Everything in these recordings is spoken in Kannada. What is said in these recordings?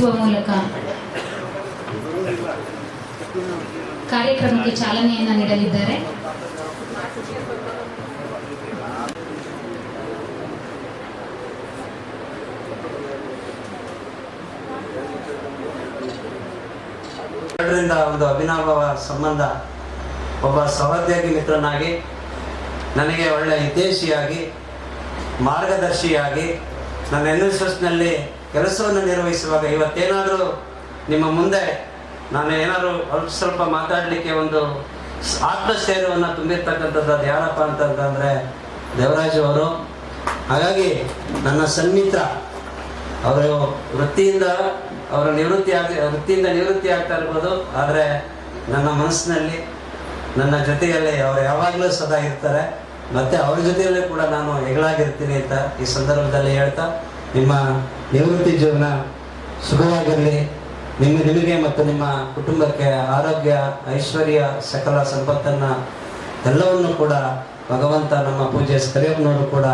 ಮೂಲಕ ಕಾರ್ಯಕ್ರಮಕ್ಕೆ ಚಾಲನೆಯನ್ನು ನೀಡಲಿದ್ದಾರೆ. ಎರಡರಿಂದ ಒಂದು ಅವಿನಾಭಾವ ಸಂಬಂಧ, ಒಬ್ಬ ಸಹೋದ್ಯೋಗಿ ಮಿತ್ರನಾಗಿ, ನನಗೆ ಒಳ್ಳೆಯ ಹಿತೈಷಿಯಾಗಿ, ಮಾರ್ಗದರ್ಶಿಯಾಗಿ, ನನ್ನ NSSನಲ್ಲಿ ಕೆಲಸವನ್ನು ನಿರ್ವಹಿಸುವಾಗ ಇವತ್ತೇನಾದರೂ ನಿಮ್ಮ ಮುಂದೆ ನಾನು ಏನಾದರೂ ಸ್ವಲ್ಪ ಮಾತಾಡಲಿಕ್ಕೆ ಒಂದು ಆತ್ಮಸ್ಥೈರ್ಯವನ್ನು ತುಂಬಿರ್ತಕ್ಕಂಥದ್ದು ಅದು ಯಾರಪ್ಪ ಅಂತಂದರೆ ದೇವರಾಜು ಅವರು. ಹಾಗಾಗಿ ನನ್ನ ಸನ್ಮಿತ್ರ ಅವರು ವೃತ್ತಿಯಿಂದ ನಿವೃತ್ತಿ ಆಗ್ತಾ ಇರ್ಬೋದು, ಆದರೆ ನನ್ನ ಮನಸ್ಸಿನಲ್ಲಿ ನನ್ನ ಜೊತೆಯಲ್ಲಿ ಅವರು ಯಾವಾಗಲೂ ಸದಾ ಇರ್ತಾರೆ. ಮತ್ತು ಅವ್ರ ಜೊತೆಯಲ್ಲೂ ಕೂಡ ನಾನು ಹೆಗಳಾಗಿರ್ತೀನಿ ಅಂತ ಈ ಸಂದರ್ಭದಲ್ಲಿ ಹೇಳ್ತಾ, ನಿಮ್ಮ ನಿವೃತ್ತಿ ಜೀವನ ಸುಖವಾಗಿರಲಿ. ನಿಮಗೆ ಮತ್ತು ನಿಮ್ಮ ಕುಟುಂಬಕ್ಕೆ ಆರೋಗ್ಯ, ಐಶ್ವರ್ಯ, ಸಕಲ ಸಂಪತ್ತನ್ನು ಎಲ್ಲವನ್ನು ಕೂಡ ಭಗವಂತ ನಮ್ಮ ಪೂಜ್ಯ ಕರಿಯಪ್ಪನವರು ಕೂಡ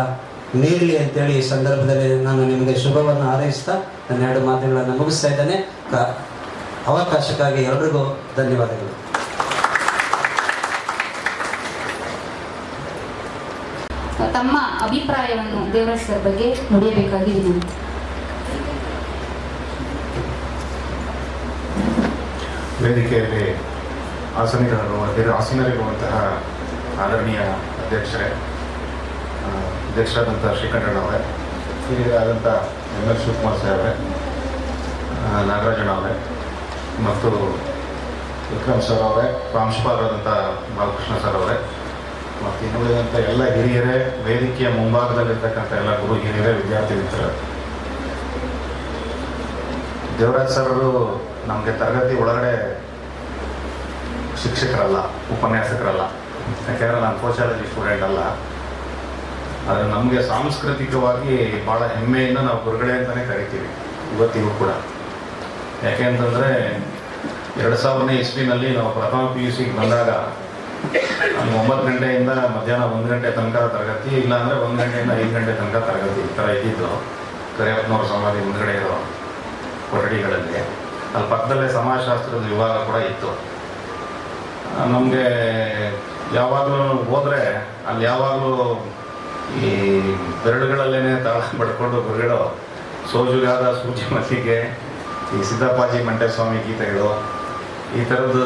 ನೀಡಲಿ ಅಂತೇಳಿ ಈ ಸಂದರ್ಭದಲ್ಲಿ ನಾನು ನಿಮಗೆ ಶುಭವನ್ನು ಹಾರೈಸ್ತಾ ನನ್ನ ಎರಡು ಮಾತುಗಳನ್ನು ಮುಗಿಸ್ತಾ ಇದ್ದೇನೆ. ಅವಕಾಶಕ್ಕಾಗಿ ಎಲ್ರಿಗೂ ಧನ್ಯವಾದಗಳು. ತಮ್ಮ ಅಭಿಪ್ರಾಯವನ್ನು ದೇವರಾಜ್ ಸರ್ ಬಗ್ಗೆ ನುಡಿಯಬೇಕಾಗಿ ವಿನಂತಿ. ವೇದಿಕೆಯಲ್ಲಿ ಆಸೀನರಿರುವಂತಹ ಆದರಣೀಯ ಅಧ್ಯಕ್ಷರಾದಂಥ ಶ್ರೀಕಂಠಣ್ಣವರೇ, ಹಿರಿಯರಾದಂಥ ML ಶಿವಕುಮಾರ್ ಸಾಹೇಬ್ರೆ, ನಾಗರಾಜಣ್ಣ ಅವರೇ ಮತ್ತು ವಿಕ್ರಮ್ ಸರ್ ಅವರೇ, ಪ್ರಾಂಶುಪಾಲರಾದಂಥ ಬಾಲಕೃಷ್ಣ ಸರ್ ಅವರೇ ಮತ್ತು ಇನ್ನುಳಿದಂಥ ಎಲ್ಲ ಹಿರಿಯರೇ, ವೇದಿಕೆಯ ಮುಂಭಾಗದಲ್ಲಿರ್ತಕ್ಕಂಥ ಎಲ್ಲ ಗುರು ಹಿರಿಯರೇ, ವಿದ್ಯಾರ್ಥಿ ಮಿತ್ರರು. ದೇವರಾಜ್ ಸರ್ರು ನಮಗೆ ತರಗತಿ ಒಳಗಡೆ ಶಿಕ್ಷಕರಲ್ಲ, ಉಪನ್ಯಾಸಕರಲ್ಲ. ಯಾಕೆಂದರೆ ನಾನು ಸೋಷಿಯಾಲಜಿ ಸ್ಟೂಡೆಂಟ್ ಅಲ್ಲ. ಆದರೆ ನಮಗೆ ಸಾಂಸ್ಕೃತಿಕವಾಗಿ ಭಾಳ ಹೆಮ್ಮೆಯಿಂದ ನಾವು ಗುರುಗಳೇ ಅಂತಲೇ ಕರಿತೀವಿ ಇವತ್ತಿಗೂ ಕೂಡ. ಯಾಕೆ ಅಂತಂದರೆ 2000ನೇ ಇಸ್ವಿನಲ್ಲಿ ನಾವು ಪ್ರಥಮ PUC ಬಂದಾಗ 9 ಗಂಟೆಯಿಂದ ಮಧ್ಯಾಹ್ನ 1 ಗಂಟೆ ತನಕ ತರಗತಿ, ಇಲ್ಲಾಂದರೆ 1 ಗಂಟೆಯಿಂದ 5 ಗಂಟೆ ತನಕ ತರಗತಿ, ಈ ಥರ ಇದ್ದಿದ್ದು ಕರಿಯಪ್ಪನವ್ರ ಸಮಾಧಿ ಮುಂದ್ಗಡೆ ಇರೋ ಕೊಠಡಿಗಳಲ್ಲಿ. ಅಲ್ಲಿ ಪಕ್ಕದಲ್ಲೇ ಸಮಾಜಶಾಸ್ತ್ರದ ವಿಭಾಗ ಕೂಡ ಇತ್ತು. ನಮಗೆ ಯಾವಾಗಲೂ ಹೋದರೆ ಅಲ್ಲಿ ಯಾವಾಗಲೂ ಈ ಬೆರಳುಗಳಲ್ಲೇ ತಾಳ ಪಡ್ಕೊಂಡು ಗುರುಗಳು ಸೋಜುಗಾದ ಸೂಜಿ ಮಲ್ಲಿಗೆ, ಈ ಸಿದ್ದಪ್ಪಾಜಿ ಮಂಟೇಸ್ವಾಮಿ ಗೀತೆಗಳು, ಈ ಥರದ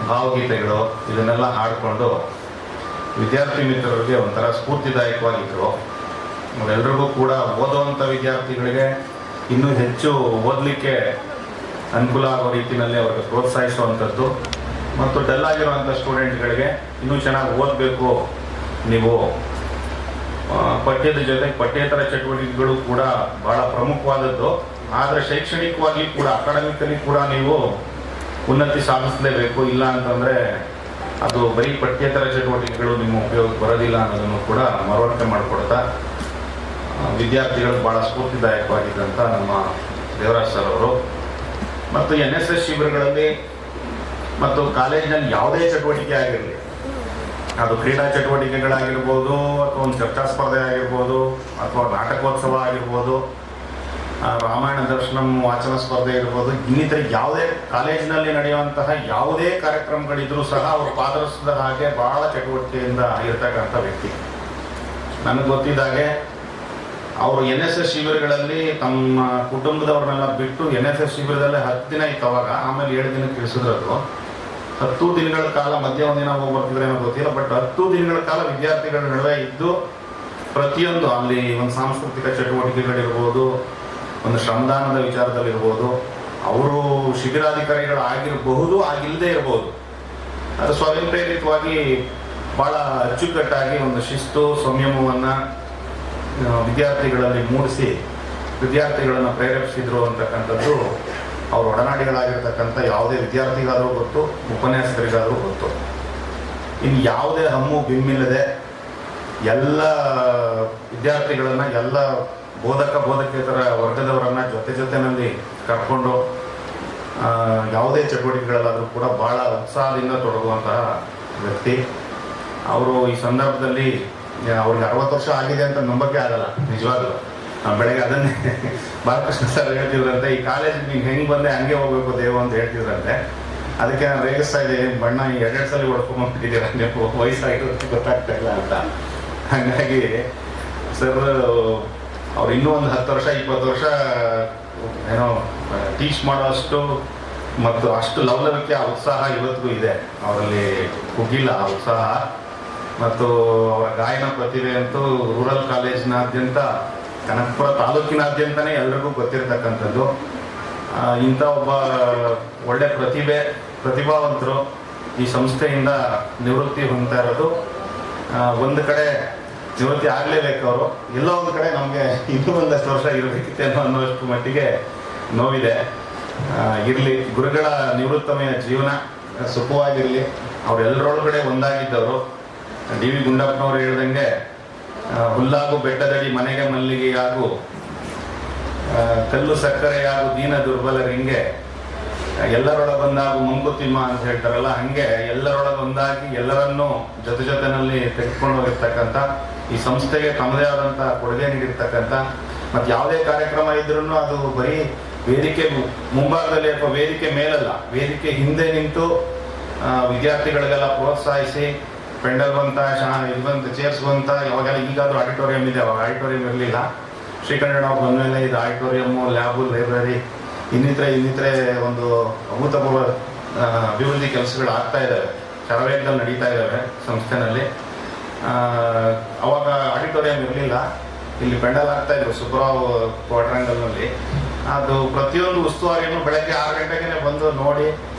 ಭಾವಗೀತೆಗಳು ಇದನ್ನೆಲ್ಲ ಹಾಡಿಕೊಂಡು ವಿದ್ಯಾರ್ಥಿ ಮಿತ್ರರಿಗೆ ಒಂಥರ ಸ್ಫೂರ್ತಿದಾಯಕವಾಗಿದ್ದರು. ಅವರೆಲ್ಲರಿಗೂ ಕೂಡ ಓದುವಂಥ ವಿದ್ಯಾರ್ಥಿಗಳಿಗೆ ಇನ್ನೂ ಹೆಚ್ಚು ಓದಲಿಕ್ಕೆ ಅನುಕೂಲ ಆಗೋ ರೀತಿಯಲ್ಲಿ ಅವ್ರಿಗೆ ಪ್ರೋತ್ಸಾಹಿಸುವಂಥದ್ದು, ಮತ್ತು ಡಲ್ ಆಗಿರುವಂಥ ಸ್ಟೂಡೆಂಟ್ಗಳಿಗೆ ಇನ್ನೂ ಚೆನ್ನಾಗಿ ಓದಬೇಕು ನೀವು, ಪಠ್ಯದ ಜೊತೆಗೆ ಪಠ್ಯೇತರ ಚಟುವಟಿಕೆಗಳು ಕೂಡ ಭಾಳ ಪ್ರಮುಖವಾದದ್ದು. ಆದರೆ ಶೈಕ್ಷಣಿಕವಾಗಿ ಕೂಡ, ಅಕಾಡೆಮಿಕಲಿ ಕೂಡ ನೀವು ಉನ್ನತಿ ಸಾಧಿಸಲೇಬೇಕು. ಇಲ್ಲ ಅಂತಂದರೆ ಅದು ಬರೀ ಪಠ್ಯೇತರ ಚಟುವಟಿಕೆಗಳು ನಿಮ್ಮ ಉಪಯೋಗಕ್ಕೆ ಬರೋದಿಲ್ಲ ಅನ್ನೋದನ್ನು ಕೂಡ ಮನವರಿಕೆ ಮಾಡಿಕೊಡ್ತಾ ವಿದ್ಯಾರ್ಥಿಗಳು ಭಾಳ ಸ್ಫೂರ್ತಿದಾಯಕವಾಗಿದ್ದಂಥ ನಮ್ಮ ದೇವರಾಜ್ ಸರ್ ಅವರು. ಮತ್ತು NSS ಶಿಬಿರಗಳಲ್ಲಿ ಮತ್ತು ಕಾಲೇಜಿನಲ್ಲಿ ಯಾವುದೇ ಚಟುವಟಿಕೆ ಆಗಿರಲಿ, ಅದು ಕ್ರೀಡಾ ಚಟುವಟಿಕೆಗಳಾಗಿರ್ಬೋದು, ಅಥವಾ ಒಂದು ಚರ್ಚಾ ಸ್ಪರ್ಧೆ ಆಗಿರ್ಬೋದು, ಅಥವಾ ನಾಟಕೋತ್ಸವ ಆಗಿರ್ಬೋದು, ರಾಮಾಯಣ ದರ್ಶನಂ ವಾಚನ ಸ್ಪರ್ಧೆ ಇರ್ಬೋದು, ಇನ್ನಿತರ ಯಾವುದೇ ಕಾಲೇಜಿನಲ್ಲಿ ನಡೆಯುವಂತಹ ಯಾವುದೇ ಕಾರ್ಯಕ್ರಮಗಳಿದ್ರೂ ಸಹ ಅವರು ಪಾದರಸದ ಹಾಗೆ ಭಾಳ ಚಟುವಟಿಕೆಯಿಂದ ಇರ್ತಕ್ಕಂಥ ವ್ಯಕ್ತಿ. ನನಗೆ ಗೊತ್ತಿದ್ದಾಗೆ ಅವರು NSS ಶಿಬಿರಗಳಲ್ಲಿ ತಮ್ಮ ಕುಟುಂಬದವ್ರನ್ನೆಲ್ಲ ಬಿಟ್ಟು NSS ಶಿಬಿರದಲ್ಲೇ 10 ದಿನ ಇತ್ತು ಅವಾಗ. ಆಮೇಲೆ 7 ದಿನಕ್ಕೆ ಇಳಿಸಿದ್ರು. 10 ದಿನಗಳ ಕಾಲ, ಮಧ್ಯ ಒಂದಿನ ಹೋಗಿ ಬರ್ತಿದ್ರೆ ಏನೋ ಗೊತ್ತಿಲ್ಲ, ಬಟ್ 10 ದಿನಗಳ ಕಾಲ ವಿದ್ಯಾರ್ಥಿಗಳ ನಡುವೆ ಇದ್ದು ಪ್ರತಿಯೊಂದು ಅಲ್ಲಿ ಒಂದು ಸಾಂಸ್ಕೃತಿಕ ಚಟುವಟಿಕೆಗಳಿರ್ಬೋದು, ಒಂದು ಶ್ರಮದಾನದ ವಿಚಾರದಲ್ಲಿರ್ಬೋದು, ಅವರು ಶಿಬಿರಾಧಿಕಾರಿಗಳಾಗಿರಬಹುದು, ಆಗಿಲ್ಲದೆ ಇರ್ಬೋದು, ಅದು ಸ್ವಯಂ ಪ್ರೇರಿತವಾಗಿ ಭಾಳ ಅಚ್ಚುಕಟ್ಟಾಗಿ ಒಂದು ಶಿಸ್ತು, ಸಂಯಮವನ್ನು ವಿದ್ಯಾರ್ಥಿಗಳಲ್ಲಿ ಮೂಡಿಸಿ ವಿದ್ಯಾರ್ಥಿಗಳನ್ನು ಪ್ರೇರೇಪಿಸಿದ್ರು ಅಂತಕ್ಕಂಥದ್ದು ಅವ್ರ ಒಡನಾಡಿಗಳಾಗಿರ್ತಕ್ಕಂಥ ಯಾವುದೇ ವಿದ್ಯಾರ್ಥಿಗಾದರೂ ಗೊತ್ತು, ಉಪನ್ಯಾಸಕರಿಗಾದರೂ ಗೊತ್ತು. ಇನ್ನು ಯಾವುದೇ ಹಮ್ಮು ಬಿಮ್ಮಿಲ್ಲದೆ ಎಲ್ಲ ವಿದ್ಯಾರ್ಥಿಗಳನ್ನು, ಎಲ್ಲ ಬೋಧಕೇತರ ವರ್ಗದವರನ್ನು ಜೊತೆಯಲ್ಲಿ ಕರ್ಕೊಂಡು ಯಾವುದೇ ಚಟುವಟಿಕೆಗಳಲ್ಲಾದರೂ ಕೂಡ ಭಾಳ ಉತ್ಸಾಹದಿಂದ ತೊಡಗುವಂತಹ ವ್ಯಕ್ತಿ ಅವರು. ಈ ಸಂದರ್ಭದಲ್ಲಿ ಅವ್ರಿಗೆ 60 ವರ್ಷ ಆಗಿದೆ ಅಂತ ನಂಬಕ್ಕೆ ಆಗಲ್ಲ ನಿಜವಾಗ್ಲೂ. ಬೆಳಗ್ಗೆ ಅದನ್ನೇ ಬಾಲಕೃಷ್ಣ ಸರ್ ಹೇಳ್ತಿದ್ರಂತೆ, ಈ ಕಾಲೇಜಿಗೆ ನೀವು ಹೆಂಗೆ ಬಂದೆ ಹಂಗೆ ಹೋಗ್ಬೇಕು ದೇವ ಅಂತ ಹೇಳ್ತಿದ್ರಂತೆ. ಅದಕ್ಕೆ ನಾನು ರೇಗಿಸ್ತಾ ಇದ್ದೆ, ಬಣ್ಣ ಎರಡೆರಡು ಸಲ ಹೊಡ್ಕೊಂಡ್ಬಿಟ್ಟಿದ್ದೀರ ನೀವು, ವಯಸ್ಸಾಗಿರೋದಕ್ಕೆ ಗೊತ್ತಾಗ್ತಾ ಇಲ್ಲ ಅಂತ. ಹಾಗಾಗಿ ಸರ್ ಅವ್ರು ಇನ್ನೂ ಒಂದು 10 ವರ್ಷ 20 ವರ್ಷ ಏನೋ ಟೀಚ್ ಮಾಡೋಷ್ಟು ಮತ್ತು ಅಷ್ಟು ಲವಲವಿಕೆ ಆ ಉತ್ಸಾಹ ಇವತ್ತಿಗೂ ಇದೆ ಅವರಲ್ಲಿ, ಕುಗ್ಗಿಲ್ಲ ಆ ಉತ್ಸಾಹ. ಮತ್ತು ಅವರ ಗಾಯನ ಪ್ರತಿಭೆ ಅಂತೂ ರೂರಲ್ ಕಾಲೇಜಿನಾದ್ಯಂತ, ಕನಕಪುರ ತಾಲೂಕಿನಾದ್ಯಂತನೇ ಎಲ್ರಿಗೂ ಗೊತ್ತಿರತಕ್ಕಂಥದ್ದು. ಇಂಥ ಒಬ್ಬ ಒಳ್ಳೆ ಪ್ರತಿಭಾವಂತರು ಈ ಸಂಸ್ಥೆಯಿಂದ ನಿವೃತ್ತಿ ಹೊಂದ್ತಾ ಇರೋದು, ಒಂದು ಕಡೆ ನಿವೃತ್ತಿ ಆಗಲೇಬೇಕು ಅವರು, ಎಲ್ಲೋ ಒಂದು ಕಡೆ ನಮಗೆ ಇನ್ನೂ ಒಂದಷ್ಟು ವರ್ಷ ಇರಬೇಕಿತ್ತೆ ಅನ್ನೋಷ್ಟು ಮಟ್ಟಿಗೆ ನೋವಿದೆ. ಇರಲಿ, ಗುರುಗಳ ನಿವೃತ್ತಮೆಯ ಜೀವನ ಸುಖವಾಗಿರಲಿ. ಅವರೆಲ್ಲರೊಳಗಡೆ ಒಂದಾಗಿದ್ದವರು. ಡಿ ವಿ ಗುಂಡಪ್ಪನವರು ಹೇಳ್ದಂಗೆ, ಹುಲ್ಲಾಗು ಬೆಟ್ಟದಡಿ ಮನೆಗೆ ಮಲ್ಲಿಗೆಯಾಗು, ಕಲ್ಲು ಸಕ್ಕರೆಯಾಗು ದೀನ ದುರ್ಬಲರಿಂಗೆ, ಎಲ್ಲರೊಳಗೊಂದಾಗು ಮಂಕುತಿಮ್ಮ ಅಂತ ಹೇಳ್ತಾರಲ್ಲ, ಹಂಗೆ ಎಲ್ಲರೊಳಗೊಂದಾಗಿ ಎಲ್ಲರನ್ನೂ ಜೊತೆನಲ್ಲಿ ತೆಗೆದುಕೊಂಡು ಹೋಗಿರ್ತಕ್ಕಂಥ, ಈ ಸಂಸ್ಥೆಗೆ ತಮ್ಮದೇ ಆದಂಥ ಕೊಡುಗೆ ನೀಡಿರ್ತಕ್ಕಂಥ, ಮತ್ತು ಯಾವುದೇ ಕಾರ್ಯಕ್ರಮ ಇದ್ರೂ ಅದು ಬರೀ ವೇದಿಕೆ ಮುಂಭಾಗದಲ್ಲಿ ಅಥವಾ ವೇದಿಕೆ ಮೇಲಲ್ಲ, ವೇದಿಕೆ ಹಿಂದೆ ನಿಂತು ವಿದ್ಯಾರ್ಥಿಗಳಿಗೆಲ್ಲ ಪ್ರೋತ್ಸಾಹಿಸಿ, ಪೆಂಡಲ್ ಬಂತ, ಇದು ಬಂತ, ಚೇರ್ಸ್ ಬಂತ, ಯಾವಾಗೆಲ್ಲ ಈಗಾದರೂ ಆಡಿಟೋರಿಯಂ ಇದೆ, ಅವಾಗ ಆಡಿಟೋರಿಯಂ ಇರಲಿಲ್ಲ. ಶ್ರೀಕಂಠಣ್ಣ ಬಂದಮೇಲೆ ಇದು ಆಡಿಟೋರಿಯಮ್ಮು, ಲ್ಯಾಬು, ಲೈಬ್ರರಿ, ಇನ್ನಿತರೆ ಒಂದು ಅಭೂತಪೂರ್ವ ಅಭಿವೃದ್ಧಿ ಕೆಲಸಗಳು ಆಗ್ತಾ ಇದ್ದಾವೆ, ಶರವೇಗದಲ್ಲಿ ನಡೀತಾ ಇದ್ದಾವೆ ಸಂಸ್ಥೆನಲ್ಲಿ. ಅವಾಗ ಆಡಿಟೋರಿಯಂ ಇರಲಿಲ್ಲ, ಇಲ್ಲಿ ಪೆಂಡಲ್ ಆಗ್ತಾ ಇದ್ರು ಸುಬ್ರಾವ್ ಕ್ವಾಡ್ರಂಗಲ್ನಲ್ಲಿ. ಅದು ಪ್ರತಿಯೊಂದು ಉಸ್ತುವಾರಿಯನ್ನು ಬೆಳಗ್ಗೆ 6 ಗಂಟೆಗೆ ಬಂದು ನೋಡಿ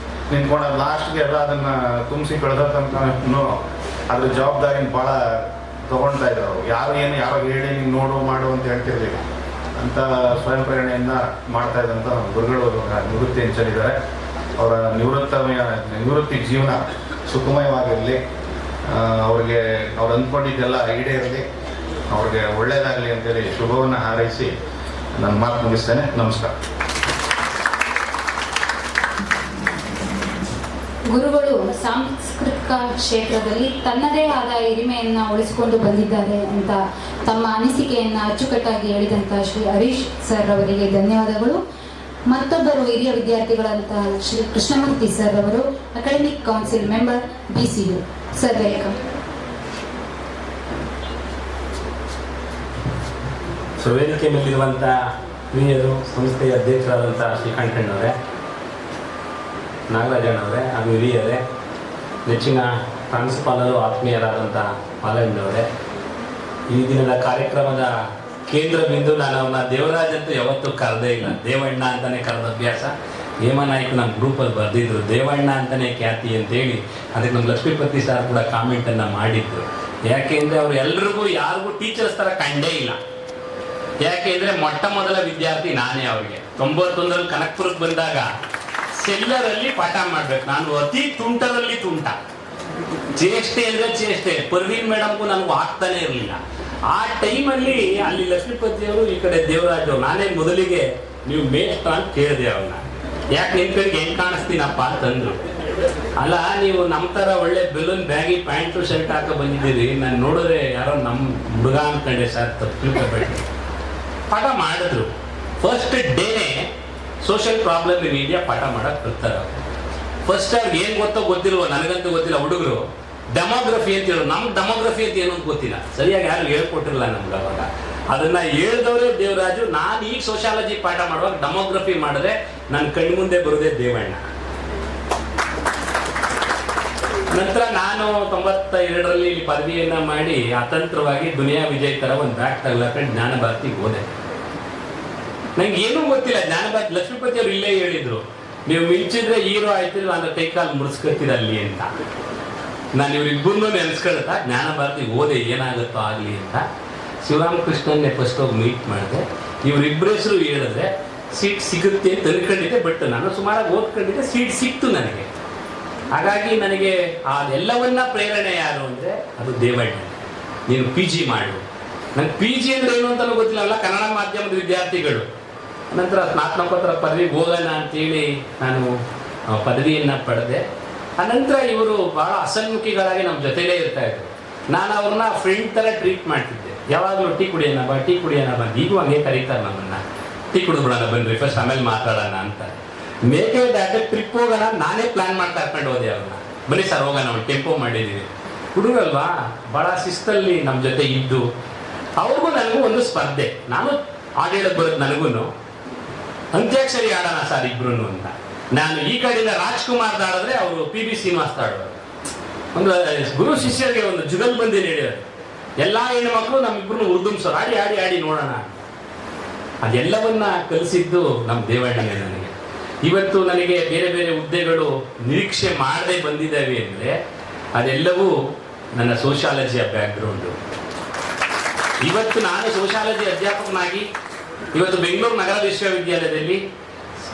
ನಿಂತ್ಕೊಂಡು ಲಾಸ್ಟ್ಗೆ ಎಲ್ಲ ಅದನ್ನು ತುಂಬಿಸಿ ಕಳೆದ ತನಕ ಅದ್ರ ಜವಾಬ್ದಾರಿನ ಭಾಳ ತೊಗೊಳ್ತಾ ಇದ್ರು ಅವರು. ಯಾರು ಹೇಳಿ ನೀನು ನೋಡು ಮಾಡು ಅಂತ ಹೇಳ್ತಿರ್ಲಿಲ್ಲ. ಅಂತ ಸ್ವಯಂ ಪ್ರೇರಣೆಯಿಂದ ಮಾಡ್ತಾ ಇದ್ದಂಥ ಗುರುಗಳು ನಿವೃತ್ತಿ ಹಂಚಲಿದ್ದಾರೆ. ಅವರ ನಿವೃತ್ತಿ ಜೀವನ ಸುಖಮಯವಾಗಿರಲಿ, ಅವ್ರಿಗೆ ಅವ್ರು ಅಂದ್ಕೊಂಡಿದ್ದೆಲ್ಲ ಈಡೇರಲಿ, ಅವ್ರಿಗೆ ಒಳ್ಳೆಯದಾಗಲಿ ಅಂತೇಳಿ ಶುಭವನ್ನು ಹಾರೈಸಿ ನನ್ನ ಮಾತು ಮುಗಿಸ್ತೇನೆ. ನಮಸ್ಕಾರ. ಗುರುಗಳು ಸಾಂಸ್ಕೃತಿಕ ಕ್ಷೇತ್ರದಲ್ಲಿ ತನ್ನದೇ ಆದ ಹಿರಿಮೆಯನ್ನು ಉಳಿಸಿಕೊಂಡು ಬಂದಿದ್ದಾರೆ ಅಂತ ತಮ್ಮ ಅನಿಸಿಕೆಯನ್ನು ಅಚ್ಚುಕಟ್ಟಾಗಿ ಹೇಳಿದಂಥ ಶ್ರೀ ಹರೀಶ್ ಸರ್ ಅವರಿಗೆ ಧನ್ಯವಾದಗಳು. ಮತ್ತೊಬ್ಬರು ಹಿರಿಯ ವಿದ್ಯಾರ್ಥಿಗಳಂತ ಶ್ರೀ ಕೃಷ್ಣಮೂರ್ತಿ ಸರ್ ಅವರು, academic council member, BCU. Sir welcome. ವೇದಿಕೆ ಮೇಲಿರುವಂಥ ಹಿರಿಯರು, ಸಂಸ್ಥೆಯ ಅಧ್ಯಕ್ಷರಾದಂಥ ಶ್ರೀಕಂಠಣ್ಣವರೇ, ನಾಗರಾಜಣ್ಣವರೇ ಹಾಗೂ ಹಿರಿಯರೇ, ನೆಚ್ಚಿನ ಪ್ರಾಂಶುಪಾಲರು ಆತ್ಮೀಯರಾದಂಥ ಪಾಲಣ್ಣವರೇ, ಈ ದಿನದ ಕಾರ್ಯಕ್ರಮದ ಕೇಂದ್ರ ಬಿಂದು, ನಾನು ಅವನ್ನ ದೇವರಾಜ್ ಅಂತೂ ಯಾವತ್ತೂ ಕರೆದೇ ಇಲ್ಲ, ದೇವಣ್ಣ ಅಂತಲೇ ಕರೆದ ಅಭ್ಯಾಸ. ಹೇಮನಾಯ್ಕ ನಮ್ಮ ಗ್ರೂಪಲ್ಲಿ ಬರೆದಿದ್ರು ದೇವಣ್ಣ ಅಂತಲೇ ಖ್ಯಾತಿ ಅಂತೇಳಿ. ಅದಕ್ಕೆ ನಮ್ಮ ಲಕ್ಷ್ಮೀಪತಿ ಸರ್ ಕೂಡ ಕಾಮೆಂಟನ್ನು ಮಾಡಿದ್ರು. ಯಾಕೆಂದರೆ ಅವರು ಎಲ್ರಿಗೂ ಯಾರಿಗೂ ಟೀಚರ್ಸ್ ಥರ ಕಂಡೇ ಇಲ್ಲ. ಯಾಕೆಂದರೆ ಮೊಟ್ಟ ಮೊದಲ ವಿದ್ಯಾರ್ಥಿ ನಾನೇ ಅವ್ರಿಗೆ. 91ರಲ್ಲಿ ಕನಕಪುರಕ್ಕೆ ಬಂದಾಗ ಸೆಲ್ಲರಲ್ಲಿ ಪಾಠ ಮಾಡ್ಬೇಕು, ನಾನು ಅತಿ ತುಂಟರಲ್ಲಿ ತುಂಟ, ಚೇಷ್ಟೆ ಅಂದರೆ ಚೇಷ್ಟೆ. ಪರ್ವೀನ್ ಮೇಡಮ್ಗೂ ನನಗೂ ಆಗ್ತಾನೆ ಇರಲಿಲ್ಲ. ಆ ಟೈಮಲ್ಲಿ ಅಲ್ಲಿ ಲಕ್ಷ್ಮೀಪತಿಯವರು, ಈ ಕಡೆ ದೇವರಾಜ್ ಅವರು, ನಾನೇ ಮೊದಲಿಗೆ ನೀವು ಮೇಷ್ಟ್ರ ಅಂತ ಕೇಳಿದೆ ಅವ್ರನ್ನ. ಯಾಕೆ ನಿಮ್ಮ ಕಡೆಗೆ ಹೆಂಗೆ ಕಾಣಿಸ್ತೀನಪ್ಪ ಅಂತಂದ್ರು. ಅಲ್ಲ, ನೀವು ನಮ್ಮ ಥರ ಒಳ್ಳೆ ಬೆಲೂನ್ ಬ್ಯಾಗಿ ಪ್ಯಾಂಟು ಶರ್ಟ್ ಹಾಕೋ ಬಂದಿದ್ದೀರಿ, ನಾನು ನೋಡಿದ್ರೆ ಯಾರೋ ನಮ್ಮ ಹುಡುಗ ಅಂದ್ಕೊಂಡೆ ಸರ್, ತಪ್ಪು ತಿಳ್ಕೊಬೇಡಿ. ಪಾಠ ಮಾಡಿದ್ರು. ಫಸ್ಟ್ ಡೇನೇ ಸೋಷಿಯಲ್ ಪ್ರಾಬ್ಲಮ್ ಇನ್ ಇಂಡಿಯಾ ಪಾಠ ಮಾಡಕ್ಕೆ ಬರ್ತಾರೆ. ಫಸ್ಟ್ ಅವ್ರಿಗೆ ಏನು ಗೊತ್ತಿಲ್ವೋ, ನನಗಂತೂ ಗೊತ್ತಿಲ್ಲ. ಹುಡುಗರು ಡೆಮೋಗ್ರಫಿ ಅಂತ ಹೇಳೋದು, ನಮ್ಗೆ ಡೆಮೋಗ್ರಫಿ ಅಂತ ಏನೋ ಗೊತ್ತಿಲ್ಲ, ಸರಿಯಾಗಿ ಯಾರು ಹೇಳ್ಕೊಟ್ಟಿರಲ್ಲ ನಮ್ಗೆ ಅವಾಗ. ಅದನ್ನ ಹೇಳ್ದವರೇ ದೇವರಾಜು. ನಾನು ಈಗ ಸೋಷಿಯಾಲಜಿ ಪಾಠ ಮಾಡುವಾಗ ಡೆಮೋಗ್ರಫಿ ಮಾಡಿದ್ರೆ ನನ್ನ ಕಣ್ಣು ಮುಂದೆ ಬರೋದೇ ದೇವಣ್ಣ. ನಂತರ ನಾನು 92ರಲ್ಲಿ ಇಲ್ಲಿ ಪದವಿಯನ್ನ ಮಾಡಿ ಅತಂತ್ರವಾಗಿ ದುನಿಯಾ ವಿಜಯ್ ತರ ಒಂದು ಬ್ಯಾಗ್ ತಗಲಾಕೊಂಡು ಜ್ಞಾನ ಭಾರತಿಗೆ ಹೋದೆ. ನಂಗೆ ಏನೂ ಗೊತ್ತಿಲ್ಲ. ಜ್ಞಾನ ಭಾರತಿ ಲಕ್ಷ್ಮೀಪತಿ ಅವ್ರು ಇಲ್ಲೇ ಹೇಳಿದ್ರು, ನೀವು ಮಿಂಚಿದ್ರೆ ಹೀರೋ ಆಯ್ತಿದ್ರು, ಅಂದ್ರೆ ಕೈ ಕಾಲು ಮುರಿಸ್ಕೊತೀರ ಅಲ್ಲಿ ಅಂತ. ನಾನು ಇವ್ರಿಬ್ಬರನ್ನೂ ನೆನೆಸ್ಕೊಳ್ತಾ ಜ್ಞಾನ ಭಾರತಿಗೆ ಹೋದೆ, ಏನಾಗುತ್ತೋ ಆಗಲಿ ಅಂತ. ಶಿವರಾಮಕೃಷ್ಣನ್ನೇ ಫಸ್ಟ್ ಹೋಗಿ ಮೀಟ್ ಮಾಡಿದೆ. ಇವರಿಬ್ಬರ ಹೆಸರು ಹೇಳಿದ್ರೆ ಸೀಟ್ ಸಿಗುತ್ತೆ ಅಂತ ಅನ್ಕೊಂಡಿದ್ದೆ. ಬಟ್ ನಾನು ಸುಮಾರಾಗಿ ಓದ್ಕೊಂಡಿದ್ದೆ, ಸೀಟ್ ಸಿಕ್ತು ನನಗೆ. ಹಾಗಾಗಿ ನನಗೆ ಅದೆಲ್ಲವನ್ನ ಪ್ರೇರಣೆ ಯಾರು ಅಂದರೆ ಅದು ದೇವಣ್ಣ. ನೀನು PG ಮಾಡು. ನಂಗೆ PG ಅಂದರೆ ಏನು ಅಂತಲೂ ಗೊತ್ತಿಲ್ಲ, ಅಲ್ಲ ಕನ್ನಡ ಮಾಧ್ಯಮದ ವಿದ್ಯಾರ್ಥಿಗಳು. ನಂತರ ಸ್ನಾತಕೋತ್ತರ ಪದವಿಗೆ ಹೋಗೋಣ ಅಂತೇಳಿ ನಾನು ಪದವಿಯನ್ನು ಪಡೆದೆ. ಅನಂತರ ಇವರು ಭಾಳ ಅಸನ್ಮುಖಿಗಳಾಗಿ ನಮ್ಮ ಜೊತೆಲೇ ಇರ್ತಾಯಿದ್ರು. ನಾನು ಅವ್ರನ್ನ ಫ್ರೆಂಡ್ ಥರ ಟ್ರೀಟ್ ಮಾಡ್ತಿದ್ದೆ. ಯಾವಾಗಲೂ ಟೀ ಕುಡಿಯೋಣ ಬಾ ಟೀ ಕುಡಿಯೋಣ ಬಂದು ಈಗೂ ಹಂಗೆ ಕರೀತಾರೆ ನಮ್ಮನ್ನು, ಟೀ ಕುಡಿದ್ಬಿಡೋಣ ಬನ್ರಿ ಫಸ್ಟ್ ಆಮೇಲೆ ಮಾತಾಡೋಣ ಅಂತಾರೆ. ಮೇಕೆದಾಟು ಟ್ರಿಪ್ ಹೋಗೋಣ ನಾನೇ ಪ್ಲಾನ್ ಮಾಡಿ ಕರ್ಕೊಂಡು ಹೋದೆ ಅವ್ರನ್ನ. ಬನ್ನಿ ಸರ್ ಹೋಗೋಣ, ನಾವು ಟೆಂಪೋ ಮಾಡಿದ್ದೀವಿ. ಹುಡುಗಲ್ವಾ ಭಾಳ ಶಿಸ್ತಲ್ಲಿ ನಮ್ಮ ಜೊತೆ ಇದ್ದು ಅವ್ರಿಗೂ ನನಗೂ ಒಂದು ಸ್ಪರ್ಧೆ. ನಾನು ಆಡೇಳಕ್ಕೆ ಬರೋದು ನನಗೂ ಅಂತ್ಯಾಕ್ಷರಿ ಆಡೋಣ ಸರ್ ಇಬ್ರು ಅಂತ. ನಾನು ಈ ಕಡೆಯಿಂದ ರಾಜ್ಕುಮಾರ್ ಆಡಿದ್ರೆ ಅವರು PB ಶ್ರೀನಿವಾಸ್ ಆಡೋರು. ಒಂದು ಗುರು ಶಿಷ್ಯರಿಗೆ ಒಂದು ಜುಗಲ್ಬಂದಿ ನಡೆಯೋದು. ಎಲ್ಲ ಹೆಣ್ಣು ಮಕ್ಕಳು ನಮ್ಮಿಬ್ರು ಉರ್ದುಂಸೋರು, ಆಡಿ ಆಡಿ ಆಡಿ ನೋಡೋಣ. ಅದೆಲ್ಲವನ್ನ ಕಲಿಸಿದ್ದು ನಮ್ಮ ದೇವಣ್ಣನೇ ನನಗೆ. ಇವತ್ತು ನನಗೆ ಬೇರೆ ಬೇರೆ ಹುದ್ದೆಗಳು ನಿರೀಕ್ಷೆ ಮಾಡದೆ ಬಂದಿದ್ದಾವೆ ಅಂದರೆ ಅದೆಲ್ಲವೂ ನನ್ನ ಸೋಷಿಯಾಲಜಿಯ ಬ್ಯಾಕ್ಗ್ರೌಂಡು. ಇವತ್ತು ನಾನು ಸೋಷಿಯಾಲಜಿ ಅಧ್ಯಾಪಕನಾಗಿ ಇವತ್ತು ಬೆಂಗಳೂರು ನಗರ ವಿಶ್ವವಿದ್ಯಾಲಯದಲ್ಲಿ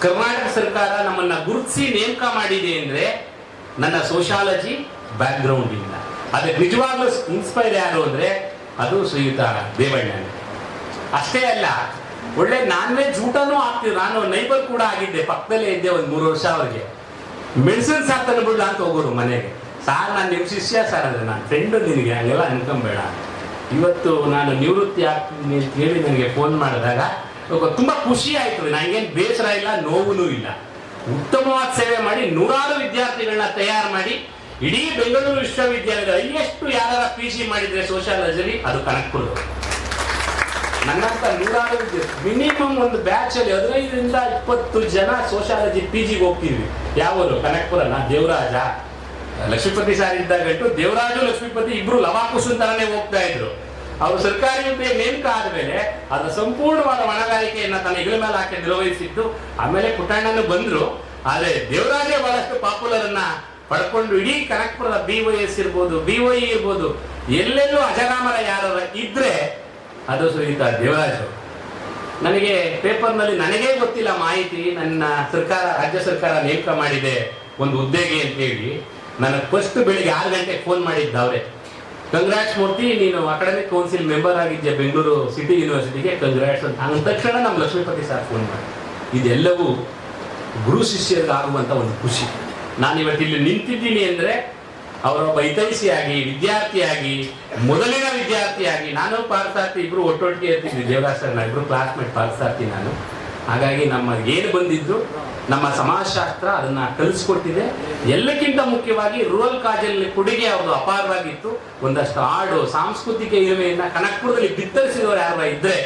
ಕರ್ನಾಟಕ ಸರ್ಕಾರ ನಮ್ಮನ್ನು ಗುರುತಿಸಿ ನೇಮಕ ಮಾಡಿದೆ ಅಂದರೆ ನನ್ನ ಸೋಷಿಯಾಲಜಿ ಬ್ಯಾಕ್ಗ್ರೌಂಡ್ ಇಂದ. ಅದಕ್ಕೆ ನಿಜವಾಗ್ಲೂ ಇನ್ಸ್ಪೈರ್ ಯಾರು ಅಂದರೆ ಅದು ಶ್ರೀಯುತ ದೇವಣ್ಣನೇ. ಅಷ್ಟೇ ಅಲ್ಲ, ಒಳ್ಳೆ ನಾನ್ ವೆಜ್ ಊಟನೂ ಆಗ್ತಿದ್ರು. ನಾನು ನೈಬರ್ ಕೂಡ ಆಗಿದ್ದೆ, ಪಕ್ಕದಲ್ಲೇ ಇದ್ದೆ ಒಂದು 3 ವರ್ಷ. ಅವ್ರಿಗೆ ಮೆಡಿಸಿನ್ ಸಾರ್ ತಂದ್ಬಿಡ್ಲ ಅಂತ ಹೋಗೋರು ಮನೆಗೆ. ಸಾರ್ ನಾನು ನಿಮ್ಮ ಶಿಷ್ಯ ಸರ್ ಅಂದರೆ ನಾನು ಫ್ರೆಂಡು, ನಿನಗೆ ಹಂಗೆಲ್ಲ ಅನ್ಕೊಂಬೇಡ. ಇವತ್ತು ನಾನು ನಿವೃತ್ತಿ ಆಗ್ತೀನಿ ಅಂತ ಹೇಳಿ ನನಗೆ ಫೋನ್ ಮಾಡಿದಾಗ ತುಂಬ ಖುಷಿ ಆಯಿತು. ನನಗೇನು ಬೇಸರ ಇಲ್ಲ, ನೋವು ಇಲ್ಲ. ಉತ್ತಮವಾದ ಸೇವೆ ಮಾಡಿ 100 ವಿದ್ಯಾರ್ಥಿಗಳನ್ನ ತಯಾರು ಮಾಡಿ ಇಡೀ ಬೆಂಗಳೂರು ವಿಶ್ವವಿದ್ಯಾಲಯದ ಹೈಯೆಸ್ಟ್ ಯಾರ PG ಮಾಡಿದ್ರೆ ಸೋಷಿಯಾಲಜಿಲಿ ಅದು ಕನಕಪುರದವರು. ನನ್ನಂತ 100 ವಿದ್ಯಾರ್ಥಿ ಮಿನಿಮಮ್ ಒಂದು ಬ್ಯಾಚ್ ಅಲ್ಲಿ 15ರಿಂದ 20 ಜನ ಸೋಷಿಯಾಲಜಿ PGಗೆ ಹೋಗ್ತಿದ್ವಿ. ಯಾವರು? ಕನಕಪುರನ ದೇವರಾಜ, ಲಕ್ಷ್ಮೀಪತಿ ಸಾರ್ ಇದ್ದಾಗಂಟು ದೇವರಾಜು ಲಕ್ಷ್ಮೀಪತಿ ಇಬ್ರು ಲವಾಕುಸು ತರನೇ ಹೋಗ್ತಾ ಇದ್ರು. ಅವರು ಸರ್ಕಾರಿ ಹುದ್ದೆ ನೇಮಕ ಆದ್ಮೇಲೆ ಅದರ ಸಂಪೂರ್ಣವಾದ ಹೊಣೆಗಾರಿಕೆಯನ್ನ ತನ್ನ ಹೆಗಲ ಮೇಲೆ ಹಾಕಿ ನಿರ್ವಹಿಸಿದ್ದು. ಆಮೇಲೆ ಪುಟ್ಟಣ್ಣನು ಬಂದ್ರು. ಆದ್ರೆ ದೇವರಾಜೇ ಬಹಳಷ್ಟು ಪಾಪ್ಯುಲರ್ ಅನ್ನ ಪಡ್ಕೊಂಡು ಇಡೀ ಕನಕಪುರದ BYS ಇರ್ಬೋದು, BOE ಇರ್ಬೋದು, ಎಲ್ಲೆಲ್ಲೂ ಅಜರಾಮರ ಯಾರ ಇದ್ರೆ ಅದು ಶ್ರೀಯುತ ದೇವರಾಜು. ನನಗೆ ಪೇಪರ್ನಲ್ಲಿ ನನಗೇ ಗೊತ್ತಿಲ್ಲ ಮಾಹಿತಿ, ನನ್ನ ಸರ್ಕಾರ ರಾಜ್ಯ ಸರ್ಕಾರ ನೇಮಕ ಮಾಡಿದೆ ಒಂದು ಹುದ್ದೆಗೆ ಅಂತೇಳಿ. ನನಗೆ ಫಸ್ಟ್ ಬೆಳಿಗ್ಗೆ 6 ಗಂಟೆಗೆ ಫೋನ್ ಮಾಡಿದ್ದವ್ರೆ. ಕಂಗ್ರಾಟ್ಸ್ ಮೂರ್ತಿ, ನೀನು ಅಕಾಡೆಮಿಕ್ ಕೌನ್ಸಿಲ್ ಮೆಂಬರ್ ಆಗಿದ್ಯಾ ಬೆಂಗಳೂರು ಸಿಟಿ ಯೂನಿವರ್ಸಿಟಿಗೆ, ಕಂಗ್ರಾಟ್ಸ್ ಅಂತ. ಅಂದ ತಕ್ಷಣ ನಮ್ಮ ಲಕ್ಷ್ಮೀಪತಿ ಸರ್ ಫೋನ್ ಮಾಡಿ. ಇದೆಲ್ಲವೂ ಗುರು ಶಿಷ್ಯರಿಗಾಗುವಂಥ ಒಂದು ಖುಷಿ. ನಾನು ಇವತ್ತು ಇಲ್ಲಿ ನಿಂತಿದ್ದೀನಿ ಅಂದರೆ ಅವರೊಬ್ಬ ಹಿತೈಷಿಯಾಗಿ, ವಿದ್ಯಾರ್ಥಿಯಾಗಿ, ಮೊದಲಿನ ವಿದ್ಯಾರ್ಥಿಯಾಗಿ. ನಾನು ಪಾರ್ಥಾರ್ಥಿ ಇಬ್ರು ಒಟ್ಟೊಟ್ಟಿಗೆ ಇರ್ತಿದ್ವಿ. ದೇವರಾಜ್ ಸರ್ ನಾವು ಇಬ್ರು ಕ್ಲಾಸ್ಮೇಟ್ ಪಾರ್ಥಾರ್ಥಿ ನಾನು. ಹಾಗಾಗಿ ನಮ್ಮ ಏನು ಬಂದಿದ್ದು ನಮ್ಮ ಸಮಾಜಶಾಸ್ತ್ರ ಅದನ್ನ ಕಲಿಸ್ಕೊಟ್ಟಿದೆ. ಎಲ್ಲಕ್ಕಿಂತ ಮುಖ್ಯವಾಗಿ ರೂರಲ್ ಕಾಲೇಜಲ್ಲಿ ಕೊಡುಗೆ ಅವ್ರದ್ದು ಅಪಾರವಾಗಿತ್ತು. ಒಂದಷ್ಟು ಹಾಡು ಸಾಂಸ್ಕೃತಿಕ ಹಿರಿಮೆಯನ್ನ ಕನಕಪುರದಲ್ಲಿ ಬಿತ್ತರಿಸಿದವರು ಯಾರು ಇದ್ರೆ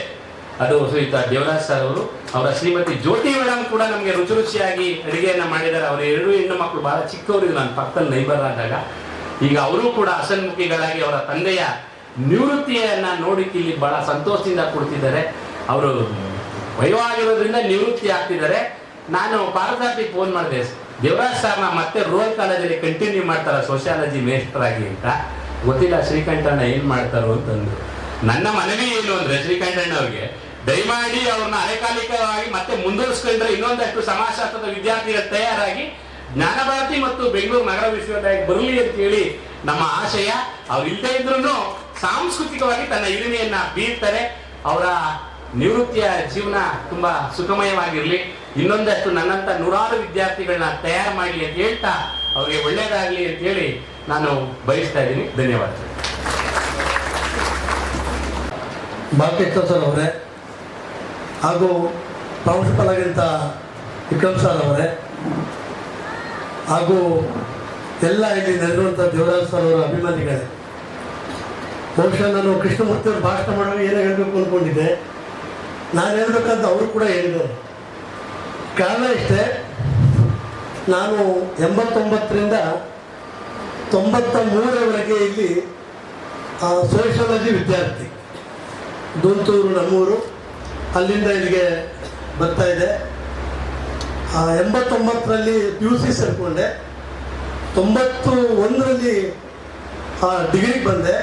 ಅದು ಶ್ರೀಯುತ ದೇವರಾಜ್ ಸರ್ ಅವರು. ಅವರ ಶ್ರೀಮತಿ ಜ್ಯೋತಿ ಮೇಡಮ್ ಕೂಡ ನಮಗೆ ರುಚಿಯಾಗಿ ಅಡುಗೆಯನ್ನ ಮಾಡಿದ್ದಾರೆ. ಅವರ 2 ಹೆಣ್ಣು ಮಕ್ಕಳು ಬಹಳ ಚಿಕ್ಕವರು, ನನ್ನ ಪಕ್ಕದಲ್ಲಿ ನೈಬರ್ ಆದಾಗ. ಈಗ ಅವರು ಕೂಡ ಹಸನ್ಮುಖಿಗಳಾಗಿ ಅವರ ತಂದೆಯ ನಿವೃತ್ತಿಯನ್ನ ನೋಡಿಕ್ಕೆ ಇಲ್ಲಿ ಬಹಳ ಸಂತೋಷದಿಂದ ಕೊಡ್ತಿದ್ದಾರೆ. ಅವರು ವಯವಾಗಿರೋದ್ರಿಂದ ನಿವೃತ್ತಿ ಆಗ್ತಿದ್ದಾರೆ. ನಾನು ಪಾರದಾರ್ಟಿಗೆ ಫೋನ್ ಮಾಡಿದೆ, ದೇವರಾಜ್ ಸರ್ನ ಮತ್ತೆ ರೂರಲ್ ಕಾಲೇಜಲ್ಲಿ ಕಂಟಿನ್ಯೂ ಮಾಡ್ತಾರ ಸೋಷಿಯಾಲಜಿ ಮೇಸ್ಟರಾಗಿ ಅಂತ. ಗೊತ್ತಿಲ್ಲ ಶ್ರೀಕಂಠಣ್ಣ ಏನು ಮಾಡ್ತಾರೋ ಅಂತಂದ್ರು. ನನ್ನ ಮನವಿ ಏನು ಅಂದ್ರೆ ಶ್ರೀಕಂಠಣ್ಣ ಅವ್ರಿಗೆ ದಯಮಾಡಿ ಅವ್ರನ್ನ ಅರೆಕಾಲಿಕವಾಗಿ ಮತ್ತೆ ಮುಂದುವರಿಸ್ಕೊಂಡ್ರೆ ಇನ್ನೊಂದಷ್ಟು ಸಮಾಜಶಾಸ್ತ್ರದ ವಿದ್ಯಾರ್ಥಿಗಳು ತಯಾರಾಗಿ ಜ್ಞಾನಭಾರತಿ ಮತ್ತು ಬೆಂಗಳೂರು ನಗರ ವಿಶ್ವವಿದ್ಯಾಲಯಕ್ಕೆ ಬರಲಿ ಅಂತ ಹೇಳಿ ನಮ್ಮ ಆಶಯ. ಅವ್ರು ಇಲ್ಲದೆ ಇದ್ರೂ ಸಾಂಸ್ಕೃತಿಕವಾಗಿ ತನ್ನ ಹಿರಿಮೆಯನ್ನ ಬೀರ್ತಾರೆ. ಅವರ ನಿವೃತ್ತಿಯ ಜೀವನ ತುಂಬಾ ಸುಖಮಯವಾಗಿರ್ಲಿ. ಇನ್ನೊಂದಷ್ಟು ನನ್ನಂತ 100 ವಿದ್ಯಾರ್ಥಿಗಳನ್ನ ತಯಾರು ಮಾಡಿ ಅಂತ ಹೇಳ್ತಾ ಅವ್ರಿಗೆ ಒಳ್ಳೇದಾಗ್ಲಿ ಅಂತ ಹೇಳಿ ನಾನು ಬಯಸ್ತಾ ಇದ್ದೀನಿ. ಧನ್ಯವಾದಗಳು. ಬಾಲಕೃಷ್ಣ ಸರ್ ಅವರೇ ಹಾಗೂ ಪ್ರಾಂಶುಪಾಲರಾಗಿದ್ದ ವಿಕ್ರಮ್ ಸರ್ ಅವರೇ ಹಾಗೂ ಎಲ್ಲ ಇಲ್ಲಿ ನೆರೆದಿರುವಂಥ ದೇವರಾಜ್ ಸರ್ ಅವರ ಅಭಿಮಾನಿಗಳೇ, ಬಹುಶಃ ನಾನು ಕೃಷ್ಣಮೂರ್ತಿ ಅವರು ಭಾಷಣ ಮಾಡುವಾಗ ಏನೋ ಹೇಳಬೇಕು ಅಂದ್ಕೊಂಡಿದ್ದೆ. ನಾನು ಹೇಳ್ಬೇಕಂತ ಅವರು ಕೂಡ ಹೇಳಿದ್ದಾರೆ. ಕಾರಣ ಇಷ್ಟೇ, ನಾನು 89ರಿಂದ 93ರವರೆಗೆ ಇಲ್ಲಿ ಸೋಷಿಯಾಲಜಿ ವಿದ್ಯಾರ್ಥಿ. ದೂಂತೂರು ನಮ್ಮೂರು, ಅಲ್ಲಿಂದ ಇಲ್ಲಿಗೆ ಬರ್ತಾ ಇದೆ. 89ರಲ್ಲಿ PUC ಸೇರಿಕೊಂಡೆ. 91ರಲ್ಲಿ ಡಿಗ್ರಿಗೆ ಬಂದೆ.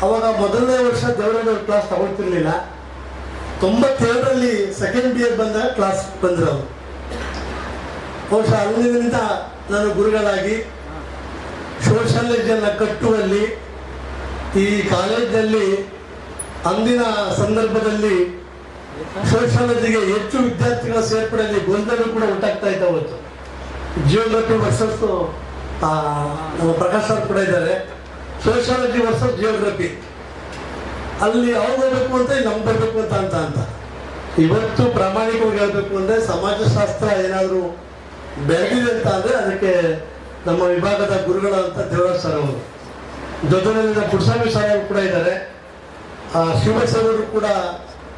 ಅವಾಗ ಮೊದಲನೇ ವರ್ಷ ದೇವರಾಜ್ ಕ್ಲಾಸ್ ತಗೊಳ್ತಿರ್ಲಿಲ್ಲ. 97ರಲ್ಲಿ ಸೆಕೆಂಡ್ ಇಯರ್ ಬಂದಾಗ ಕ್ಲಾಸ್ ಬಂದರು ಅವರು. ಬಹುಶಃ ಅಲ್ಲಿಂದ ನಾನು ಗುರುಗಳಾಗಿ ಸೋಷಿಯಾಲಜಿಯನ್ನು ಕಟ್ಟುವಲ್ಲಿ ಈ ಕಾಲೇಜಿನಲ್ಲಿ ಅಂದಿನ ಸಂದರ್ಭದಲ್ಲಿ ಸೋಷಿಯಾಲಜಿಗೆ ಹೆಚ್ಚು ವಿದ್ಯಾರ್ಥಿಗಳ ಸೇರ್ಪಡೆಯಲ್ಲಿ ಗೊಂದಲ ಕೂಡ ಉಂಟಾಗ್ತಾ ಇದ್ದ. ಅವತ್ತು ಜಿಯೋಗ್ರಫಿ ವರ್ಸಸ್ ನಮ್ಮ ಪ್ರಕಾಶ್ ಸರ್ ಕೂಡ ಇದ್ದಾರೆ. ಸೋಷಿಯಾಲಜಿ ವರ್ಸಸ್ ಜಿಯೋಗ್ರಫಿ ಅಲ್ಲಿ ಅವ್ರು ಹೋಗ್ಬೇಕು ಅಂತ ನಮ್ಗೆ ಬರಬೇಕು ಅಂತ ಇವತ್ತು ಪ್ರಾಮಾಣಿಕವಾಗಿ ಹೇಳ್ಬೇಕು ಅಂದರೆ ಸಮಾಜಶಾಸ್ತ್ರ ಏನಾದರೂ ಬೆಳೆದಿದೆ ಅಂತ ಅಂದರೆ ಅದಕ್ಕೆ ನಮ್ಮ ವಿಭಾಗದ ಗುರುಗಳಾದಂಥ ದೇವರಾಜ್ ಸರ್ ಅವರು, ಜೊತೆಯಲ್ಲಿ ಪುಟ್ಟಸ್ವಾಮಿ ಸರ್ ಅವರು ಕೂಡ ಇದ್ದಾರೆ. ಶಿವರಾಜ್ ಸರ್ ಅವರು ಕೂಡ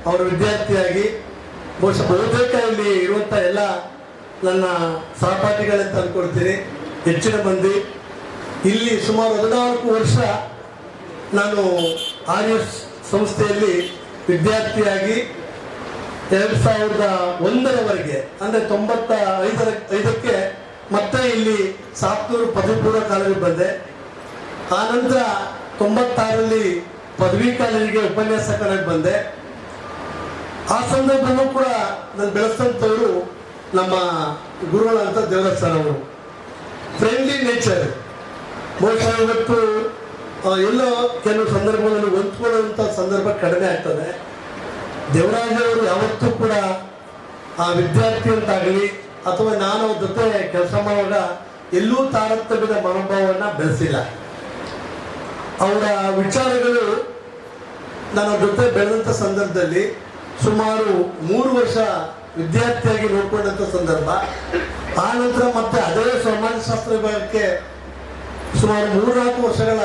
ಅವರ ವಿದ್ಯಾರ್ಥಿಯಾಗಿ ಬಹುತೇಕ ಇಲ್ಲಿ ಇರುವಂಥ ಎಲ್ಲ ನನ್ನ ಸಹಪಾಠಿಗಳಂತ ಅಂದ್ಕೊಳ್ತೀನಿ. ಹೆಚ್ಚಿನ ಮಂದಿ ಇಲ್ಲಿ ಸುಮಾರು 14 ವರ್ಷ ನಾನು RS ಸಂಸ್ಥೆಯಲ್ಲಿ ವಿದ್ಯಾರ್ಥಿಯಾಗಿ 2001ರವರೆಗೆ ಅಂದರೆ 95ಕ್ಕೆ ಮತ್ತೆ ಇಲ್ಲಿ ಸಾತ್ನೂರು ಪದವಿ ಪೂರ್ವ ಕಾಲೇಜಿಗೆ ಬಂದೆ. ಆನಂತರ 96ರಲ್ಲಿ ಪದವಿ ಕಾಲೇಜಿಗೆ ಉಪನ್ಯಾಸಕರಾಗಿ ಬಂದೆ. ಆ ಸಂದರ್ಭದಲ್ಲೂ ಕೂಡ ನಾನು ಬೆಳೆಸಿದಂಥವರು ನಮ್ಮ ಗುರುಗಳಂತ ದೇವರಾಜ್ ಸರ್ ಅವರು. Friendly nature. ಬಹುಶಃ ಇವತ್ತು ಎಲ್ಲೋ ಕೆಲವು ಸಂದರ್ಭಗಳಲ್ಲಿ ಹೊಂದ್ಕೊಳ್ಳುವಂಥ ಸಂದರ್ಭ ಕಡಿಮೆ ಆಗ್ತದೆ. ದೇವರಾಜ್ ಅವರು ಯಾವತ್ತೂ ಕೂಡ ಆ ವಿದ್ಯಾರ್ಥಿ ಅಂತಾಗಲಿ ಅಥವಾ ನಾನು ಅವ್ರ ಜೊತೆ ಕೆಲಸ ಮಾಡುವಾಗ ಎಲ್ಲೂ ತಾರತಮ್ಯದ ಮನೋಭಾವವನ್ನು ಬೆಳೆಸಿಲ್ಲ. ಅವರ ವಿಚಾರಗಳು ನನ್ನ ಜೊತೆ ಬೆಳೆದಂಥ ಸಂದರ್ಭದಲ್ಲಿ ಸುಮಾರು 3 ವರ್ಷ ವಿದ್ಯಾರ್ಥಿಯಾಗಿ ನೋಡ್ಕೊಂಡಂಥ ಸಂದರ್ಭ. ಆ ನಂತರ ಮತ್ತೆ ಅದೇ ಸಮಾಜಶಾಸ್ತ್ರ ವಿಭಾಗಕ್ಕೆ ಸುಮಾರು 3-4 ವರ್ಷಗಳ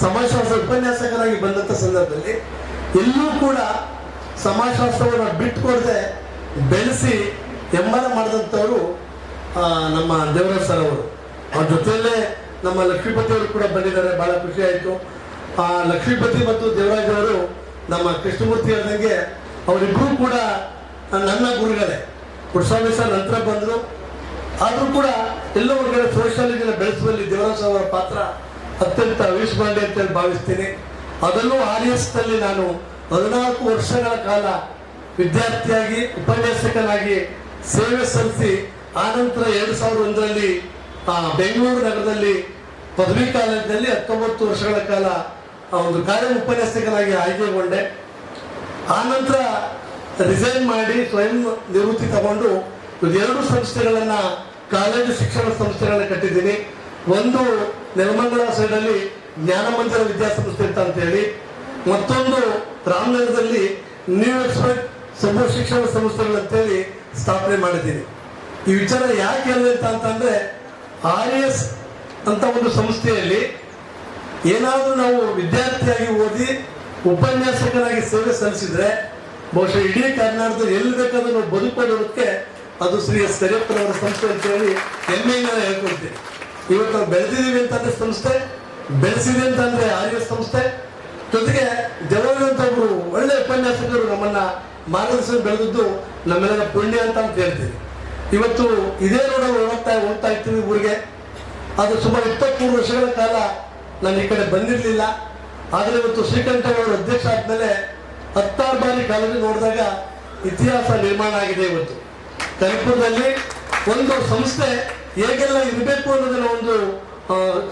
ಸಮಾಜಶಾಸ್ತ್ರ ಉಪನ್ಯಾಸಕರಾಗಿ ಬಂದಂಥ ಸಂದರ್ಭದಲ್ಲಿ ಎಲ್ಲೂ ಕೂಡ ಸಮಾಜಶಾಸ್ತ್ರವನ್ನು ಬಿಟ್ಟುಕೊಡದೆ ಬೆಳೆಸಿ ಹೆಮ್ಮರ ಮಾಡಿದಂಥವರು ನಮ್ಮ ದೇವರಾಜ್ ಸರ್ ಅವರು. ಅವ್ರ ಜೊತೆಯಲ್ಲೇ ನಮ್ಮ ಲಕ್ಷ್ಮೀಪತಿ ಅವರು ಕೂಡ ಬಂದಿದ್ದಾರೆ. ಭಾಳ ಖುಷಿ ಆಯಿತು. ಲಕ್ಷ್ಮೀಪತಿ ಮತ್ತು ದೇವರಾಜ್ ಅವರು ನಮ್ಮ ಕೃಷ್ಣಮೂರ್ತಿ ಹೇಳಿದಂಗೆ ಅವರಿಬ್ಬರೂ ಕೂಡ ನನ್ನ ಗುರುಗಳೇ. ಪುಟ್ಟಸ್ವಾಮಿ ಸರ್ ನಂತರ ಬಂದರು. ಆದರೂ ಕೂಡ ಎಲ್ಲೋ ಹೊರಗಡೆ ಸೋಷಿಯಾಲಜಿನ ಬೆಳೆಸುವಲ್ಲಿ ದೇವರಾಜ್ ಅವರ ಪಾತ್ರ ಅತ್ಯಂತ ಅವಿಸ್ಮರಣೀಯ ಅಂತೇಳಿ ಭಾವಿಸ್ತೀನಿ. ಅದರಲ್ಲೂ RSನಲ್ಲಿ ನಾನು 14 ವರ್ಷಗಳ ಕಾಲ ವಿದ್ಯಾರ್ಥಿಯಾಗಿ ಉಪನ್ಯಾಸಕನಾಗಿ ಸೇವೆ ಸಲ್ಲಿಸಿ ಆನಂತರ 2001ರಲ್ಲಿ ಬೆಂಗಳೂರು ನಗರದಲ್ಲಿ ಪದವಿ ಕಾಲೇಜಿನಲ್ಲಿ 19 ವರ್ಷಗಳ ಕಾಲ ಒಂದು ಕಾರ್ಯ ಉಪನ್ಯಾಸಕನಾಗಿ ಆಯ್ಕೆಗೊಂಡೆ. ಆನಂತರ ರಿಸೈನ್ ಮಾಡಿ ಸ್ವಯಂ ನಿವೃತ್ತಿ ತಗೊಂಡು 2 ಸಂಸ್ಥೆಗಳನ್ನು ಕಾಲೇಜು ಶಿಕ್ಷಣ ಸಂಸ್ಥೆಗಳನ್ನ ಕಟ್ಟಿದ್ದೀನಿ. ಒಂದು ನೆಲಮಂಗಲ ಸೈಡಲ್ಲಿ ಜ್ಞಾನಮಂದಿರ ವಿದ್ಯಾಸಂಸ್ಥೆ ಅಂತ ಹೇಳಿ, ಮತ್ತೊಂದು ರಾಮನಗರದಲ್ಲಿ ನ್ಯೂ ಎಕ್ಸ್ಪರ್ಟ್ ಸಮೂಹ ಶಿಕ್ಷಣ ಸಂಸ್ಥೆಗಳಂತೇಳಿ ಸ್ಥಾಪನೆ ಮಾಡಿದ್ದೀನಿ. ಈ ವಿಚಾರ ಯಾಕೆ ಹೇಳಿದೆ ಅಂತಂದರೆ RS ಅಂತ ಒಂದು ಸಂಸ್ಥೆಯಲ್ಲಿ ಏನಾದರೂ ನಾವು ವಿದ್ಯಾರ್ಥಿಯಾಗಿ ಓದಿ ಉಪನ್ಯಾಸಕನಾಗಿ ಸೇವೆ ಸಲ್ಲಿಸಿದ್ರೆ ಬಹುಶಃ ಇಡೀ ಕರ್ನಾಟಕದಲ್ಲಿ ಎಲ್ಲಿ ಬೇಕಾದ್ರೂ ನಾವು ಬದುಕೋದಕ್ಕೆ ಅದು ಶ್ರೀ ಎಸ್ ಕರಿಯಪ್ಪನವರ ಸಂಸ್ಥೆ ಅಂತೇಳಿ ಹೆಮ್ಮೆಯಿಂದ ಹೇಳ್ಕೊಳ್ತೀನಿ. ಇವತ್ತು ನಾವು ಬೆಳೆದಿದ್ದೀವಿ ಅಂತಂದ್ರೆ ಸಂಸ್ಥೆ, ಬೆಳೆಸಿದೆ ಅಂತಂದ್ರೆ RS ಸಂಸ್ಥೆ. ಜೊತೆಗೆ ದೇವರಾಜ್ ಅಂತ ಒಬ್ಬರು ಒಳ್ಳೆ ಉಪನ್ಯಾಸಕರು ನಮ್ಮನ್ನ ಮಾರ್ಗದರ್ಶನ ಬೆಳೆದದ್ದು ನಮ್ಮೆಲ್ಲರ ಪುಣ್ಯ ಅಂತ ಹೇಳ್ತೀವಿ. ಇವತ್ತು ಇದೇ ರೋಡಲ್ಲಿ ಹೋಗ್ತಾ ಇರ್ತೀವಿ ಊರಿಗೆ. ಅದು ಸುಮಾರು 23 ವರ್ಷಗಳ ಕಾಲ ನಾನು ಈ ಕಡೆ ಬಂದಿರಲಿಲ್ಲ. ಆದರೆ ಇವತ್ತು ಶ್ರೀಕಂಠೇಗೌಡರು ಅಧ್ಯಕ್ಷ ಆದಮೇಲೆ 16 ಬಾರಿ ಕಾಲೇಜು ನೋಡಿದಾಗ ಇತಿಹಾಸ ನಿರ್ಮಾಣ ಆಗಿದೆ. ಇವತ್ತು ಕನಕಪುರದಲ್ಲಿ ಒಂದು ಸಂಸ್ಥೆ ಹೇಗೆಲ್ಲ ಇರಬೇಕು ಅನ್ನೋದನ್ನ ಒಂದು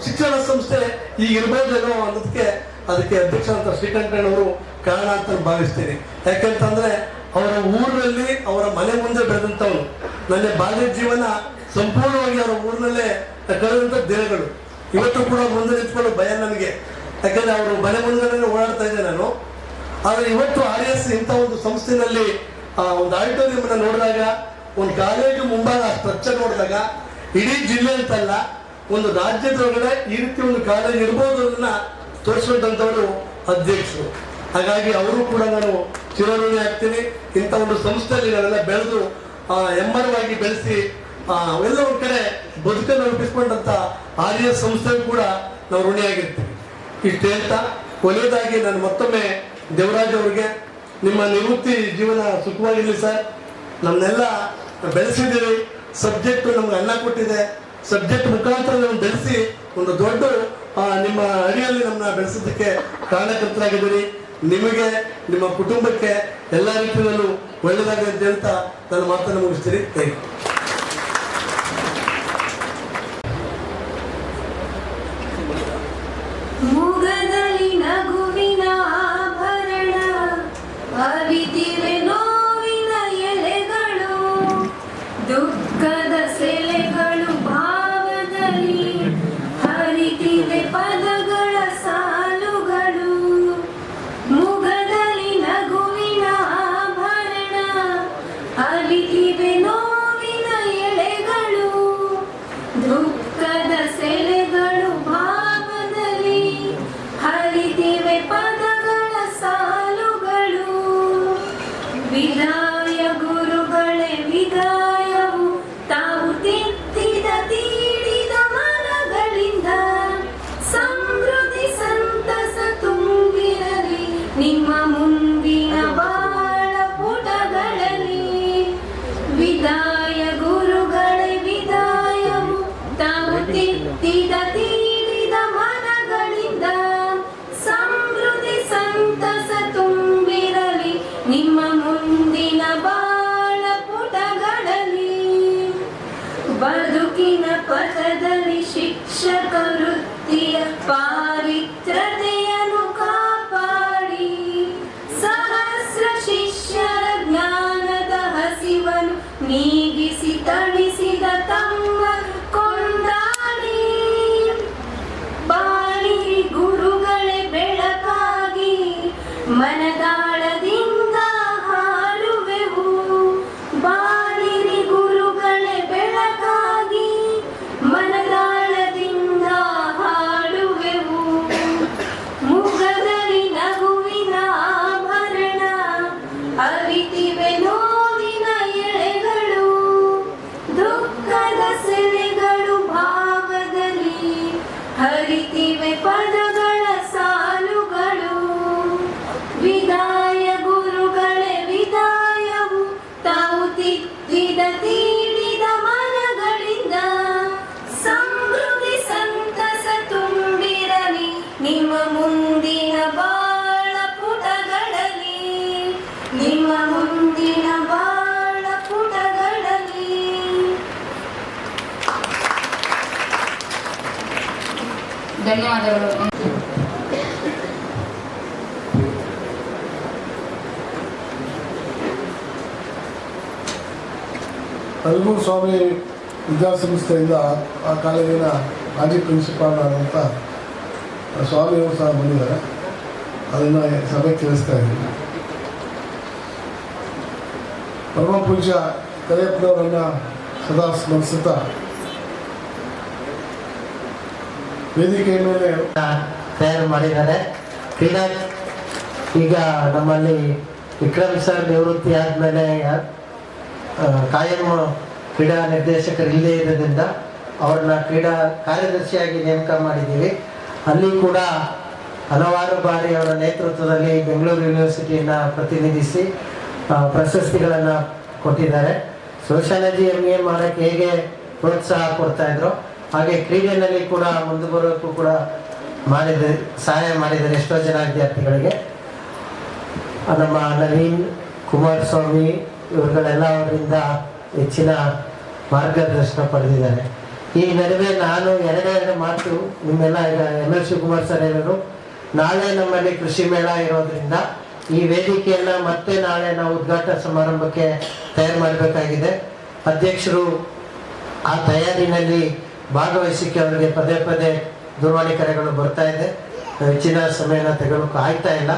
ಶಿಕ್ಷಣ ಸಂಸ್ಥೆ ಈಗ ಇರ್ಬೋದೇನೋ ಅನ್ನೋದಕ್ಕೆ ಅದಕ್ಕೆ ಅಧ್ಯಕ್ಷ ಅಂತ ಶ್ರೀಕಂಠೇಗೌಡರು ಕಾರಣ ಅಂತ ಭಾವಿಸ್ತೀನಿ. ಯಾಕೆಂತಂದ್ರೆ ಅವರ ಊರಿನಲ್ಲಿ ಅವರ ಮನೆ ಮುಂದೆ ಬೆಳೆದಂಥವನು. ನನ್ನ ಬಾಲ್ಯ ಜೀವನ ಸಂಪೂರ್ಣವಾಗಿ ಅವರ ಊರಿನಲ್ಲೇ ಕಳೆದಂಥ ದಿನಗಳು ಇವತ್ತು ಕೂಡ ಮುಂದೆ ನಿಂತ್ಕೊಳ್ಳೋ ಭಯ ನನಗೆ. ಯಾಕಂದ್ರೆ ಅವರು ಮನೆ ಮುಂದೆ ಓಡಾಡ್ತಾ ಇದ್ದೆ ನಾನು. ಆದರೆ ಇವತ್ತು RS ಇಂಥ ಒಂದು ಸಂಸ್ಥೆಯಲ್ಲಿ ಒಂದು ಆಡಿಟೋರಿಯಂ ನೋಡಿದಾಗ, ಒಂದು ಕಾಲೇಜು ಮುಂಭಾಗ ಸ್ಟ್ರಕ್ಚರ್ ನೋಡಿದಾಗ ಇಡೀ ಜಿಲ್ಲೆ ಅಂತಲ್ಲ ಒಂದು ರಾಜ್ಯದೊಳಗಡೆ ಈ ರೀತಿ ಒಂದು ಕಾಲೇಜ್ ಇರ್ಬೋದು ಅದನ್ನ ತೋರಿಸುವಂಥವರು ಅಧ್ಯಕ್ಷರು. ಹಾಗಾಗಿ ಅವರು ಕೂಡ ನಾನು ಚಿರಋಣಿ ಆಗ್ತೀನಿ. ಇಂಥ ಒಂದು ಸಂಸ್ಥೆಯಲ್ಲಿ ನಾವೆಲ್ಲ ಬೆಳೆದು ಹೆಮ್ಮರವಾಗಿ ಬೆಳೆಸಿ ಎಲ್ಲ ಒಂದು ಕಡೆ ಬದುಕನ್ನು ರೂಪಿಸ್ಕೊಂಡಂಥ RS ಸಂಸ್ಥೆಗೂ ಕೂಡ ನಾವು ಋಣಿಯಾಗಿರ್ತೀವಿ. ಇಷ್ಟು ಹೇಳ್ತಾ ಕೊನೆಯದಾಗಿ ನಾನು ಮತ್ತೊಮ್ಮೆ ದೇವರಾಜ್ ಅವರಿಗೆ ನಿಮ್ಮ ನಿವೃತ್ತಿ ಜೀವನ ಸುಖವಾಗಿರಲಿ ಸರ್. ನಮ್ಮನ್ನೆಲ್ಲ ಬೆಳೆಸಿದ್ದೀರಿ. ಸಬ್ಜೆಕ್ಟ್ ನಮ್ಗೆ ಅನ್ನ ಕೊಟ್ಟಿದೆ. ಸಬ್ಜೆಕ್ಟ್ ಮುಖಾಂತರ ನಾವು ಬೆಳೆಸಿ ಒಂದು ದೊಡ್ಡ ನಿಮ್ಮ ಅಡಿಯಲ್ಲಿ ನಮ್ಮನ್ನ ಬೆಳೆಸೋದಕ್ಕೆ ಕಾರಣಕರ್ತರಾಗಿದ್ದೀರಿ. ನಿಮಗೆ, ನಿಮ್ಮ ಕುಟುಂಬಕ್ಕೆ ಎಲ್ಲ ರೀತಿಯಲ್ಲೂ ಒಳ್ಳೆಯದಾಗಲಿ ಅಂತ ಹೇಳ್ತಾ ನಾನು ಮಾತನ್ನು ಮುಗಿಸ್ತೀನಿ. Thank you. ಮುಗದಲ್ಲಿ ನಗುವಿನ ಆಭರಣ, ಅವಿತಿವೆ ನೋವಿನ ಎಲೆಗಳು, ದುಃಖದ ಸೆಲೆಗಳು ಭಾವದಲ್ಲಿ ಹರಿತಿವೆ ಪದಗಳ ಸಾಲುಗಳು. ಬದುಕಿನ ಪಥದಲ್ಲಿ ಶಿಕ್ಷಕ ವೃತ್ತಿಯ ಪಾವಿತ್ರತೆಯನ್ನು ಕಾಪಾಡಿ ಸಹಸ್ರ ಶಿಷ್ಯರ ಜ್ಞಾನದ ಹಸಿವನ್ನು ನೀಗಿಸಿ ತಣಿಸಿದ ತಮ್ಮ ಕೊಂಡಾಡಿ ಬಾಳಿರಿ ಗುರುಗಳೇ ಬೆಳಕಾಗಿ ಮನದಾಳದಿಂದ ಹಾಡುವೆವು ಬಾಳಿರಿ ಗುರುಗಳೇ ಬೆಳಕಾಗಿ ಮನದಾಳದಿಂದ ಹಾಡುವೆವು ಮುಖದಲ್ಲಿ ನಗುವಿನ ಆಭರಣ ಅರಿತಿವೆ ನೋವಿನ ಎಳೆಗಳು ದುಃಖದ ಸೆಲೆಗಳು ಭಾವದಲ್ಲಿ ಹರಿತಿವೆ ಪದಗಳ ಸಾಲುಗಳು ವಿದಾಯ ಗುರುಗಳೇ ವಿದಾಯವು ತಾವು ತಿದ್ದಿದ ತೀಡಿದ ಮನಗಳಿಂದ ಸಮೃದ್ಧಿ ಸಂತಸ ತುಂಬಿರಲಿ ನಿಮ್ಮ ಮುಂದಿನ ಬಾಳ ಪುಟಗಳಲ್ಲಿ ನಿಮ್ಮ ಮುಂದಿನ ಬಾಳ ಪುಟಗಳಲ್ಲಿ. ಧನ್ಯವಾದಗಳು. ಅಲ್ಗೂರು ಸ್ವಾಮಿ ವಿದ್ಯಾಸಂಸ್ಥೆಯಿಂದ ಆ ಕಾಲೇಜಿನ ಮಾಜಿ ಪ್ರಿನ್ಸಿಪಾಲ್ ಆದಂಥ ಸ್ವಾಮಿಯವರು ಸಹ ಬಂದಿದ್ದಾರೆ. ಅದನ್ನು ಸಭೆ ತಿಳಿಸ್ತಾ ಇದ್ದೀನಿ. ಪರಮ ಪೂಜ್ಯ ಕರಿಯಪ್ಪನವರನ್ನು ಸದಾ ಸ್ಮರಿಸುತ್ತಾ ವೇದಿಕೆಯ ಮೇಲೆ ತಯಾರು ಮಾಡಿದ್ದಾರೆ. ಕ್ರೀಡಾ ಈಗ ನಮ್ಮಲ್ಲಿ ವಿಕ್ರಮ್ ಸರ್ ನಿವೃತ್ತಿ ಆದಮೇಲೆ ಕಾಯಂ ಕ್ರೀಡಾ ನಿರ್ದೇಶಕರು ಇಲ್ಲದೇ ಇರೋದ್ರಿಂದ ಅವ್ರನ್ನ ಕ್ರೀಡಾ ಕಾರ್ಯದರ್ಶಿಯಾಗಿ ನೇಮಕ ಮಾಡಿದ್ದೀವಿ. ಅಲ್ಲಿ ಕೂಡ ಹಲವಾರು ಬಾರಿ ಅವರ ನೇತೃತ್ವದಲ್ಲಿ ಬೆಂಗಳೂರು ಯೂನಿವರ್ಸಿಟಿಯನ್ನು ಪ್ರತಿನಿಧಿಸಿ ಪ್ರಶಸ್ತಿಗಳನ್ನು ಕೊಟ್ಟಿದ್ದಾರೆ. ಸೋಷಾಲಜಿ MA ಮಾಡೋಕ್ಕೆ ಹೇಗೆ ಪ್ರೋತ್ಸಾಹ ಕೊಡ್ತಾಯಿದ್ರು ಹಾಗೆ ಕ್ರೀಡೆಯಲ್ಲಿ ಕೂಡ ಮುಂದೆ ಬರೋಕ್ಕೂ ಕೂಡ ಸಹಾಯ ಮಾಡಿದ್ದಾರೆ ಎಷ್ಟೋ ಜನ ವಿದ್ಯಾರ್ಥಿಗಳಿಗೆ. ನಮ್ಮ ನವೀನ್ ಕುಮಾರಸ್ವಾಮಿ ಇವರುಗಳೆಲ್ಲ ಅವರಿಂದ ಹೆಚ್ಚಿನ ಮಾರ್ಗದರ್ಶನ ಪಡೆದಿದ್ದಾರೆ. ಈ ನಡುವೆ ನಾನು ಎರಡೆರಡು ಮಾತು ನಿಮ್ಮೆಲ್ಲ ಈಗ ML ಶಿವಕುಮಾರ್ ಸರ್ ಹೇಳಿದರು, ನಾಳೆ ನಮ್ಮಲ್ಲಿ ಕೃಷಿ ಮೇಳ ಇರೋದ್ರಿಂದ ಈ ವೇದಿಕೆಯನ್ನು ಮತ್ತೆ ನಾಳೆ ನಾವು ಉದ್ಘಾಟನಾ ಸಮಾರಂಭಕ್ಕೆ ತಯಾರು ಮಾಡಬೇಕಾಗಿದೆ. ಅಧ್ಯಕ್ಷರು ಆ ತಯಾರಿನಲ್ಲಿ ಭಾಗವಹಿಸಿಕೆ ಅವರಿಗೆ ಪದೇ ಪದೇ ದೂರವಾಣಿ ಕರೆಗಳು ಬರ್ತಾ ಇದೆ. ಹೆಚ್ಚಿನ ಸಮಯನ ತೆಗೊಳ್ಳೋಕೆ ಆಗ್ತಾ ಇಲ್ಲ.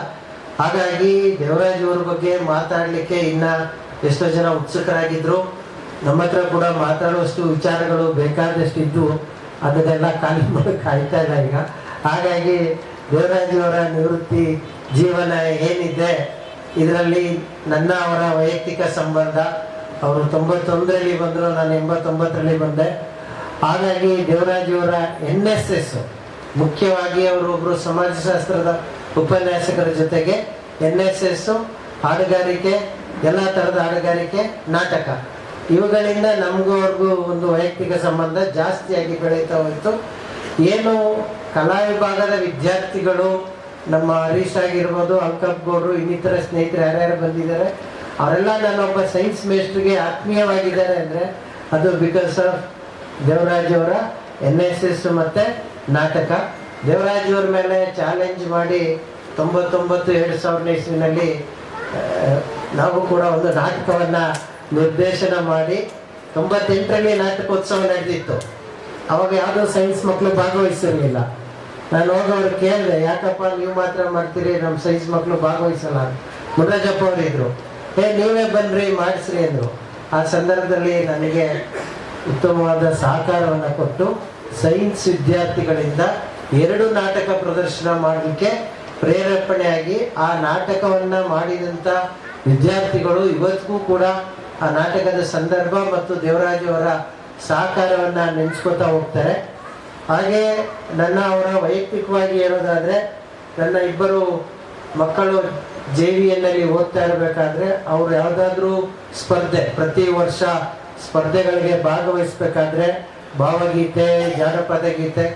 ಹಾಗಾಗಿ ದೇವರಾಜ್ ಅವ್ರ ಬಗ್ಗೆ ಮಾತಾಡಲಿಕ್ಕೆ ಇನ್ನು ಎಷ್ಟೋ ಜನ ಉತ್ಸುಕರಾಗಿದ್ದರು. ನಮ್ಮ ಹತ್ರ ಕೂಡ ಮಾತಾಡುವಷ್ಟು ವಿಚಾರಗಳು ಬೇಕಾದಷ್ಟು ಇದ್ದು ಅದನ್ನೆಲ್ಲ ಖಾಲಿ ಮಾಡೋಕ್ಕೆ ಆಗ್ತಾ ಇಲ್ಲ ಈಗ. ಹಾಗಾಗಿ ದೇವರಾಜ್ ಅವರ ನಿವೃತ್ತಿ ಜೀವನ ಏನಿದೆ ಇದರಲ್ಲಿ ನನ್ನ ಅವರ ವೈಯಕ್ತಿಕ ಸಂಬಂಧ. ಅವರು 91ರಲ್ಲಿ ಬಂದರು, ನಾನು 89ರಲ್ಲಿ ಬಂದೆ. ಹಾಗಾಗಿ ದೇವರಾಜ್ ಅವರ NSS ಮುಖ್ಯವಾಗಿ ಅವರು ಒಬ್ಬರು ಸಮಾಜಶಾಸ್ತ್ರದ ಉಪನ್ಯಾಸಕರ ಜೊತೆಗೆ NSS, ಹಾಡುಗಾರಿಕೆ, ಎಲ್ಲ ಥರದ ಹಾಡುಗಾರಿಕೆ, ನಾಟಕ, ಇವುಗಳಿಂದ ನಮಗೂ ಅವ್ರಿಗೂ ಒಂದು ವೈಯಕ್ತಿಕ ಸಂಬಂಧ ಜಾಸ್ತಿಯಾಗಿ ಬೆಳೀತಾ ಹೋಯಿತು. ಏನು ಕಲಾ ವಿಭಾಗದ ವಿದ್ಯಾರ್ಥಿಗಳು ನಮ್ಮ ಹರೀಶ್ ಆಗಿರ್ಬೋದು, ಅಲ್ಕಪ್ ಗೌಡ್ರು, ಇನ್ನಿತರ ಸ್ನೇಹಿತರು ಯಾರ್ಯಾರು ಬಂದಿದ್ದಾರೆ ಅವರೆಲ್ಲ ನನ್ನೊಬ್ಬ ಸೈನ್ಸ್ ಮೇಸ್ಟ್ರಿಗೆ ಆತ್ಮೀಯವಾಗಿದ್ದಾರೆ ಅಂದರೆ ಅದು ಬಿಕಾಸ್ ಆಫ್ ದೇವರಾಜ್ ಅವರ NSS ಮತ್ತು ನಾಟಕ. ದೇವರಾಜ್ ಅವ್ರ ಮೇಲೆ ಚಾಲೆಂಜ್ ಮಾಡಿ 99-2000 ಇಸ್ವಿನಲ್ಲಿ ನಾವು ಕೂಡ ಒಂದು ನಾಟಕವನ್ನು ನಿರ್ದೇಶನ ಮಾಡಿ 98ರಲ್ಲಿ ನಾಟಕೋತ್ಸವ ನಡೆದಿತ್ತು. ಅವಾಗ ಯಾವುದೋ ಸೈನ್ಸ್ ಮಕ್ಕಳು ಭಾಗವಹಿಸಿರಲಿಲ್ಲ. ನಾನು ಹೋಗೋರು ಕೇಳಿದೆ, ಯಾಕಪ್ಪ ನೀವು ಮಾತ್ರ ಮಾಡ್ತೀರಿ, ನಮ್ಮ ಸೈನ್ಸ್ ಮಕ್ಕಳು ಭಾಗವಹಿಸಲ್ಲ. ಮುನರಾಜಪ್ಪ ಅವರು ಇದ್ರು, ನೀವೇ ಬನ್ನಿರಿ ಮಾಡಿಸ್ರಿ ಅಂದರು. ಆ ಸಂದರ್ಭದಲ್ಲಿ ನನಗೆ ಉತ್ತಮವಾದ ಸಹಕಾರವನ್ನು ಕೊಟ್ಟು ಸೈನ್ಸ್ ವಿದ್ಯಾರ್ಥಿಗಳಿಂದ 2 ನಾಟಕ ಪ್ರದರ್ಶನ ಮಾಡಲಿಕ್ಕೆ ಪ್ರೇರೇಪಣೆಯಾಗಿ ಆ ನಾಟಕವನ್ನು ಮಾಡಿದಂಥ ವಿದ್ಯಾರ್ಥಿಗಳು ಇವತ್ತಿಗೂ ಕೂಡ ಆ ನಾಟಕದ ಸಂದರ್ಭ ಮತ್ತು ದೇವರಾಜ್ ಅವರ ಸಹಕಾರವನ್ನು ನೆನೆಸ್ಕೊತಾ ಹೋಗ್ತಾರೆ. ಹಾಗೆ ಅವರ ವೈಯಕ್ತಿಕವಾಗಿ ಹೇಳೋದಾದರೆ, ನನ್ನ ಇಬ್ಬರು ಮಕ್ಕಳು JVNನಲ್ಲಿ ಓದ್ತಾ ಇರಬೇಕಾದ್ರೆ ಅವರು ಯಾವುದಾದ್ರೂ ಸ್ಪರ್ಧೆ, ಪ್ರತಿ ವರ್ಷ ಸ್ಪರ್ಧೆಗಳಿಗೆ ಭಾಗವಹಿಸಬೇಕಾದ್ರೆ ಭಾವಗೀತೆ, ಜಾನಪದ ಗೀತೆ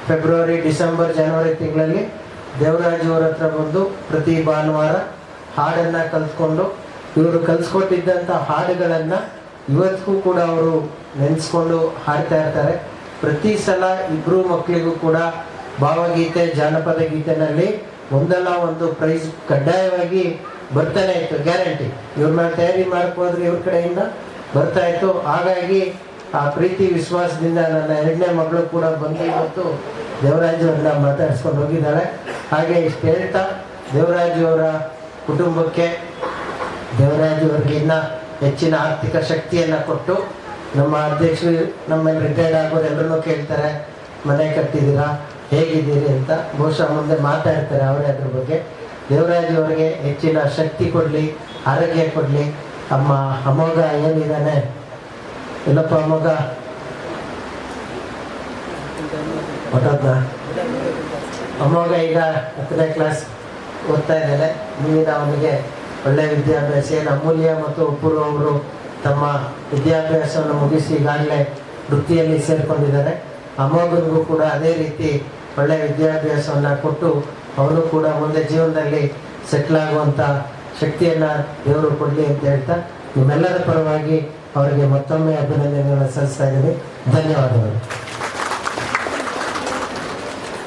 ಫೆಬ್ರವರಿ, ಡಿಸೆಂಬರ್, ಜನವರಿ ತಿಂಗಳಲ್ಲಿ ದೇವರಾಜ್ ಅವರ ಹತ್ರ ಬಂದು ಪ್ರತಿ ಭಾನುವಾರ ಹಾಡನ್ನು ಕಲಿತ್ಕೊಂಡು ಇವರು ಕಲಿಸ್ಕೊಟ್ಟಿದ್ದಂಥ ಹಾಡುಗಳನ್ನು ಇವತ್ತಿಗೂ ಕೂಡ ಅವರು ನೆನೆಸ್ಕೊಂಡು ಹಾಡ್ತಾ ಇರ್ತಾರೆ. ಪ್ರತಿ ಸಲ ಇಬ್ಬರು ಮಕ್ಕಳಿಗೂ ಕೂಡ ಭಾವಗೀತೆ, ಜಾನಪದ ಗೀತೆನಲ್ಲಿ ಒಂದಲ್ಲ ಒಂದು ಪ್ರೈಸ್ ಕಡ್ಡಾಯವಾಗಿ ಬರ್ತಾನೆ ಇತ್ತು, ಗ್ಯಾರಂಟಿ. ಇವ್ರನ್ನ ತಯಾರಿ ಮಾಡ್ಕೋದ್ರೆ ಇವ್ರ ಕಡೆಯಿಂದ ಬರ್ತಾ ಇತ್ತು. ಹಾಗಾಗಿ ಆ ಪ್ರೀತಿ ವಿಶ್ವಾಸದಿಂದ ನನ್ನ 2ನೇ ಮಗಳು ಕೂಡ ಬಂದು ಇವತ್ತು ದೇವರಾಜ್ ಅವ್ರನ್ನ ಮಾತಾಡಿಸ್ಕೊಂಡು ಹೋಗಿದ್ದಾಳೆ. ಹಾಗೆ ಇಷ್ಟು ಹೇಳ್ತಾ ದೇವರಾಜ್ ಅವರ ಕುಟುಂಬಕ್ಕೆ ದೇವರಾಜ್ ಅವರಿಗೆ ಇನ್ನೂ ಹೆಚ್ಚಿನ ಆರ್ಥಿಕ ಶಕ್ತಿಯನ್ನು ಕೊಟ್ಟು, ನಮ್ಮ ಅಧ್ಯಕ್ಷರು ನಮ್ಮಲ್ಲಿ ರಿಟೈರ್ಡ್ ಆಗೋರು ಎಲ್ಲರೂ ಕೇಳ್ತಾರೆ, ಮನೆ ಕಟ್ಟಿದ್ದೀರಾ, ಹೇಗಿದ್ದೀರಿ ಅಂತ. ಬಹುಶಃ ಮುಂದೆ ಮಾತಾಡ್ತಾರೆ ಅವರೇ ಅದ್ರ ಬಗ್ಗೆ. ದೇವರಾಜ್ ಅವರಿಗೆ ಹೆಚ್ಚಿನ ಶಕ್ತಿ ಕೊಡಲಿ, ಆರೋಗ್ಯ ಕೊಡಲಿ. ಅಮೋಘ ಏನಿದ್ದಾನೆ, ಎಲ್ಲಪ್ಪ ಅಮೋಘ ಹೊಟ್ಟದ ಅಮೋಘ ಈಗ 10ನೇ ಕ್ಲಾಸ್ ಓದ್ತಾ ಇದ್ದಾನೆ. ಮುಂದಿನ ಅವನಿಗೆ ಒಳ್ಳೆಯ ವಿದ್ಯಾಭ್ಯಾಸ. ಏನು ಅಮೂಲ್ಯ ಮತ್ತು ಒಬ್ಬರು ಅವರು ತಮ್ಮ ವಿದ್ಯಾಭ್ಯಾಸವನ್ನು ಮುಗಿಸಿ ಈಗಾಗಲೇ ವೃತ್ತಿಯಲ್ಲಿ ಸೇರಿಕೊಂಡಿದ್ದಾರೆ. ಅಮೋಘನಿಗೂ ಕೂಡ ಅದೇ ರೀತಿ ಒಳ್ಳೆಯ ವಿದ್ಯಾಭ್ಯಾಸವನ್ನು ಕೊಟ್ಟು ಅವನು ಕೂಡ ಮುಂದೆ ಜೀವನದಲ್ಲಿ ಸೆಟ್ಲ್ ಆಗುವಂಥ ಶಕ್ತಿಯನ್ನು ದೇವರು ಕೊಡಲಿ ಅಂತ ಹೇಳ್ತಾ ನಿಮ್ಮೆಲ್ಲರ ಪರವಾಗಿ ಅವರಿಗೆ ಮತ್ತೊಮ್ಮೆ ಅಭಿನಂದನೆಗಳನ್ನು ಸಲ್ಲಿಸ್ತಾ ಇದ್ದೀನಿ. ಧನ್ಯವಾದಗಳು.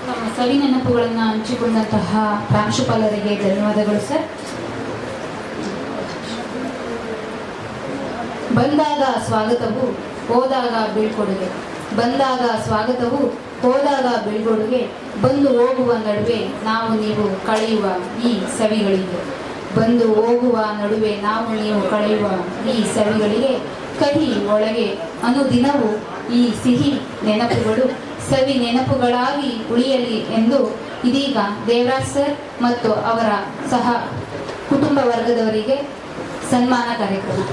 ನಮ್ಮ ಸವಿ ನೆನಪುಗಳನ್ನು ಹಂಚಿಕೊಂಡಂತಹ ಪ್ರಾಂಶುಪಾಲರಿಗೆ ಧನ್ಯವಾದಗಳು ಸರ್. ಬಂದಾಗ ಸ್ವಾಗತವು, ಹೋದಾಗ ಬೀಳ್ಕೊಡುಗೆ. ಬಂದಾಗ ಸ್ವಾಗತವು, ಹೋದಾಗ ಬೀಳ್ಕೊಡುಗೆ. ಬಂದು ಹೋಗುವ ನಡುವೆ ನಾವು ನೀವು ಕಳೆಯುವ ಈ ಸವಿಗಳಿಗೆ. ಬಂದು ಹೋಗುವ ನಡುವೆ ನಾವು ನೀವು ಕಳೆಯುವ ಈ ಸವಿಗಳಿಗೆ ಕಹಿ ಒಳಗೆ ಅನುದಿನವೂ ಈ ಸಿಹಿ ನೆನಪುಗಳು ಸವಿ ನೆನಪುಗಳಾಗಿ ಉಳಿಯಲಿ ಎಂದು ಇದೀಗ ದೇವರಾಜ್ ಸರ್ ಮತ್ತು ಅವರ ಸಹ ಕುಟುಂಬ ವರ್ಗದವರಿಗೆ ಸನ್ಮಾನ ಕಾರ್ಯಕ್ರಮ.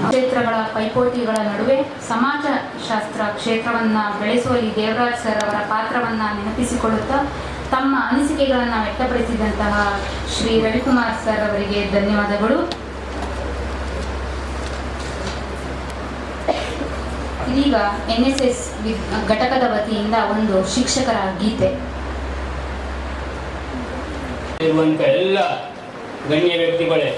ಕ್ಷೇತ್ರಗಳ ಪೈಪೋಟಿಗಳ ನಡುವೆ ಸಮಾಜಶಾಸ್ತ್ರ ಕ್ಷೇತ್ರವನ್ನು ಬೆಳೆಸುವಲ್ಲಿ ದೇವರಾಜ್ ಸರ್ ಅವರ ಪಾತ್ರವನ್ನು ನೆನಪಿಸಿಕೊಳ್ಳುತ್ತಾ ತಮ್ಮ ಅನಿಸಿಕೆಗಳನ್ನು ವ್ಯಕ್ತಪಡಿಸಿದಂತಹ ಶ್ರೀ ರವಿಕುಮಾರ್ ಸರ್ ಅವರಿಗೆ ಧನ್ಯವಾದಗಳು. ಇದೀಗ NSS ಘಟಕದ ವತಿಯಿಂದ ಒಂದು ಶಿಕ್ಷಕರ ಗೀತೆ. ಇರುವಂಥ ಎಲ್ಲ ಗಣ್ಯ ವ್ಯಕ್ತಿಗಳೇ,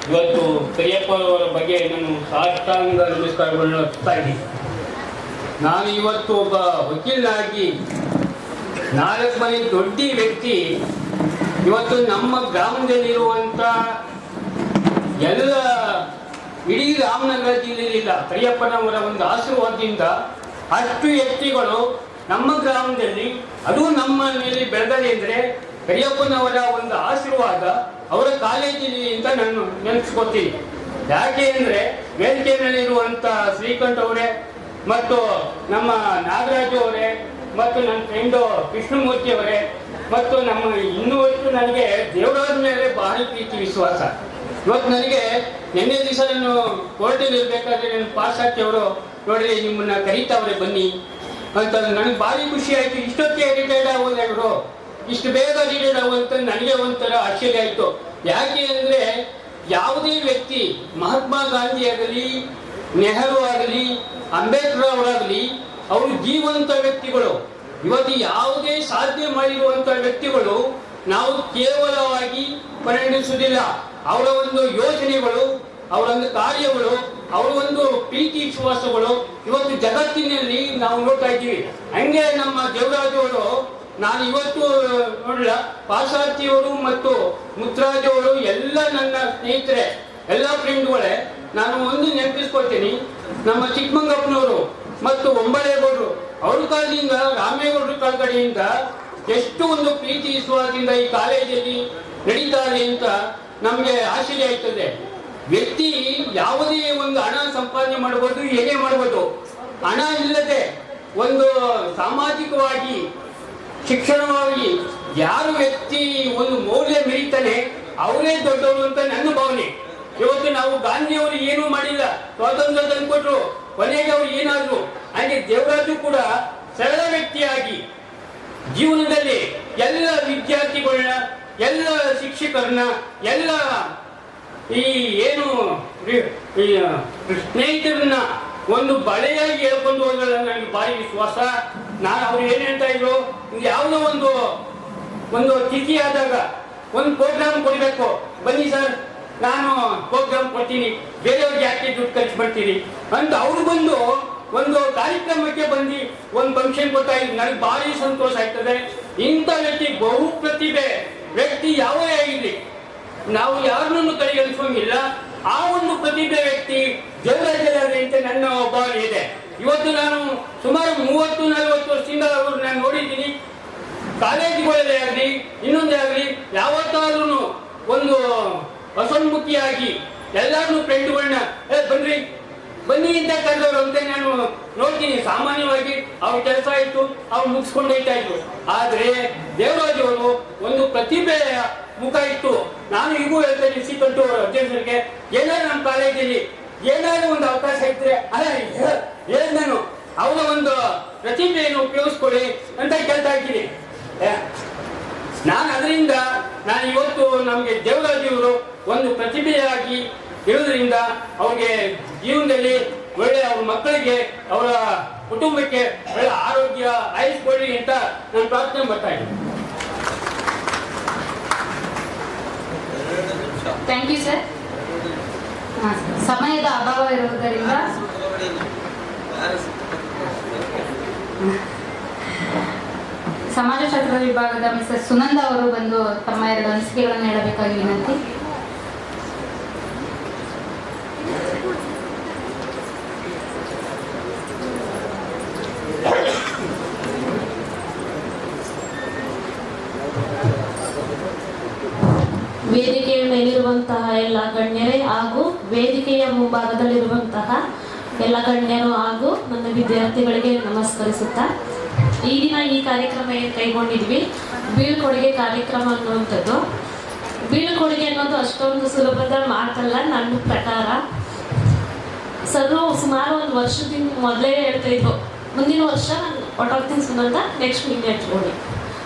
ಇವತ್ತು ಕರಿಯಪ್ಪನವರ ಬಗ್ಗೆ ನಾನು ಸಾಷ್ಟಾಂಗ ನಮಸ್ಕಾರಗಳನ್ನು ಅರ್ಪಿಸ್ತಾ ಇದ್ದೀನಿ. ನಾನು ಇವತ್ತು ಒಬ್ಬ ವಕೀಲನಾಗಿ 4 ಮನೆ ದೊಡ್ಡ ವ್ಯಕ್ತಿ ಇವತ್ತು ನಮ್ಮ ಗ್ರಾಮದಲ್ಲಿರುವಂಥ ಎಲ್ಲ ಇಡೀ ರಾಮನಗರ ಜಿಲ್ಲೆಯಲ್ಲಿಲ್ಲ. ಕರಿಯಪ್ಪನವರ ಒಂದು ಆಶೀರ್ವಾದದಿಂದ ಅಷ್ಟು ವ್ಯಕ್ತಿಗಳು ನಮ್ಮ ಗ್ರಾಮದಲ್ಲಿ, ಅದು ನಮ್ಮ ಮೇಲೆ ಬೆಳೆದರೆ ಅಂದರೆ ಕರಿಯಪ್ಪನವರ ಒಂದು ಆಶೀರ್ವಾದ ಅವರ ಕಾಲೇಜಿನಲ್ಲಿ ಅಂತ ನಾನು ನೆನೆಸ್ಕೊತೀನಿ. ಯಾಕೆ ಅಂದರೆ ವೇದಿಕೆ ಮೇಲಿರುವಂಥ ಶ್ರೀಕಂಠ ಅವರೇ ಮತ್ತು ನಮ್ಮ ನಾಗರಾಜು ಅವರೇ ಮತ್ತು ನನ್ನ ಫ್ರೆಂಡು ಕೃಷ್ಣಮೂರ್ತಿ ಅವರೇ ಮತ್ತು ನಮ್ಮ ಇನ್ನೂವರೆಗೂ ನನಗೆ ದೇವರಾದ ಮೇಲೆ ಭಾರಿ ಪ್ರೀತಿ ವಿಶ್ವಾಸ. ಇವತ್ತು ನನಗೆ ನಿನ್ನೆ ದಿವಸ ನಾನು ಕೋರ್ಟಲ್ಲಿ ಇರಬೇಕಾದ್ರೆ ನನ್ನ ಪಾಸಾಕಿ ಅವರು ನೋಡ್ರಿ ನಿಮ್ಮನ್ನ ಕರೀತಾವ್ರೆ ಬನ್ನಿ ಅಂತ ನನಗೆ ಭಾರಿ ಖುಷಿ ಆಯಿತು. ಇಷ್ಟೊತ್ತಿಗೆ ರಿಟೈರ್ಡ್ ಆಗೋದೇ ಇವರು, ಇಷ್ಟು ಬೇಗ ರಿಟೈರ್ಡ್ ಆಗುವಂತ ನನಗೆ ಒಂಥರ ಆಶ್ಚರ್ಯ ಆಯಿತು. ಯಾಕೆ ಅಂದರೆ ಯಾವುದೇ ವ್ಯಕ್ತಿ ಮಹಾತ್ಮ ಗಾಂಧಿ ಆಗಲಿ, ನೆಹರು ಆಗಲಿ, ಅಂಬೇಡ್ಕರ್ ಅವರಾಗಲಿ, ಅವರು ಜೀವಂತ ವ್ಯಕ್ತಿಗಳು. ಇವತ್ತು ಯಾವುದೇ ಸಾಧನೆ ಮಾಡಿರುವಂಥ ವ್ಯಕ್ತಿಗಳು ನಾವು ಕೇವಲವಾಗಿ ಪರಿಗಣಿಸುವುದಿಲ್ಲ. ಅವರ ಒಂದು ಯೋಜನೆಗಳು, ಅವರ ಒಂದು ಕಾರ್ಯಗಳು, ಅವರ ಒಂದು ಪ್ರೀತಿ ವಿಶ್ವಾಸಗಳು ಇವತ್ತು ಜಗತ್ತಿನಲ್ಲಿ ನಾವು ನೋಡ್ತಾ ಇದ್ದೀವಿ. ಹಂಗೆ ನಮ್ಮ ದೇವರಾಜ್ ಅವರು, ನಾನು ಇವತ್ತು ನೋಡಲ್ಲ, ಪಾಸಾರ್ಥಿಯವರು ಮತ್ತು ಮುತ್ತರಾಜ್ ಅವರು ಎಲ್ಲ ನನ್ನ ಸ್ನೇಹಿತರೆ, ಎಲ್ಲ ಫ್ರೆಂಡ್ಗಳೇ, ನಾನು ಒಂದು ನೆನಪಿಸ್ಕೊಳ್ತೀನಿ. ನಮ್ಮ ಚಿಕ್ಕಮಂಗಪ್ಪನವರು ಮತ್ತು ಒಂಬಳೇಗೌಡರು ಅವ್ರ ಕಾಲದಿಂದ, ರಾಮೇಗೌಡರ ಕಾಲ ಕಡೆಯಿಂದ ಎಷ್ಟು ಒಂದು ಪ್ರೀತಿ ವಿಶ್ವಾಸದಿಂದ ಈ ಕಾಲೇಜಲ್ಲಿ ನಡೀತಾರೆ ಅಂತ ನಮಗೆ ಆಶ್ಚರ್ಯ ಆಯ್ತದೆ. ವ್ಯಕ್ತಿ ಯಾವುದೇ ಒಂದು ಹಣ ಸಂಪಾದನೆ ಮಾಡ್ಬೋದು, ಹೇಗೆ ಮಾಡ್ಬೋದು. ಹಣ ಇಲ್ಲದೆ ಒಂದು ಸಾಮಾಜಿಕವಾಗಿ, ಶಿಕ್ಷಣವಾಗಿ ಯಾರು ವ್ಯಕ್ತಿ ಒಂದು ಮೌಲ್ಯ ಮೆರೀತಾನೆ ಅವರೇ ದೊಡ್ಡವರು ಅಂತ ನನ್ನ ಭಾವನೆ. ಇವತ್ತು ನಾವು ಗಾಂಧಿಯವರು ಏನೂ ಮಾಡಿಲ್ಲ, ಸ್ವಾತಂತ್ರ್ಯ ತಂದುಕೊಟ್ರು, ಕೊನೆಗೆ ಅವರು ಏನಾದ್ರು. ಹಾಗೆ ದೇವರಾಜು ಕೂಡ ಸರಳ ವ್ಯಕ್ತಿಯಾಗಿ ಜೀವನದಲ್ಲಿ ಎಲ್ಲ ವಿದ್ಯಾರ್ಥಿಗಳನ್ನ, ಎಲ್ಲ ಶಿಕ್ಷಕರನ್ನ, ಎಲ್ಲ ಈ ಏನು ಸ್ನೇಹಿತರನ್ನ ಒಂದು ಬಳೆಯಾಗಿ ಹೇಳ್ಕೊಂಡು ಹೋಗೋದು ನನಗೆ ಭಾರಿ ವಿಶ್ವಾಸ. ನಾನು ಅವ್ರು ಏನು ಹೇಳ್ತಾ ಇದ್ರು, ಯಾವುದೋ ಒಂದು ತಿಥಿ ಆದಾಗ ಒಂದು ಪ್ರೋಗ್ರಾಮ್ ಕೊಡಬೇಕು, ಬನ್ನಿ ಸರ್ ನಾನು ಪ್ರೋಗ್ರಾಮ್ ಕೊಡ್ತೀನಿ, ಬೇರೆಯವ್ರಿಗೆ ಯಾಕೆ ದುಡ್ಡು ಖರ್ಚು ಮಾಡ್ತೀರಿ ಅಂತ ಅವ್ರು ಬಂದು ಒಂದು ಕಾರ್ಯಕ್ರಮಕ್ಕೆ ಬಂದು ಒಂದು ಫಂಕ್ಷನ್ ಗೊತ್ತಾಗಿದೆ. ನನಗೆ ಭಾರಿ ಸಂತೋಷ ಆಗ್ತದೆ. ಇಂಥ ವ್ಯಕ್ತಿ ಬಹು ಪ್ರತಿಭೆ ವ್ಯಕ್ತಿ ಯಾವೇ ಆಗಿರಲಿ, ನಾವು ಯಾರನ್ನೂ ಕಡೆಗಣಿಸೋಂಗಿಲ್ಲ. ಆ ಒಂದು ಪ್ರತಿಭೆ ವ್ಯಕ್ತಿ ದೇವರಾಜಲ್ಲಿ ಅಂತ ನನ್ನ ಭಾವನೆ ಇದೆ. ಇವತ್ತು ನಾನು ಸುಮಾರು 30-40 ವರ್ಷದಿಂದ ಅವರು ನಾನು ನೋಡಿದ್ದೀನಿ. ಕಾಲೇಜುಗಳಲ್ಲೇ ಆಗಲಿ ಇನ್ನೊಂದೇ ಆಗಲಿ ಯಾವತ್ತಾದ್ರೂ ಒಂದು ಹಸನ್ಮುಖಿಯಾಗಿ ಎಲ್ಲರನ್ನೂ ಫ್ರೆಂಡ್ಗಳನ್ನ ಬನ್ನಿ ಬನ್ನಿ ಅಂತ ಕರೆದವರು ಅಂತ ನಾನು ನೋಡ್ತೀನಿ. ಸಾಮಾನ್ಯವಾಗಿ ಅವ್ರ ಕೆಲಸ ಇತ್ತು, ಅವ್ರು ಮುಗಿಸ್ಕೊಂಡು ಹೋಗ್ತಾ ಇದ್ರು. ಆದ್ರೆ ದೇವರಾಜ್ ಅವರು ಒಂದು ಪ್ರತಿಭೆಯ ಮುಖ ಇತ್ತು. ನಾನು ಈಗೂ ಹೇಳ್ತೇನೆ ಸಿಕ್ಕಂಟು ಅಧ್ಯಕ್ಷರಿಗೆ, ಏನಾದ್ರು ನಮ್ಮ ಕಾಲೇಜಲ್ಲಿ ಏನಾದ್ರು ಒಂದು ಅವಕಾಶ ಇದ್ರೆ ಹೇಳಿ ನಾನು ಅವರ ಒಂದು ಪ್ರತಿಭೆಯನ್ನು ಉಪಯೋಗಿಸ್ಕೊಳ್ಳಿ ಅಂತ ಕೇಳ್ತಾ ಇದ್ದೀನಿ. ನಾನು ಅದರಿಂದ ನಾನು ಇವತ್ತು ನಮಗೆ ದೇವರಾಜ್ ಅವರು ಒಂದು ಪ್ರತಿಭೆಯಾಗಿ ಇರೋದ್ರಿಂದ ಅವ್ರಿಗೆ ಜೀವನದಲ್ಲಿ ಒಳ್ಳೆ ಅವ್ರ ಮಕ್ಕಳಿಗೆ ಅವರ ಕುಟುಂಬಕ್ಕೆ ಒಳ್ಳೆ ಆರೋಗ್ಯ ಆಯಿಸ್ಕೊಳ್ಳಿ ಅಂತ ನಾನು ಪ್ರಾರ್ಥನೆ ಮಾಡ್ತಾ ಇದ್ದೀನಿ. Thank you sir. ಸಮಯದ ಅಭಾವ ಇರುವುದರಿಂದ ಸಮಾಜಶಾಸ್ತ್ರ ವಿಭಾಗದ ಮಿಸಸ್ ಸುನಂದ ಅವರು ಬಂದು ತಮ್ಮ 2 ಅನಿಸಿಕೆಗಳನ್ನು ಹೇಳಬೇಕಾಗಿ ವಿನಂತಿ. ವೇದಿಕೆಯ ಮೇಲಿರುವಂತಹ ಎಲ್ಲ ಗಣ್ಯರೇ ಹಾಗೂ ವೇದಿಕೆಯ ಮುಂಭಾಗದಲ್ಲಿರುವಂತಹ ಎಲ್ಲ ಗಣ್ಯರು ಹಾಗೂ ನನ್ನ ವಿದ್ಯಾರ್ಥಿಗಳಿಗೆ ನಮಸ್ಕರಿಸುತ್ತಾ, ಈ ದಿನ ಈ ಕಾರ್ಯಕ್ರಮ ಏನು ಕೈಗೊಂಡಿದ್ವಿ, ಬೀಳ್ಕೊಡುಗೆ ಕಾರ್ಯಕ್ರಮ ಅನ್ನುವಂಥದ್ದು. ಬೀಳ್ಕೊಡುಗೆ ಅನ್ನೋದು ಅಷ್ಟೊಂದು ಸುಲಭದ ಮಾತಲ್ಲ. ನನ್ನ ಪ್ರಕಾರ ಸರ್ ಸುಮಾರು 1 ವರ್ಷದಿಂದ ಮೊದಲೇ ಹೇಳ್ತಾ ಇದ್ರು, ಮುಂದಿನ ವರ್ಷ ನಾನು ಹೊಟ್ಟೋಗ್ತೀನಿ ಸುನಂದ, ನೆಕ್ಸ್ಟ್ ನೀನು ಹಚ್ಕೊಳ್ಳಿ.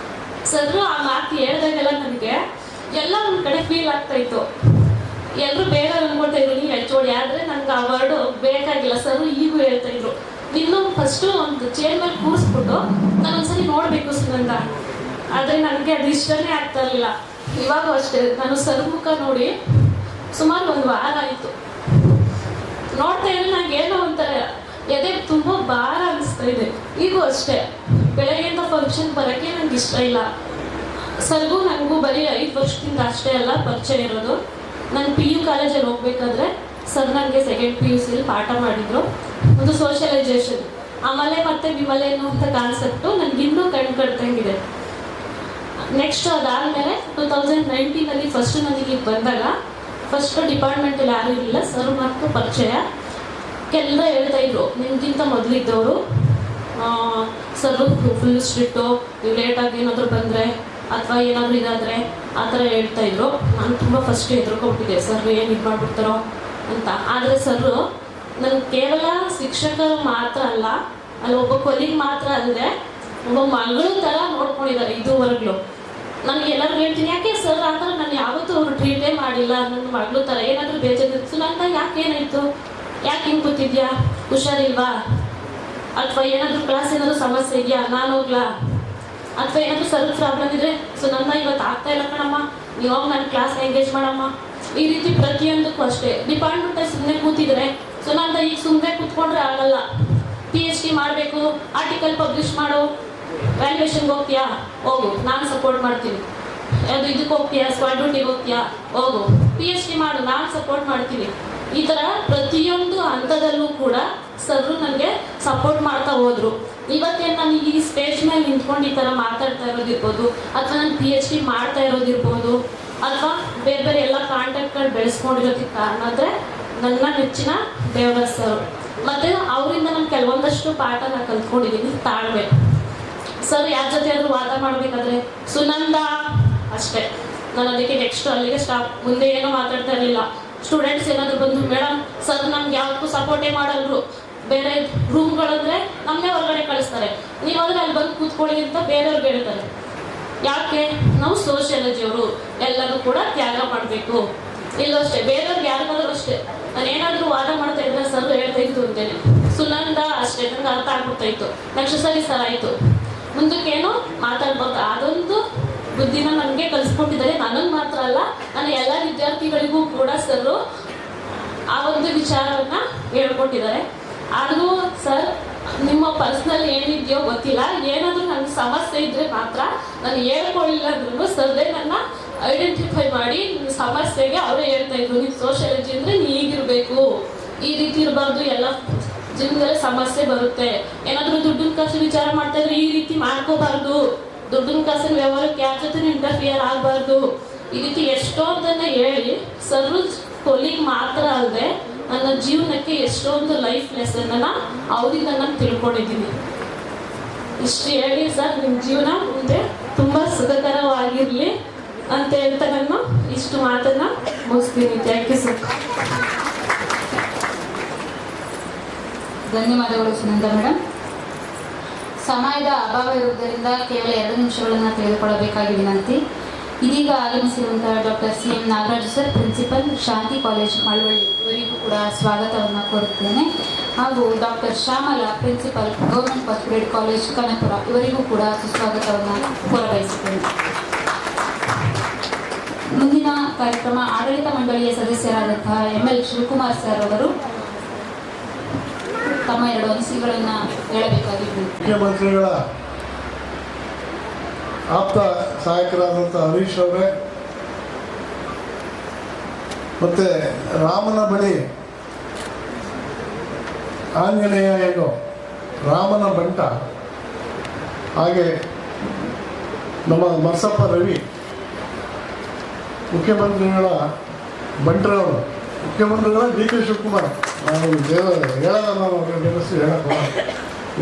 ಸರ್ ಆ ಮಾತು ಹೇಳಿದಾಗೆಲ್ಲ ನನಗೆ ಎಲ್ಲ ಒಂದು ಕಡೆ ಫೀಲ್ ಆಗ್ತಾ ಇತ್ತು. ಎಲ್ಲರೂ ಬೇಗ ಅನ್ಕೊಳ್ತಾ ಇದ್ರು ನೀವು ಹೆಚ್ಚೋಡಿ, ಆದರೆ ನನಗೆ ಆ ವರ್ಡು ಬೇಕಾಗಿಲ್ಲ. ಸರ್ ಈಗೂ ಹೇಳ್ತಾ ಇದ್ರು, ಇನ್ನು ಫಸ್ಟು ಒಂದು ಚೇರ್ ಮೇಲೆ ಕೂರಿಸ್ಬಿಟ್ಟು ನಾನೊಂದ್ಸರಿ ನೋಡಬೇಕು ಸುನಂದ. ಆದರೆ ನನಗೆ ಅದು ಇಷ್ಟನೇ ಆಗ್ತಾ ಇರಲಿಲ್ಲ. ಇವಾಗೂ ಅಷ್ಟೇ, ನಾನು ಸರ್ ಮುಖ ನೋಡಿ ಸುಮಾರು 1 ವಾರ ಆಯಿತು. ನೋಡ್ತಾ ಇದ್ರೆ ನನಗೆ ಏನೋ ಒಂಥರ ಎದೆ ತುಂಬ ಭಾರ ಅನಿಸ್ತಾ ಇದೆ. ಈಗೂ ಅಷ್ಟೇ, ಬೆಳಗ್ಗೆಯಿಂದ ಫಂಕ್ಷನ್ ಬರೋಕ್ಕೆ ನನಗೆ ಇಷ್ಟ ಇಲ್ಲ. ಸರ್ಗೂ ನನಗೂ ಬರೀ 5 ವರ್ಷದಿಂದ ಅಷ್ಟೇ ಅಲ್ಲ ಪರಿಚಯ ಇರೋದು. ನಾನು PU ಕಾಲೇಜಲ್ಲಿ ಹೋಗ್ಬೇಕಾದ್ರೆ ಸರ್ ನನಗೆ 2nd PUC ಪಾಠ ಮಾಡಿದ್ರು, ಒಂದು ಸೋಷಿಯಲೈಸೇಷನ್. ಆಮೇಲೆ ಮತ್ತೆ ವಿಮಲೆ ಅನ್ನುವಂಥ ಕಾನ್ಸೆಪ್ಟು ನನಗಿನ್ನೂ ಕಣ್ಕಡ್ತಂಗಿದೆ. ನೆಕ್ಸ್ಟ್ ಅದಾದಮೇಲೆ 2019 ಫಸ್ಟ್ ನನಗೆ ಬಂದಾಗ ಫಸ್ಟ್ ಡಿಪಾರ್ಟ್ಮೆಂಟಲ್ಲಿ ಯಾರೂ ಇರಲಿಲ್ಲ. ಸರ್ ಮತ್ತು ಪರಿಚಯ ಕೆಲ್ಲ ಹೇಳ್ತಾ ಇದ್ರು, ನಿಮಗಿಂತ ಮೊದಲಿದ್ದವರು ಸರ್ ಫುಲ್ ಸ್ಟ್ರಿಕ್ಟು, ನೀವು ಲೇಟಾಗಿ ಏನಾದರೂ ಬಂದರೆ ಅಥವಾ ಏನಾದರೂ ಇದಾದರೆ ಆ ಥರ ಹೇಳ್ತಾಯಿದ್ರು. ನಾನು ತುಂಬ ಫಸ್ಟ್ ಹೆದರ್ಕೊಂಡ್ಬಿಟ್ಟಿದ್ದೆ, ಸರ್ ಏನು ಇದು ಮಾಡಿಬಿಡ್ತಾರೋ ಅಂತ. ಆದರೆ ಸರ್ ನನಗೆ ಕೇವಲ ಶಿಕ್ಷಕರು ಮಾತ್ರ ಅಲ್ಲ, ಅಲ್ಲಿ ಒಬ್ಬ ಕೊಲಿಗೆ ಮಾತ್ರ ಅಲ್ಲದೆ ಒಬ್ಬ ಮಗಳು ಥರ ನೋಡ್ಕೊಂಡಿದ್ದಾರೆ ಇದುವರೆಗೂ. ನನಗೆ ಎಲ್ಲರಿಗೂ ಹೇಳ್ತೀನಿ, ಯಾಕೆ ಸರ್ ಆ ಥರ ನಾನು ಯಾವತ್ತೂ ಅವರು ಟ್ರೀಟೇ ಮಾಡಿಲ್ಲ, ನನ್ನ ಮಗಳು ಥರ ಏನಾದರೂ ಬೇಜಾರಿತ್ತು ನಂತ, ಯಾಕೆ ಏನಾಯಿತು, ಯಾಕೆ ಹಿಂಗೆ ಕೂತಿದ್ಯಾ, ಹುಷಾರಿಲ್ವಾ, ಅಥವಾ ಏನಾದರೂ ಕ್ಲಾಸ್ ಏನಾದರೂ ಸಮಸ್ಯೆ ಇದೆಯಾ, ನಾನು ಹೋಗ್ಲಾ, ಅಥವಾ ಏನಾದರೂ ಸರ್ ಪ್ರಾಬ್ಲಮ್ ಇದ್ದರೆ ಸುನಂದ ಇವತ್ತು ಆಗ್ತಾ ಇಲ್ಲ ಕಣಮ್ಮ, ನೀವು ಹೋಗಿ ನನ್ನ ಕ್ಲಾಸ್ ಎಂಗೇಜ್ ಮಾಡಮ್ಮ. ಈ ರೀತಿ ಪ್ರತಿಯೊಂದಕ್ಕೂ ಅಷ್ಟೇ. ಡಿಪಾರ್ಟ್ಮೆಂಟಲ್ಲಿ ಸುಮ್ಮನೆ ಕೂತಿದ್ರೆ ಸುನಂದ ಈಗ ಸುಮ್ಮನೆ ಕೂತ್ಕೊಂಡ್ರೆ ಆಗಲ್ಲ. PhD ಮಾಡಬೇಕು, ಆರ್ಟಿಕಲ್ ಪಬ್ಲಿಷ್ ಮಾಡು, ವ್ಯಾಲ್ಯೂಯೇಷನ್ಗೆ ಹೋಗ್ತೀಯಾ ಹೋಗು, ನಾನು ಸಪೋರ್ಟ್ ಮಾಡ್ತೀನಿ. ಅದು ಇದಕ್ಕೆ ಹೋಗ್ತೀಯಾ, ಸ್ಕ್ವಾಡ್ ಡ್ಯೂಟಿಗೆ ಹೋಗ್ತೀಯಾ ಹೋಗು, PhD ಮಾಡು, ನಾನು ಸಪೋರ್ಟ್ ಮಾಡ್ತೀನಿ. ಈ ಥರ ಪ್ರತಿಯೊಂದು ಹಂತದಲ್ಲೂ ಕೂಡ ಸರ್ ನನಗೆ ಸಪೋರ್ಟ್ ಮಾಡ್ತಾ ಹೋದರು. ಇವತ್ತೇನು ನಾನು ಈ ಸ್ಟೇಜ್ ಮೇಲೆ ನಿಂತ್ಕೊಂಡು ಈ ಥರ ಮಾತಾಡ್ತಾ ಇರೋದಿರ್ಬೋದು, ಅಥವಾ ನಾನು PhD ಮಾಡ್ತಾ ಇರೋದಿರ್ಬೋದು, ಅಥವಾ ಬೇರೆ ಬೇರೆ ಎಲ್ಲ ಕಾಂಟ್ಯಾಕ್ಟ್ಗಳು ಬೆಳೆಸ್ಕೊಂಡಿರೋದಕ್ಕೆ ಕಾರಣ ಅಂದರೆ ನನ್ನ ನೆಚ್ಚಿನ ದೇವರಾಜ್ ಸರ್. ಮತ್ತು ಅವರಿಂದ ನಾನು ಕೆಲವೊಂದಷ್ಟು ಪಾಠನ ಕಲ್ತ್ಕೊಂಡಿದ್ದೀನಿ. ತಾಳ್ಮೆ. ಸರ್ ಯಾರ ಜೊತೆ ಆದರೂ ವಾದ ಮಾಡಬೇಕಾದ್ರೆ ಸುನಂದ ಅಷ್ಟೇ, ನಾನು ಅದಕ್ಕೆ ನೆಕ್ಸ್ಟ್ ಅಲ್ಲಿಗೆ ಸ್ಟಾಪ್, ಮುಂದೆ ಏನೂ ಮಾತಾಡ್ತಾ ಇರಲಿಲ್ಲ. ಸ್ಟೂಡೆಂಟ್ಸ್ ಏನಾದರೂ ಬಂದು ಮೇಡಮ್ ಸರ್ ನಮ್ಗೆ ಯಾವತ್ತೂ ಸಪೋರ್ಟೇ ಮಾಡಲ್ರು, ಬೇರೆ ರೂಮ್ಗಳಂದರೆ ನಮ್ಮನ್ನೇ ಹೊರಗಡೆ ಕಳಿಸ್ತಾರೆ, ನೀವಾದರೆ ಅಲ್ಲಿ ಬಂದು ಕೂತ್ಕೊಳ್ಳಿ ಅಂತ ಬೇರೆಯವ್ರಿಗೆ ಹೇಳ್ತಾರೆ. ಯಾಕೆ, ನಾವು ಸೋಷಿಯಾಲಜಿಯವರು ಎಲ್ಲರೂ ಕೂಡ ತ್ಯಾಗ ಮಾಡಬೇಕು. ಇಲ್ಲೂ ಅಷ್ಟೇ, ಬೇರೆಯವ್ರಿಗೆ ಯಾರಿಗಾದ್ರೂ ಅಷ್ಟೇ, ನಾನು ಏನಾದರೂ ವಾದ ಮಾಡ್ತಾ ಇದ್ರೆ ಸರ್ ಹೇಳ್ತಾ ಇತ್ತು ಅಂತೇಳಿ. ಸುನಂದ ಅಷ್ಟೇ, ನನಗೆ ಅರ್ಥ ಆಗ್ಬಿಡ್ತಾ ಇತ್ತು. ನೆಕ್ಸ್ಟ್ ಸರಿ ಸರ್ ಆಯಿತು, ಮುಂದಕ್ಕೇನು ಮಾತಾಡ್ಬೋದು, ಅದೊಂದು ಬುದ್ಧಿನ ನನಗೆ ಕಲಿಸ್ಕೊಟ್ಟಿದ್ದಾರೆ. ನನಗೆ ಮಾತ್ರ ಅಲ್ಲ, ನನ್ನ ಎಲ್ಲ ವಿದ್ಯಾರ್ಥಿಗಳಿಗೂ ಕೂಡ ಸರ್ ಆ ಒಂದು ವಿಚಾರವನ್ನು ಹೇಳ್ಕೊಟ್ಟಿದ್ದಾರೆ. ಆದರೂ ಸರ್ ನಿಮ್ಮ ಪರ್ಸ್ನಲ್ ಏನಿದೆಯೋ ಗೊತ್ತಿಲ್ಲ, ಏನಾದರೂ ನನ್ನ ಸಮಸ್ಯೆ ಇದ್ದರೆ ಮಾತ್ರ ನಾನು ಹೇಳ್ಕೊಳ್ಳಿಲ್ಲ ಅಂದ್ರೂ ಸರ್ದೇ ನನ್ನ ಐಡೆಂಟಿಫೈ ಮಾಡಿ ನಿಮ್ಮ ಸಮಸ್ಯೆಗೆ ಅವರೇ ಹೇಳ್ತಾ ಇದ್ರು, ನೀವು ಸೋಷಿಯಾಲಜಿ ಅಂದರೆ ನೀ ಹೀಗಿರಬೇಕು, ಈ ರೀತಿ ಇರಬಾರ್ದು, ಎಲ್ಲ ಜೀವನದಲ್ಲಿ ಸಮಸ್ಯೆ ಬರುತ್ತೆ, ಏನಾದರೂ ದುಡ್ಡಿನ ಕಾಸು ವಿಚಾರ ಮಾಡ್ತಾ ಇದ್ರೆ ಈ ರೀತಿ ಮಾಡ್ಕೋಬಾರ್ದು, ದುಡ್ಡಿನ ಕಾಸಿನ ವ್ಯವಹಾರಕ್ಕೆ ಯಾರ ಜೊತೆ ಇಂಟರ್ಫಿಯರ್ ಆಗಬಾರ್ದು, ಈ ರೀತಿ ಎಷ್ಟೊಂದನ್ನು ಹೇಳಿ ಸರ್ರು ಕೊಲಿಗೆ ಮಾತ್ರ ಅಲ್ಲದೆ ನನ್ನ ಜೀವನಕ್ಕೆ ಎಷ್ಟೊಂದು ಲೈಫ್ ಲೆಸನ್ನ ಅವರಿಂದ ನಾನು ತಿಳ್ಕೊಂಡಿದ್ದೀನಿ. ಇಷ್ಟು ಹೇಳಿ ಸರ್ ನಿಮ್ಮ ಜೀವನ ಮುಂದೆ ತುಂಬ ಸುಖಕರವಾಗಿರಲಿ ಅಂತ ಹೇಳ್ತಾ ನಾನು ಇಷ್ಟು ಮಾತನ್ನು ಮುಗಿಸ್ತೀನಿ. Thank you sir. ಧನ್ಯವಾದಗಳು ಸುನಂದ ಮೇಡಮ್. ಸಮಯದ ಅಭಾವ ಇರುವುದರಿಂದ ಕೇವಲ 2 ನಿಮಿಷಗಳನ್ನು ತೆಗೆದುಕೊಳ್ಳಬೇಕಾಗಿ ವಿನಂತಿ. ಇದೀಗ ಆಗಮಿಸಿರುವಂತಹ doctor CM Nagaraj sir, principal, Shanti college Malavalli, ಇವರಿಗೂ ಕೂಡ ಸ್ವಾಗತವನ್ನು ಕೋರುತ್ತೇನೆ. ಹಾಗೂ doctor Shyamala, principal, government first grade college Kanakapura, ಇವರಿಗೂ ಕೂಡ ಸುಸ್ವಾಗತವನ್ನು ಕೋರಬಯಸುತ್ತೇನೆ. ಮುಂದಿನ ಕಾರ್ಯಕ್ರಮ ಆಡಳಿತ ಮಂಡಳಿಯ ಸದಸ್ಯರಾದಂತಹ ML ಶಿವಕುಮಾರ್ ಸರ್ ಅವರು ತಮ್ಮ 2 ಅನಿಸಿಕೆಗಳನ್ನು ಹೇಳಬೇಕಾಗಿದ್ದು. ಮುಖ್ಯಮಂತ್ರಿಗಳ ಆಪ್ತ ಸಹಾಯಕರಾದಂಥ ಹರೀಶ್ ಅವರೇ, ಮತ್ತು ರಾಮನ ಬಳಿ ಆಂಜನೇಯ ಏನೋ ರಾಮನ ಬಂಟ, ಹಾಗೆ ನಮ್ಮ ಮರ್ಸಪ್ಪ ರವಿ, ಮುಖ್ಯಮಂತ್ರಿಗಳ ಬಂಟ್ರವರು, ಮುಖ್ಯಮಂತ್ರಿಗಳ DK ಶಿವಕುಮಾರ್. ನಾನು ಹೇಳೋದ ನಾನು ಅವ್ರಿಗೆ ನೆನೆಸಿ ಹೇಳಪ್ಪ,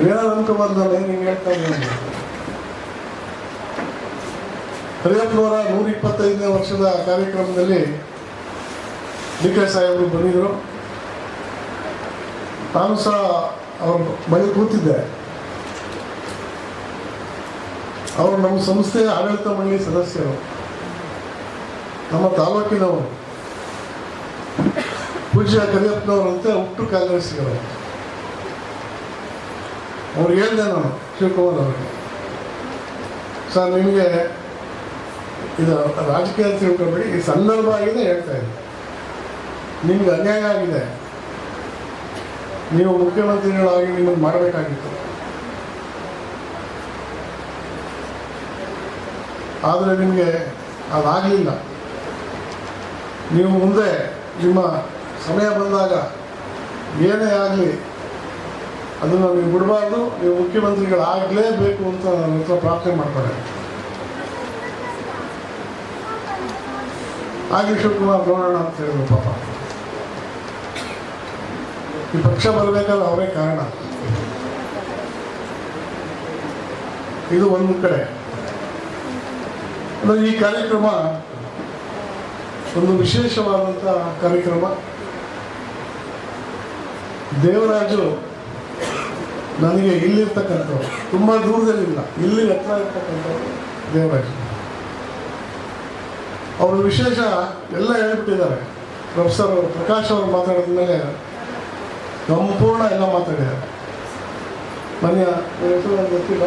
ಏನಾದ್ರು ಅನ್ಕೋಬಾರ್ದು, ನಾನು ಏನು ಹಿಂಗೆ ಹೇಳ್ತಾ ಇದ್ದೀನಿ. ಹರಿಯಪ್ಪನವರ 125ನೇ ವರ್ಷದ ಕಾರ್ಯಕ್ರಮದಲ್ಲಿ DK ಸಾಹೇಬರು ಬಂದಿದ್ದರು. ನಾನು ಸಹ ಅವ್ರ ಬಳಿ ಕೂತಿದ್ದೆ. ಅವರು ನಮ್ಮ ಸಂಸ್ಥೆಯ ಆಡಳಿತ ಮಂಡಳಿ ಸದಸ್ಯರು, ನಮ್ಮ ತಾಲೂಕಿನವರು, ಪೂಜ್ಯ ಕರಿಯಪ್ಪನವರಂತೆ ಹುಟ್ಟು ಕಾರ್ಯದರ್ಶಿಗಳು. ಅವ್ರಿಗೆ ಹೇಳಿದೆ ನಾನು, ಶಿವಕುಮಾರ್ ಅವರಿಗೆ, ಸರ್ ನಿಮಗೆ ಇದು ರಾಜಕೀಯ ತಿಳ್ಕೊಬೇಡಿ, ಈ ಸಂದರ್ಭ ಆಗಿದೆ ಹೇಳ್ತಾ ಇದ್ದೀನಿ, ನಿಮ್ಗೆ ಅನ್ಯಾಯ ಆಗಿದೆ, ನೀವು ಮುಖ್ಯಮಂತ್ರಿಗಳಾಗಿ ನಿಮ್ಮನ್ನು ಮಾಡಬೇಕಾಗಿತ್ತು, ಆದರೆ ನಿಮಗೆ ಅದಾಗಲಿಲ್ಲ. ನೀವು ಮುಂದೆ ನಿಮ್ಮ ಸಮಯ ಬಂದಾಗ ಏನೇ ಆಗಲಿ ಅದನ್ನು ನೀವು ಬಿಡಬಾರ್ದು, ನೀವು ಮುಖ್ಯಮಂತ್ರಿಗಳಾಗಲೇಬೇಕು ಅಂತ ನನ್ನ ಹತ್ರ ಪ್ರಾರ್ಥನೆ ಮಾಡ್ತಾರೆ. ಹಾಗೆ ಶಿವಕುಮಾರ್ ನೋಡೋಣ ಅಂತ ಹೇಳಿದ್ರು. ಪಾಪ ಈ ಪಕ್ಷ ಬರಬೇಕಾದ್ರೆ ಅವರೇ ಕಾರಣ. ಇದು ಒಂದು ಕಡೆ. ಈ ಕಾರ್ಯಕ್ರಮ ಒಂದು ವಿಶೇಷವಾದಂಥ ಕಾರ್ಯಕ್ರಮ. ದೇವರಾಜು ನನಗೆ ಇಲ್ಲಿರ್ತಕ್ಕಂಥವ್ರು, ತುಂಬ ದೂರದಲ್ಲಿಲ್ಲ, ಇಲ್ಲಿ ಹತ್ರ ಇರ್ತಕ್ಕಂಥವ್ರು ದೇವರಾಜು. ಅವರು ವಿಶೇಷ ಎಲ್ಲ ಹೇಳ್ಬಿಟ್ಟಿದ್ದಾರೆ. ಪ್ರೊಫೆಸರ್ ಪ್ರಕಾಶ್ ಅವರು ಮಾತಾಡಿದ ಮೇಲೆ ಸಂಪೂರ್ಣ ಎಲ್ಲ ಮಾತಾಡಿದ್ದಾರೆ. ಮನೆಯ ಹೆಸರು ಗೊತ್ತಿಲ್ಲ,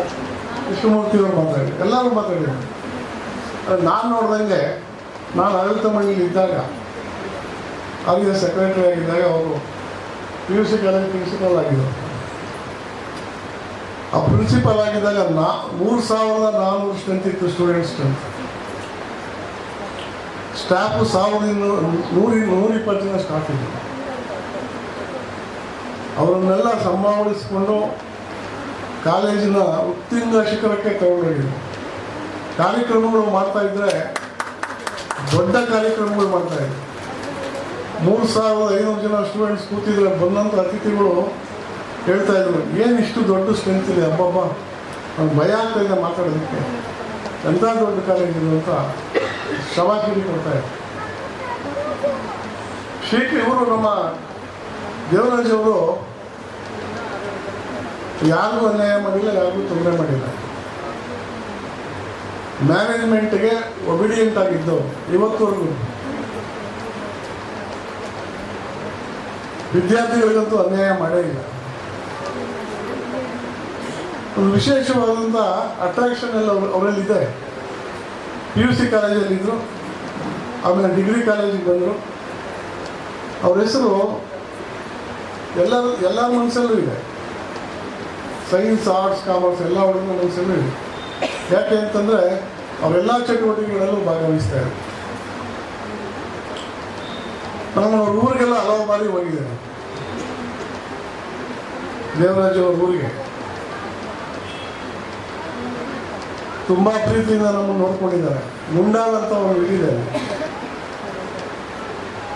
ವಿಷ್ಣುಮೂರ್ತಿಯವರು ಮಾತಾಡಿದ್ರು, ಎಲ್ಲರೂ ಮಾತಾಡಿದ್ದಾರೆ. ನಾನು ನೋಡ್ದಂಗೆ, ನಾನು ಆಡಳಿತ ಮಂಡಳಿ ಇದ್ದಾಗ, ಆಗಿನ ಸೆಕ್ರೆಟರಿ ಆಗಿದ್ದಾಗ ಅವರು PUC ಕಾಲೇಜ್ ಪ್ರಿನ್ಸಿಪಲ್ ಆಗಿದ್ದರು. ಆ ಪ್ರಿನ್ಸಿಪಲ್ ಆಗಿದ್ದಾಗ 3400 ಸ್ಟ್ರೆಂತ್ ಇತ್ತು, ಸ್ಟೂಡೆಂಟ್ ಸ್ಟ್ರೆಂತ್. ಸ್ಟಾಫು 120 ಜನ ಸ್ಟಾಫ್ ಇದ್ದರು. ಅವರನ್ನೆಲ್ಲ ಸಂಭಾಳಿಸಿಕೊಂಡು ಕಾಲೇಜಿನ ಉತ್ತುಂಗ ಶಿಖರಕ್ಕೆ ತಗೊಂಡೋಗಿದ್ರು. ಕಾರ್ಯಕ್ರಮಗಳು ಮಾಡ್ತಾಯಿದ್ರೆ ದೊಡ್ಡ ಕಾರ್ಯಕ್ರಮಗಳು ಮಾಡ್ತಾಯಿದ್ರು. 3500 ಜನ ಸ್ಟೂಡೆಂಟ್ಸ್ ಕೂತಿದ್ರೆ ಬಂದಂಥ ಅತಿಥಿಗಳು ಹೇಳ್ತಾಯಿದ್ರು, ಏನಿಷ್ಟು ದೊಡ್ಡ ಸ್ಟ್ರೆಂತ್ ಇದೆ, ಹಬ್ಬಬ್ಬ ಅವ್ನು ಭಯ ಆಗ್ತಾಯಿದೆ ಮಾತಾಡೋದಕ್ಕೆ, ಎಂಥ ದೊಡ್ಡ ಕಾಲೇಜಿದೆ ಅಂತ ಶವಾಕಿರಿ ಕೊಡ್ತಾಯಿದ್ರು. ಇವರು ನಮ್ಮ ದೇವರಾಜ್ ಅವರು ಯಾರಿಗೂ ಅನ್ಯಾಯ ಮಾಡಿಲ್ಲ, ಯಾರಿಗೂ ತೊಂದರೆ ಮಾಡಿಲ್ಲ. ಮ್ಯಾನೇಜ್ಮೆಂಟ್ಗೆ ಒಬಿಡಿಯಂಟ್ ಆಗಿದ್ದವು ಇವತ್ತವರೆಗೂ. ವಿದ್ಯಾರ್ಥಿಗಳಿಗಂತೂ ಅನ್ಯಾಯ ಮಾಡೇ ಇಲ್ಲ. ಒಂದು ವಿಶೇಷವಾದಂಥ ಅಟ್ರಾಕ್ಷನ್ ಎಲ್ಲ ಅವರಲ್ಲಿದೆ. PUC ಕಾಲೇಜಲ್ಲಿದ್ದರು, ಆಮೇಲೆ ಡಿಗ್ರಿ ಕಾಲೇಜಿಗೆ ಬಂದರು. ಅವ್ರ ಹೆಸರು ಎಲ್ಲರ ಮನಸ್ಸಲ್ಲೂ ಇದೆ. ಸೈನ್ಸ್, ಆರ್ಟ್ಸ್, ಕಾಮರ್ಸ್ ಎಲ್ಲ ಹುಡುಗರ ಮನಸ್ಸಲ್ಲೂ ಇದೆ. ಯಾಕೆ ಅಂತಂದರೆ ಅವರೆಲ್ಲ ಚಟುವಟಿಕೆಗಳಲ್ಲೂ ಭಾಗವಹಿಸ್ತಾರೆ. ನಾನು ಅವ್ರ ಊರಿಗೆಲ್ಲ ಹಲವು ಬಾರಿ ಹೋಗಿದ್ದೇನೆ. ದೇವರಾಜ್ ಅವ್ರ ಊರಿಗೆ ತುಂಬ ಪ್ರೀತಿಯಿಂದ ನಮ್ಮನ್ನು ನೋಡ್ಕೊಂಡಿದ್ದಾರೆ. ಮುಂಡಾಲ್ ಅಂತ ಅವರು ಇಲ್ಲಿದ್ದಾರೆ,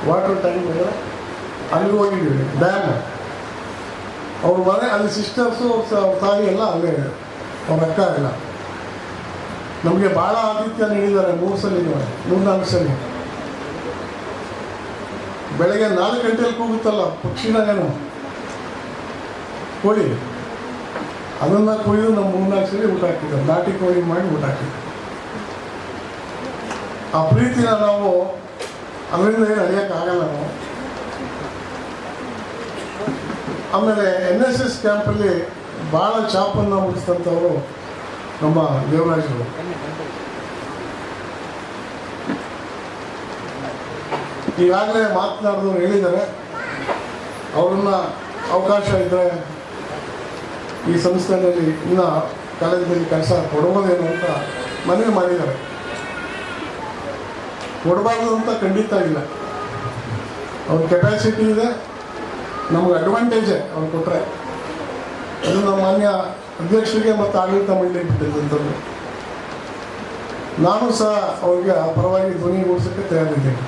ವಾಟರ್ ಟ್ಯಾಂಕ್ ಅಲ್ಲಿಗೆ ಹೋಗಿದ್ದೀವಿ. ಡ್ಯಾಮ್ ಅವ್ರ ಮನೆ ಅಲ್ಲಿ, ಸಿಸ್ಟರ್ಸು ಅವ್ರ ತಾಯಿ ಎಲ್ಲ ಅಲ್ಲೇ ಇದೆ, ಅವ್ರ ಅಕ್ಕ ಎಲ್ಲ. ನಮಗೆ ಭಾಳ ಆತಿಥ್ಯ ನೀಡಿದ್ದಾರೆ. 3-4 ಸಲ. ಬೆಳಗ್ಗೆ 4 ಗಂಟೆಯಲ್ಲಿ ಕೂಗುತ್ತಲ್ಲ ಪಕ್ಷಿನಾಗೇನು ಕೋಳಿ, ಅದನ್ನು ಕೊಯ್ದು ನಮ್ಮ 3-4 ಸಲ ಊಟ ಹಾಕಿದ್ದಾರೆ. ನಾಟಿ ಕೋಳಿ ಮಾಡಿ ಊಟ ಹಾಕಿದ್ದಾರೆ. ಆ ಪ್ರೀತಿನ ನಾವು ಅದರಿಂದ ಏನು ಅಳಿಯೋಕ್ಕಾಗಲ್ಲ ನಾವು. ಆಮೇಲೆ NSS ಕ್ಯಾಂಪಲ್ಲಿ ಭಾಳ ಚಾಪನ್ನು ಮುಗಿಸ್ತಂಥವರು ನಮ್ಮ ದೇವರಾಜರು. ಈಗಾಗಲೇ ಮಾತನಾಡಿದವರು ಹೇಳಿದ್ದಾರೆ, ಅವರನ್ನು ಅವಕಾಶ ಇದ್ದರೆ ಈ ಸಂಸ್ಥೆಯಲ್ಲಿ ಇನ್ನು ಕಾಲೇಜಿನಲ್ಲಿ ಕೆಲಸ ಕೊಡ್ಬೋದೇನೋ ಅಂತ ಮನವಿ ಮಾಡಿದ್ದಾರೆ. ಕೊಡಬಾರ್ದು ಅಂತ ಖಂಡಿತ ಇಲ್ಲ. ಅವ್ರ ಕೆಪಾಸಿಟಿ ಇದೆ, ನಮ್ಗೆ ಅಡ್ವಾಂಟೇಜೇ ಅವ್ರು ಕೊಟ್ಟರೆ. ಅದು ನಮ್ಮ ಮಾನ್ಯ ಅಧ್ಯಕ್ಷರಿಗೆ ಮತ್ತು ಆಡಳಿತ ಮಂಡಳಿಗೆ ಬಿಟ್ಟಿದ್ದಂಥದ್ದು. ನಾನು ಸಹ ಅವ್ರಿಗೆ ಆ ಪರವಾಗಿ ಧ್ವನಿಗೂಡಿಸೋಕ್ಕೆ ತಯಾರಿದ್ದೇನೆ.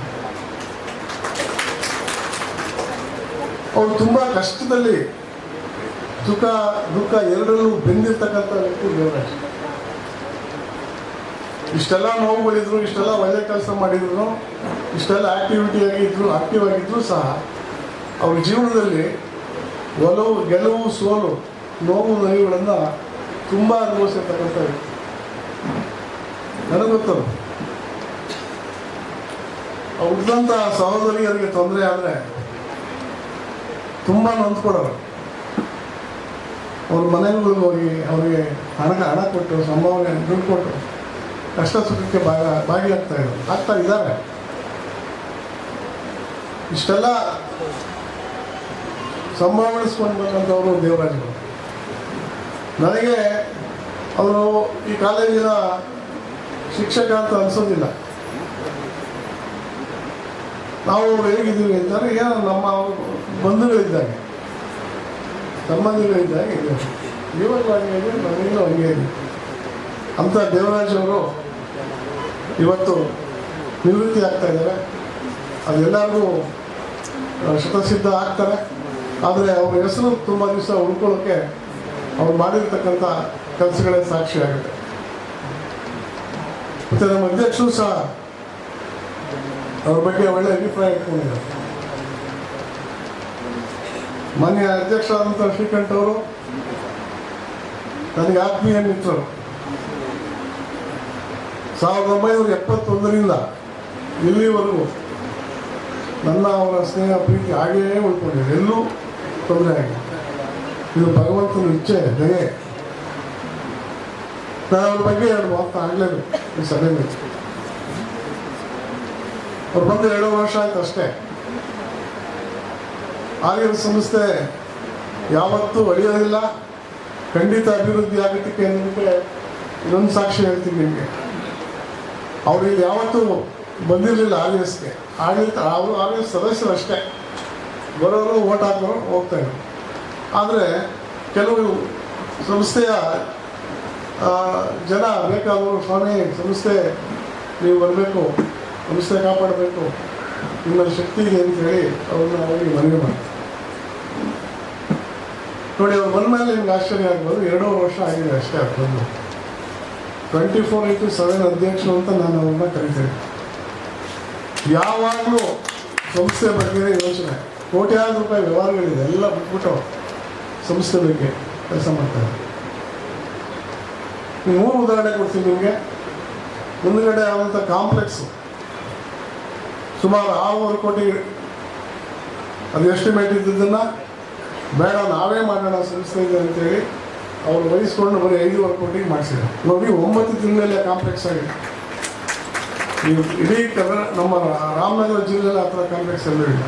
ಅವರು ತುಂಬ ಕಷ್ಟದಲ್ಲಿ ಸುಖ ದುಃಖ ಎರಡರಲ್ಲೂ ಬೆಂದಿರ್ತಕ್ಕಂಥ ವ್ಯಕ್ತಿ ದೇವರಾಜ್. ಇಷ್ಟೆಲ್ಲ ನೋವುಗಳಿದ್ರು, ಇಷ್ಟೆಲ್ಲ ಒಳ್ಳೆ ಕೆಲಸ ಮಾಡಿದ್ರು, ಇಷ್ಟೆಲ್ಲ ಆಕ್ಟಿವ್ ಆಗಿದ್ರು ಸಹ ಅವ್ರ ಜೀವನದಲ್ಲಿ ಒಲವು, ಗೆಲುವು, ಸೋಲು, ನೋವು, ನಲಿವುಗಳನ್ನು ತುಂಬ ಅನುಭವಿಸಿರ್ತಕ್ಕಂಥ ವ್ಯಕ್ತಿ. ನನಗೆ ಗೊತ್ತದು. ಹುಟ್ಟಿದಂಥ ಸಹೋದರಿಯರಿಗೆ ತೊಂದರೆ ಆದರೆ ತುಂಬ ನೊಂದ್ಕೊಡೋರು. ಅವ್ರ ಮನೆಗಳಿಗೆ ಹೋಗಿ ಅವರಿಗೆ ಹಣ ಕೊಟ್ಟು, ಸಂಭಾವನೆ ದುಡ್ಡು ಕೊಟ್ಟು ಕಷ್ಟ ಸುಖಕ್ಕೆ ಆಗ್ತಾ ಇದ್ದಾರೆ. ಇಷ್ಟೆಲ್ಲ ಸಂಭಾವಣಿಸ್ಕೊಂಡು ಬಂದಂಥವರು ದೇವರಾಜರು. ನನಗೆ ಅವರು ಈ ಕಾಲೇಜಿನ ಶಿಕ್ಷಕ ಅಂತ ಅನಿಸೋದಿಲ್ಲ. ನಾವು ಹೇಗಿದ್ದೀವಿ ಅಂತಂದರೆ ಏನೋ ನಮ್ಮ ಬಂಧುಗಳಿದ್ದಾಗೆ, ಸಂಬಂಧಿಗಳಿದ್ದಾಗೆ ಇದೆ. ಇವಾಗಲೂ ಹಂಗೆ ಇದೆ, ನನಗೂ ಹಂಗೆ ಇದೆ. ಅಂಥ ದೇವರಾಜ್ ಅವರು ಇವತ್ತು ನಿವೃತ್ತಿ ಆಗ್ತಾ ಇದ್ದಾರೆ. ಅದೆಲ್ಲರಿಗೂ ಶತಸಿದ್ಧ ಆಗ್ತಾರೆ. ಆದರೆ ಅವ್ರ ಹೆಸರು ತುಂಬ ದಿವಸ ಉಳ್ಕೊಳ್ಳೋಕ್ಕೆ ಅವ್ರು ಮಾಡಿರ್ತಕ್ಕಂಥ ಕೆಲಸಗಳೇ ಸಾಕ್ಷಿ ಆಗುತ್ತೆ. ಮತ್ತು ನಮ್ಮ ಅಧ್ಯಕ್ಷರು ಸಹ ಅವ್ರ ಬಗ್ಗೆ ಒಳ್ಳೆ ಅಭಿಪ್ರಾಯ ಇಟ್ಕೊಂಡಿದ್ದಾರೆ. ಮಾನ್ಯ ಅಧ್ಯಕ್ಷರಾದಂಥ ಶ್ರೀಕಂಠ ಅವರು ನನಗೆ ಆತ್ಮೀಯ ಮಿತ್ರರು. 1971ರಿಂದ ಇಲ್ಲಿವರೆಗೂ ನನ್ನ ಅವರ ಸ್ನೇಹ ಪ್ರೀತಿ ಹಾಗೆಯೇ ಉಳ್ಕೊಂಡಿದೆ, ಎಲ್ಲೂ ತೊಂದರೆ ಆಗಿದೆ. ಇದು ಭಗವಂತನ ಇಚ್ಛೆ, ದಯೆ. ನಾನು ಅವ್ರ ಬಗ್ಗೆ 2 ಮಾತು ಆಗಲೇಬೇಕು ಈ ಸಭೆಯಲ್ಲಿ. ಅವ್ರು ಬಂದು 2 ವರ್ಷ ಆಯ್ತು ಅಷ್ಟೇ. ಆರ್ಯರ ಸಂಸ್ಥೆ ಯಾವತ್ತೂ ಅಳಿಯೋದಿಲ್ಲ, ಖಂಡಿತ ಅಭಿವೃದ್ಧಿ ಆಗೋದಕ್ಕೆ ಅನ್ನೋದಕ್ಕೆ ಇನ್ನೊಂದು ಸಾಕ್ಷಿ ಹೇಳ್ತೀನಿ ನಿಮಗೆ. ಅವ್ರು ಇಲ್ಲಿ ಯಾವತ್ತೂ ಬಂದಿರಲಿಲ್ಲ RSಗೆ. ಅವರು RS ಸದಸ್ಯರು ಅಷ್ಟೇ, ಬರೋರು ಓಟ್ ಹಾಕೋರು ಹೋಗ್ತಾಯಿದ್ರು. ಆದರೆ ಕೆಲವು ಸಂಸ್ಥೆಯ ಜನ ಬೇಕಾದವರು, ಸ್ವಾಮಿ ಸಂಸ್ಥೆ ನೀವು ಬರಬೇಕು, ಸಂಸ್ಥೆ ಕಾಪಾಡಬೇಕು, ನಿಮ್ಮಲ್ಲಿ ಶಕ್ತಿ ಇದೆ ಅಂತ ಹೇಳಿ ಅವ್ರನ್ನ ಹೋಗಿ ಮನವಿ ಮಾಡ್ತಾರೆ. ನೋಡಿ, ಅವ್ರು ಬಂದಮೇಲೆ ನಿಮ್ಗೆ ಆಶ್ಚರ್ಯ ಆಗ್ಬೋದು, 2.5 ವರ್ಷ ಆಗಿದೆ ಅಷ್ಟೇ. ಅದು ಬಂದು 24/7 ಅಧ್ಯಕ್ಷರು ಅಂತ ನಾನು ಅವ್ರನ್ನ ಕರಿತೇನೆ. ಯಾವಾಗಲೂ ಸಂಸ್ಥೆ ಬಗ್ಗೆ ಯೋಚನೆ, ಕೋಟ್ಯಾಂತರ ರೂಪಾಯಿ ವ್ಯವಹಾರಗಳಿದೆ, ಎಲ್ಲ ಬಿಟ್ಬಿಟ್ಟು ಸಂಸ್ಥೆ ಬಗ್ಗೆ ಕೆಲಸ ಮಾಡ್ತಾರೆ. 3 ಉದಾಹರಣೆ ಕೊಡ್ತೀನಿ ನಿಮಗೆ. ಮುಂದುಗಡೆ ಆದಂಥ ಕಾಂಪ್ಲೆಕ್ಸು ಸುಮಾರು 6.5 ಕೋಟಿ ಅದು ಎಸ್ಟಿಮೇಟ್ ಇದ್ದಿದ್ದನ್ನು ಬೇಡ ನಾವೇ ಮಾಡೋಣ ಸಂಸ್ಥೆ ಇದೆ ಅಂತೇಳಿ ಅವರು ವಹಿಸ್ಕೊಂಡು ಬರೀ 5.5 ಕೋಟಿಗೆ ಮಾಡಿಸಿದ್ರು. ನೋಡಿ, 9 ತಿಂಗಳಲ್ಲೇ ಕಾಂಪ್ಲೆಕ್ಸ್ ಆಗಿದೆ. ನೀವು ಇಡೀ ನಮ್ಮ ರಾಮನಗರ ಜಿಲ್ಲೆಯಲ್ಲಿ ಆ ಥರ ಕಾಂಪ್ಲೆಕ್ಸ್ ಎಲ್ಲೂ ಇಲ್ಲ.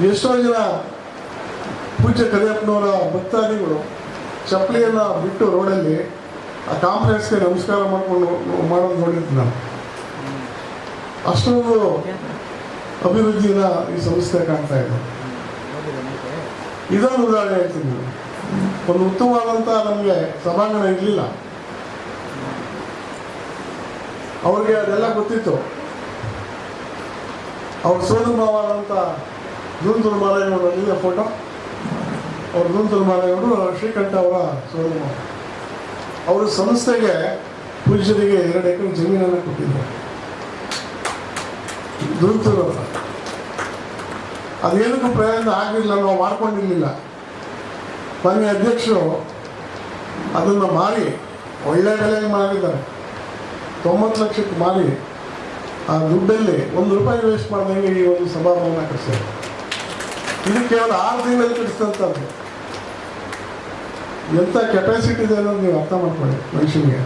ಎಷ್ಟೋ ಜನ ಪೂಜ್ಯ ಕರಿಯಪ್ಪನವರ ಭಕ್ತಾದಿಗಳು ಚಪ್ಪಲಿಯನ್ನು ಬಿಟ್ಟು ರೋಡಲ್ಲಿ ಆ ಕಾಂಪ್ಲೆಕ್ಸ್ಗೆ ನಮಸ್ಕಾರ ಮಾಡೋದು ನೋಡಿದ್ದು ನಾನು. ಅಷ್ಟೊಂದು ಅಭಿವೃದ್ಧಿನ ಈ ಸಂಸ್ಥೆ ಕಾಣ್ತಾ ಇದೆ. ಇದೊಂದು ಉದಾಹರಣೆ ಹೇಳ್ತೀನಿ. ಒಂದು ಉತ್ತಮವಾದಂಥ ನಮಗೆ ಸಭಾಂಗಣ ಇರಲಿಲ್ಲ. ಅವ್ರಿಗೆ ಅದೆಲ್ಲ ಗೊತ್ತಿತ್ತು. ಅವ್ರ ಸೋದರ ಮಾವಾದಂಥ ಧೂಂತುರು ಮಾರಾಯಣವರು ಅಲ್ಲಿದೆ ಫೋಟೋ. ಅವ್ರ ಧೂಂತುರು ಮಾರಾಯಣವರು ಶ್ರೀಕಂಠ ಅವರ ಸೋದರ ಮಾವ. ಅವರು ಸಂಸ್ಥೆಗೆ ಪೂಜ್ಯರಿಗೆ 2 ಎಕರೆ ಜಮೀನನ್ನು ಕೊಟ್ಟಿದ್ದರು. ಧೂಂತೂರು ಅಂತ ಅದೇನಕ್ಕೂ ಪ್ರಯತ್ನ ಆಗಿರಲಿಲ್ಲ, ನಾವು ಮಾಡ್ಕೊಂಡಿರಲಿಲ್ಲ. ಮಾನ್ಯ ಅಧ್ಯಕ್ಷರು ಅದನ್ನು ಮಾರಿ ಒಳ್ಳೆ ಬೆಲೆಗೆ ಮಾರಿದ್ದಾರೆ. 90 ಲಕ್ಷಕ್ಕೆ ಮಾರಿ ಆ ದುಡ್ಡಲ್ಲಿ ₹1 ವೇಸ್ಟ್ ಮಾಡ್ದಂಗೆ ಈ ಒಂದು ಸಭಾಭವನ ಕಟ್ಟಿಸ್ತಾರೆ. ಇದು ಕೇವಲ 6 ತಿಂಗಳಲ್ಲಿ ಕಟ್ಟಿಸ್ತಂಥದ್ದು. ಎಂಥ ಕೆಪಾಸಿಟಿ ಇದೆ ಅನ್ನೋದು ನೀವು ಅರ್ಥ ಮಾಡ್ಕೊಳ್ಳಿ ಮನುಷ್ಯನಿಗೆ.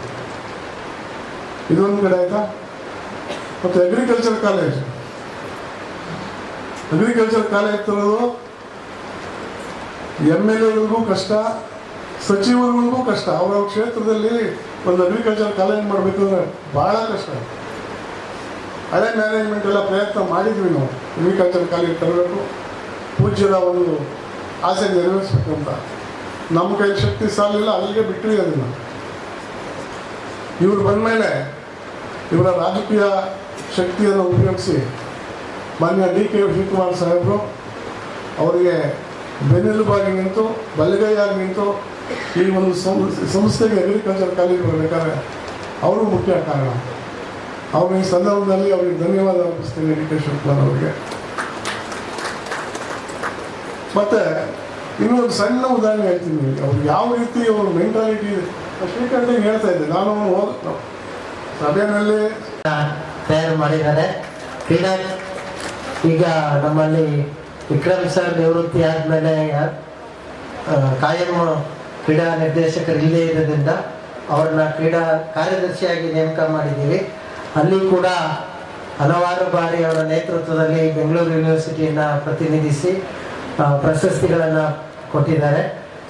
ಇದೊಂದು ಕಡೆ ಆಯಿತಾ. ಮತ್ತು ಅಗ್ರಿಕಲ್ಚರ್ ಕಾಲೇಜ್ ತರೋದು MLAಗಳಿಗೂ ಕಷ್ಟ, ಸಚಿವರುಗಳಿಗೂ ಕಷ್ಟ. ಅವರ ಕ್ಷೇತ್ರದಲ್ಲಿ ಒಂದು ಅಗ್ರಿಕಲ್ಚರ್ ಕಾಲೇಜ್ ಮಾಡಬೇಕಂದ್ರೆ ಭಾಳ ಕಷ್ಟ. ಹಳೆ ಮ್ಯಾನೇಜ್ಮೆಂಟ್ ಎಲ್ಲ ಪ್ರಯತ್ನ ಮಾಡಿದ್ವಿ ನಾವು, ಅಗ್ರಿಕಲ್ಚರ್ ಕಾಲೇಜ್ ತರಬೇಕು, ಪೂಜ್ಯರ ಒಂದು ಆಸೆ ನೆರವೇರಿಸ್ಬೇಕು ಅಂತ. ನಮ್ಮ ಕೈ ಶಕ್ತಿ ಸಾಲಿಲ್ಲ, ಅಲ್ಲಿಗೆ ಬಿಟ್ಟವಿ ಅದನ್ನು. ಇವರು ಬಂದಮೇಲೆ ಇವರ ರಾಜಕೀಯ ಶಕ್ತಿಯನ್ನು ಉಪಯೋಗಿಸಿ ಮಾನ್ಯ DK ಶಿವಕುಮಾರ್ ಸಾಹೇಬರು ಅವರಿಗೆ ಬೆನ್ನೆಲುಬಾಗಿ ನಿಂತು, ಬಲಗೈಯಾಗಿ ನಿಂತು ಈ ಒಂದು ಸಂಸ್ಥೆಗೆ ಅಗ್ರಿಕಲ್ಚರ್ ಕಾಲೇಜ್ ಬರಬೇಕಾದ್ರೆ ಅವರು ಮುಖ್ಯ ಕಾರಣ. ಅವರು ಈ ಸಂದರ್ಭದಲ್ಲಿ ಅವರಿಗೆ ಧನ್ಯವಾದ ಅರ್ಪಿಸ್ತೀನಿ DK ಶಿವಕುಮಾರ್ ಅವರಿಗೆ. ಮತ್ತು ಇನ್ನೊಂದು ಸಣ್ಣ ಉದಾಹರಣೆ ಹೇಳ್ತೀನಿ. ಅವ್ರು ಯಾವ ರೀತಿ ಅವ್ರ ಮೆಂಟಾಲಿಟಿ ಇದೆ. ಶ್ರೀಕಂಠಿಗೆ ಹೇಳ್ತಾ ಇದ್ದೆ ನಾನು, ಸಭೆಯಲ್ಲಿ ತಯಾರು ಮಾಡಿದ್ದಾರೆ. ಕ್ರೀಡಾ ಈಗ ನಮ್ಮಲ್ಲಿ ವಿಕ್ರಮ್ ಸರ್ ನಿವೃತ್ತಿ ಆದಮೇಲೆ ಕಾಯಂ ಕ್ರೀಡಾ ನಿರ್ದೇಶಕರು ಇಲ್ಲದೇ ಇರೋದ್ರಿಂದ ಅವ್ರನ್ನ ಕ್ರೀಡಾ ಕಾರ್ಯದರ್ಶಿಯಾಗಿ ನೇಮಕ ಮಾಡಿದ್ದೀವಿ. ಅಲ್ಲಿ ಕೂಡ ಹಲವಾರು ಬಾರಿ ಅವರ ನೇತೃತ್ವದಲ್ಲಿ ಬೆಂಗಳೂರು ಯೂನಿವರ್ಸಿಟಿಯನ್ನು ಪ್ರತಿನಿಧಿಸಿ ಪ್ರಶಸ್ತಿಗಳನ್ನು ಕೊಟ್ಟಿದ್ದಾರೆ.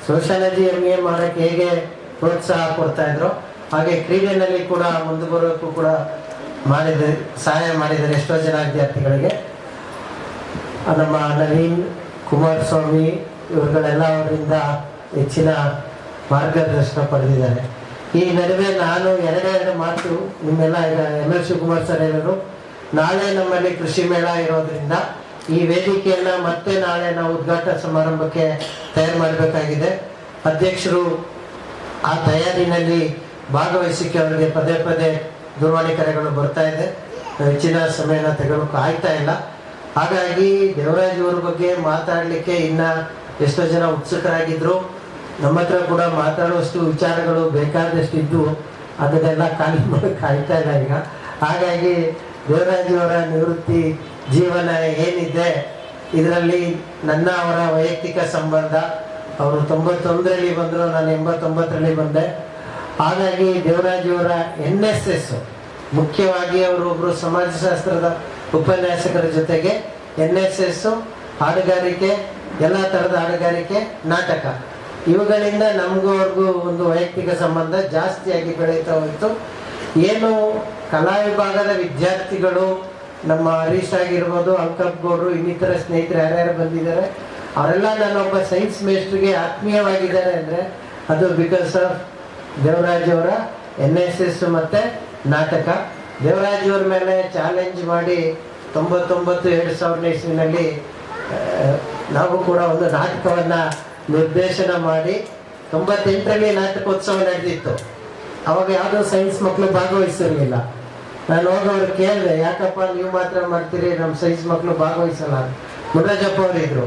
ಸೋಷಾಲಜಿ MA ಮಾಡೋಕ್ಕೆ ಹೇಗೆ ಪ್ರೋತ್ಸಾಹ ಕೊಡ್ತಾಯಿದ್ರು, ಹಾಗೆ ಕ್ರೀಡೆಯಲ್ಲಿ ಕೂಡ ಮುಂದೆ ಬರೋಕ್ಕೂ ಕೂಡ ಸಹಾಯ ಮಾಡಿದ್ದಾರೆ ಎಷ್ಟೋ ಜನ ವಿದ್ಯಾರ್ಥಿಗಳಿಗೆ. ನಮ್ಮ ನವೀನ್ ಕುಮಾರಸ್ವಾಮಿ ಇವರುಗಳೆಲ್ಲ ಅವರಿಂದ ಹೆಚ್ಚಿನ ಮಾರ್ಗದರ್ಶನ ಪಡೆದಿದ್ದಾರೆ. ಈ ನಡುವೆ ನಾನು ಎರಡು ಮಾತು ನಿಮ್ಮೆಲ್ಲ ಈಗ ML ಶಿವಕುಮಾರ್ ಸರ್ ಹೇಳಿದರು, ನಾಳೆ ನಮ್ಮಲ್ಲಿ ಕೃಷಿ ಮೇಳ ಇರೋದ್ರಿಂದ ಈ ವೇದಿಕೆಯನ್ನು ಮತ್ತೆ ನಾಳೆ ನಾವು ಉದ್ಘಾಟನಾ ಸಮಾರಂಭಕ್ಕೆ ತಯಾರು ಮಾಡಬೇಕಾಗಿದೆ. ಅಧ್ಯಕ್ಷರು ಆ ತಯಾರಿನಲ್ಲಿ ಭಾಗವಹಿಸಿಕೆ ಅವರಿಗೆ ಪದೇ ಪದೇ ದೂರವಾಣಿ ಕರೆಗಳು ಬರ್ತಾ ಇದೆ. ಹೆಚ್ಚಿನ ಸಮಯನ ತೆಗೊಳ್ಳೋಕೆ ಆಗ್ತಾ ಇಲ್ಲ. ಹಾಗಾಗಿ ದೇವರಾಜ್ ಅವ್ರ ಬಗ್ಗೆ ಮಾತಾಡಲಿಕ್ಕೆ ಇನ್ನು ಎಷ್ಟೋ ಜನ ಉತ್ಸುಕರಾಗಿದ್ದರು. ನಮ್ಮ ಹತ್ರ ಕೂಡ ಮಾತಾಡುವಷ್ಟು ವಿಚಾರಗಳು ಬೇಕಾದಷ್ಟು ಇದ್ದು ಅದನ್ನೆಲ್ಲ ಖಾಲಿ ಮಾಡೋಕ್ಕೆ ಆಗ್ತಾ ಇಲ್ಲ ಈಗ. ಹಾಗಾಗಿ ದೇವರಾಜ್ ಅವರ ನಿವೃತ್ತಿ ಜೀವನ ಏನಿದೆ ಇದರಲ್ಲಿ ನನ್ನ ಅವರ ವೈಯಕ್ತಿಕ ಸಂಬಂಧ. ಅವರು 91ರಲ್ಲಿ ಬಂದರು, ನಾನು 89ರಲ್ಲಿ ಬಂದೆ. ಹಾಗಾಗಿ ದೇವರಾಜ್ ಅವರ NSS ಮುಖ್ಯವಾಗಿ ಅವರು ಒಬ್ಬರು ಸಮಾಜಶಾಸ್ತ್ರದ ಉಪನ್ಯಾಸಕರ ಜೊತೆಗೆ NSS, ಹಾಡುಗಾರಿಕೆ, ಎಲ್ಲ ಥರದ ಹಾಡುಗಾರಿಕೆ, ನಾಟಕ, ಇವುಗಳಿಂದ ನಮಗೂ ಅವ್ರಿಗೂ ಒಂದು ವೈಯಕ್ತಿಕ ಸಂಬಂಧ ಜಾಸ್ತಿಯಾಗಿ ಬೆಳೀತಾ ಹೋಯಿತು. ಏನು ಕಲಾ ವಿಭಾಗದ ವಿದ್ಯಾರ್ಥಿಗಳು ನಮ್ಮ ಹರೀಶ್ ಆಗಿರ್ಬೋದು, ಅಂಕಪ್ ಗೌಡ್ರು, ಇನ್ನಿತರ ಸ್ನೇಹಿತರು ಯಾರ್ಯಾರು ಬಂದಿದ್ದಾರೆ ಅವರೆಲ್ಲ ನನ್ನೊಬ್ಬ ಸೈನ್ಸ್ ಮೇಸ್ಟ್ರಿಗೆ ಆತ್ಮೀಯವಾಗಿದ್ದಾರೆ ಅಂದರೆ ಅದು ಬಿಕಾಸ್ ಆಫ್ ದೇವರಾಜ್ ಅವರ NSS ಮತ್ತು ನಾಟಕ. ದೇವರಾಜ್ ಅವ್ರ ಮೇಲೆ ಚಾಲೆಂಜ್ ಮಾಡಿ 99-2000 ಇಸ್ವಿನಲ್ಲಿ ನಾವು ಕೂಡ ಒಂದು ನಾಟಕವನ್ನು ನಿರ್ದೇಶನ ಮಾಡಿ 98ರಲ್ಲಿ ನಾಟಕೋತ್ಸವ ನಡೆದಿತ್ತು. ಅವಾಗ ಯಾವುದೋ ಸೈನ್ಸ್ ಮಕ್ಕಳು ಭಾಗವಹಿಸಿರಲಿಲ್ಲ. ನಾನು ಹೋಗೋರು ಕೇಳಿದೆ, ಯಾಕಪ್ಪ ನೀವು ಮಾತ್ರ ಮಾಡ್ತೀರಿ, ನಮ್ಮ ಸೈನ್ಸ್ ಮಕ್ಕಳು ಭಾಗವಹಿಸಲ್ಲ. ಮುನರಾಜಪ್ಪ ಅವರಿದ್ರು,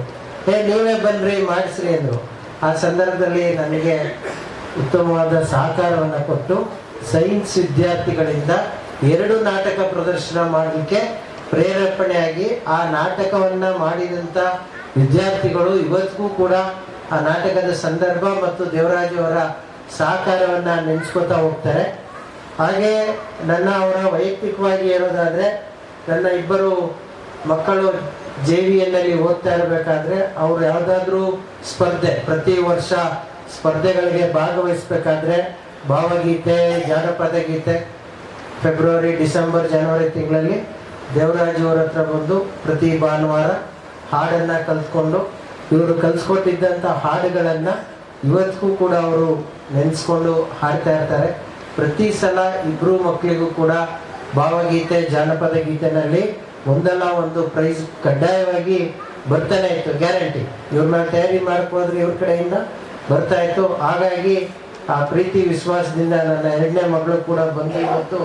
ನೀವೇ ಬನ್ನಿರಿ ಮಾಡಿಸ್ರಿ ಅಂದರು. ಆ ಸಂದರ್ಭದಲ್ಲಿ ನನಗೆ ಉತ್ತಮವಾದ ಸಹಕಾರವನ್ನು ಕೊಟ್ಟು ಸೈನ್ಸ್ ವಿದ್ಯಾರ್ಥಿಗಳಿಂದ 2 ನಾಟಕ ಪ್ರದರ್ಶನ ಮಾಡಲಿಕ್ಕೆ ಪ್ರೇರೇಪಣೆಯಾಗಿ ಆ ನಾಟಕವನ್ನು ಮಾಡಿದಂಥ ವಿದ್ಯಾರ್ಥಿಗಳು ಇವತ್ತಿಗೂ ಕೂಡ ಆ ನಾಟಕದ ಸಂದರ್ಭ ಮತ್ತು ದೇವರಾಜ್ ಅವರ ಸಹಕಾರವನ್ನು ನೆನೆಸ್ಕೋತಾ ಹೋಗ್ತಾರೆ. ಹಾಗೆ ಅವರ ವೈಯಕ್ತಿಕವಾಗಿ ಹೇಳೋದಾದರೆ ನನ್ನ 2 ಮಕ್ಕಳು JVN ಅಲ್ಲಿ ಓದ್ತಾ ಇರಬೇಕಾದ್ರೆ ಅವ್ರು ಯಾವುದಾದ್ರೂ ಸ್ಪರ್ಧೆ, ಪ್ರತಿ ವರ್ಷ ಸ್ಪರ್ಧೆಗಳಿಗೆ ಭಾಗವಹಿಸ್ಬೇಕಾದ್ರೆ ಭಾವಗೀತೆ, ಜಾನಪದ ಗೀತೆ ಫೆಬ್ರವರಿ, ಡಿಸೆಂಬರ್, ಜನವರಿ ತಿಂಗಳಲ್ಲಿ ದೇವರಾಜ್ ಅವ್ರ ಹತ್ರ ಬಂದು ಪ್ರತಿ ಭಾನುವಾರ ಹಾಡನ್ನು ಕಲ್ತ್ಕೊಂಡು ಇವರು ಕಲಿಸ್ಕೊಟ್ಟಿದ್ದಂಥ ಹಾಡುಗಳನ್ನು ಇವತ್ತಿಗೂ ಕೂಡ ಅವರು ನೆನೆಸ್ಕೊಂಡು ಹಾಡ್ತಾ ಇರ್ತಾರೆ. ಪ್ರತಿ ಸಲ ಇಬ್ಬರು ಮಕ್ಕಳಿಗೂ ಕೂಡ ಭಾವಗೀತೆ, ಜಾನಪದ ಗೀತೆನಲ್ಲಿ ಒಂದಲ್ಲ ಒಂದು ಪ್ರೈಸ್ ಕಡ್ಡಾಯವಾಗಿ ಬರ್ತಾನೆ ಇತ್ತು, ಗ್ಯಾರಂಟಿ. ಇವ್ರನ್ನ ತಯಾರಿ ಮಾಡ್ಕೋದ್ರೆ ಇವ್ರ ಕಡೆಯಿಂದ ಬರ್ತಾ ಇತ್ತು. ಹಾಗಾಗಿ ಆ ಪ್ರೀತಿ ವಿಶ್ವಾಸದಿಂದ ನನ್ನ 2ನೇ ಮಗಳು ಕೂಡ ಬಂದು ಇವತ್ತು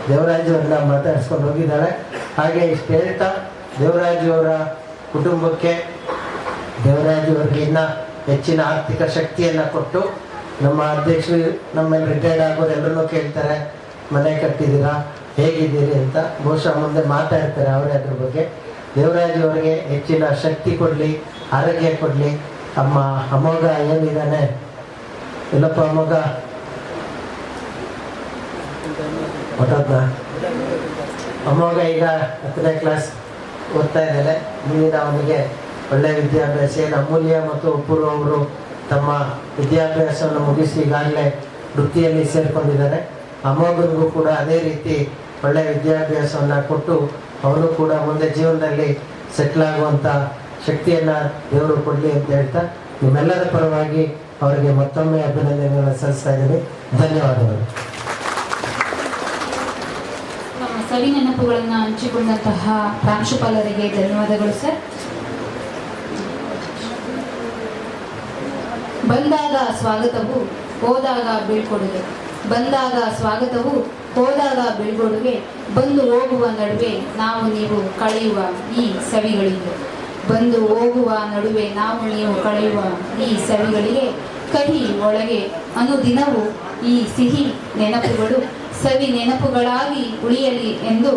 ದೇವರಾಜ್ ಅವ್ರನ್ನ ಮಾತಾಡಿಸ್ಕೊಂಡು ಹೋಗಿದ್ದಾಳೆ. ಹಾಗೆ ಇಷ್ಟು ಹೇಳ್ತಾ ದೇವರಾಜ್ ಅವರ ಕುಟುಂಬಕ್ಕೆ ದೇವರಾಜ್ ಅವರಿಗೆ ಇನ್ನೂ ಹೆಚ್ಚಿನ ಆರ್ಥಿಕ ಶಕ್ತಿಯನ್ನು ಕೊಟ್ಟು, ನಮ್ಮ ಅಧ್ಯಕ್ಷರು ನಮ್ಮಲ್ಲಿ ರಿಟೈರ್ಡ್ ಆಗೋರು ಎಲ್ಲರೂ ಕೇಳ್ತಾರೆ ಮನೆ ಕಟ್ಟಿದ್ದೀರಾ, ಹೇಗಿದ್ದೀರಿ ಅಂತ. ಬಹುಶಃ ಮುಂದೆ ಮಾತಾಡ್ತಾರೆ ಅವರೇ ಅದ್ರ ಬಗ್ಗೆ. ದೇವರಾಜ್ ಅವರಿಗೆ ಹೆಚ್ಚಿನ ಶಕ್ತಿ ಕೊಡಲಿ, ಆರೋಗ್ಯ ಕೊಡಲಿ. ಅಮೋಘ ಏನಿದ್ದಾನೆ, ಎಲ್ಲಪ್ಪ ಅಮೋಘ ಹೊಟ್ಟದ ಅಮೋಘ ಈಗ 10ನೇ ಕ್ಲಾಸ್ ಓದ್ತಾ ಇದ್ದಾನೆ. ಮುಂದಿನ ಅವನಿಗೆ ಒಳ್ಳೆಯ ವಿದ್ಯಾಭ್ಯಾಸ. ಏನು ಅಮೂಲ್ಯ ಮತ್ತು ಅಪೂರ್ವ ಅವರು ತಮ್ಮ ವಿದ್ಯಾಭ್ಯಾಸವನ್ನು ಮುಗಿಸಿ ಈಗಾಗಲೇ ವೃತ್ತಿಯಲ್ಲಿ ಸೇರಿಕೊಂಡಿದ್ದಾರೆ. ಅಮೋಘನಿಗೂ ಕೂಡ ಅದೇ ರೀತಿ ಒಳ್ಳೆಯ ವಿದ್ಯಾಭ್ಯಾಸವನ್ನು ಕೊಟ್ಟು ಅವನು ಕೂಡ ಮುಂದೆ ಜೀವನದಲ್ಲಿ ಸೆಟ್ಲ್ ಆಗುವಂಥ ಶಕ್ತಿಯನ್ನು ದೇವರು ಕೊಡಲಿ ಅಂತ ಹೇಳ್ತಾ ನಿಮ್ಮೆಲ್ಲರ ಪರವಾಗಿ ಅವರಿಗೆ ಮತ್ತೊಮ್ಮೆ ಅಭಿನಂದನೆಗಳನ್ನು ಸಲ್ಲಿಸ್ತಾ ಇದ್ದೀನಿ. ಧನ್ಯವಾದಗಳು. ನಮ್ಮ ಸವಿ ನೆನಪುಗಳನ್ನು ಹಂಚಿಕೊಂಡಂತಹ ಪ್ರಾಂಶುಪಾಲರಿಗೆ ಧನ್ಯವಾದಗಳು ಸರ್. ಬಂದಾಗ ಸ್ವಾಗತವು, ಹೋದಾಗ ಬೀಳ್ಕೊಡುಗೆ. ಬಂದಾಗ ಸ್ವಾಗತವು, ಹೋದಾಗ ಬೀಳ್ಕೊಡುಗೆ. ಬಂದು ಹೋಗುವ ನಡುವೆ ನಾವು ನೀವು ಕಳೆಯುವ ಈ ಸವಿಗಳಿಗೆ. ಬಂದು ಹೋಗುವ ನಡುವೆ ನಾವು ನೀವು ಕಳೆಯುವ ಈ ಸವಿಗಳಿಗೆ ಕಹಿ ಒಳಗೆ ಅನುದಿನವೂ ಈ ಸಿಹಿ ನೆನಪುಗಳು ಸವಿ ನೆನಪುಗಳಾಗಿ ಉಳಿಯಲಿ ಎಂದು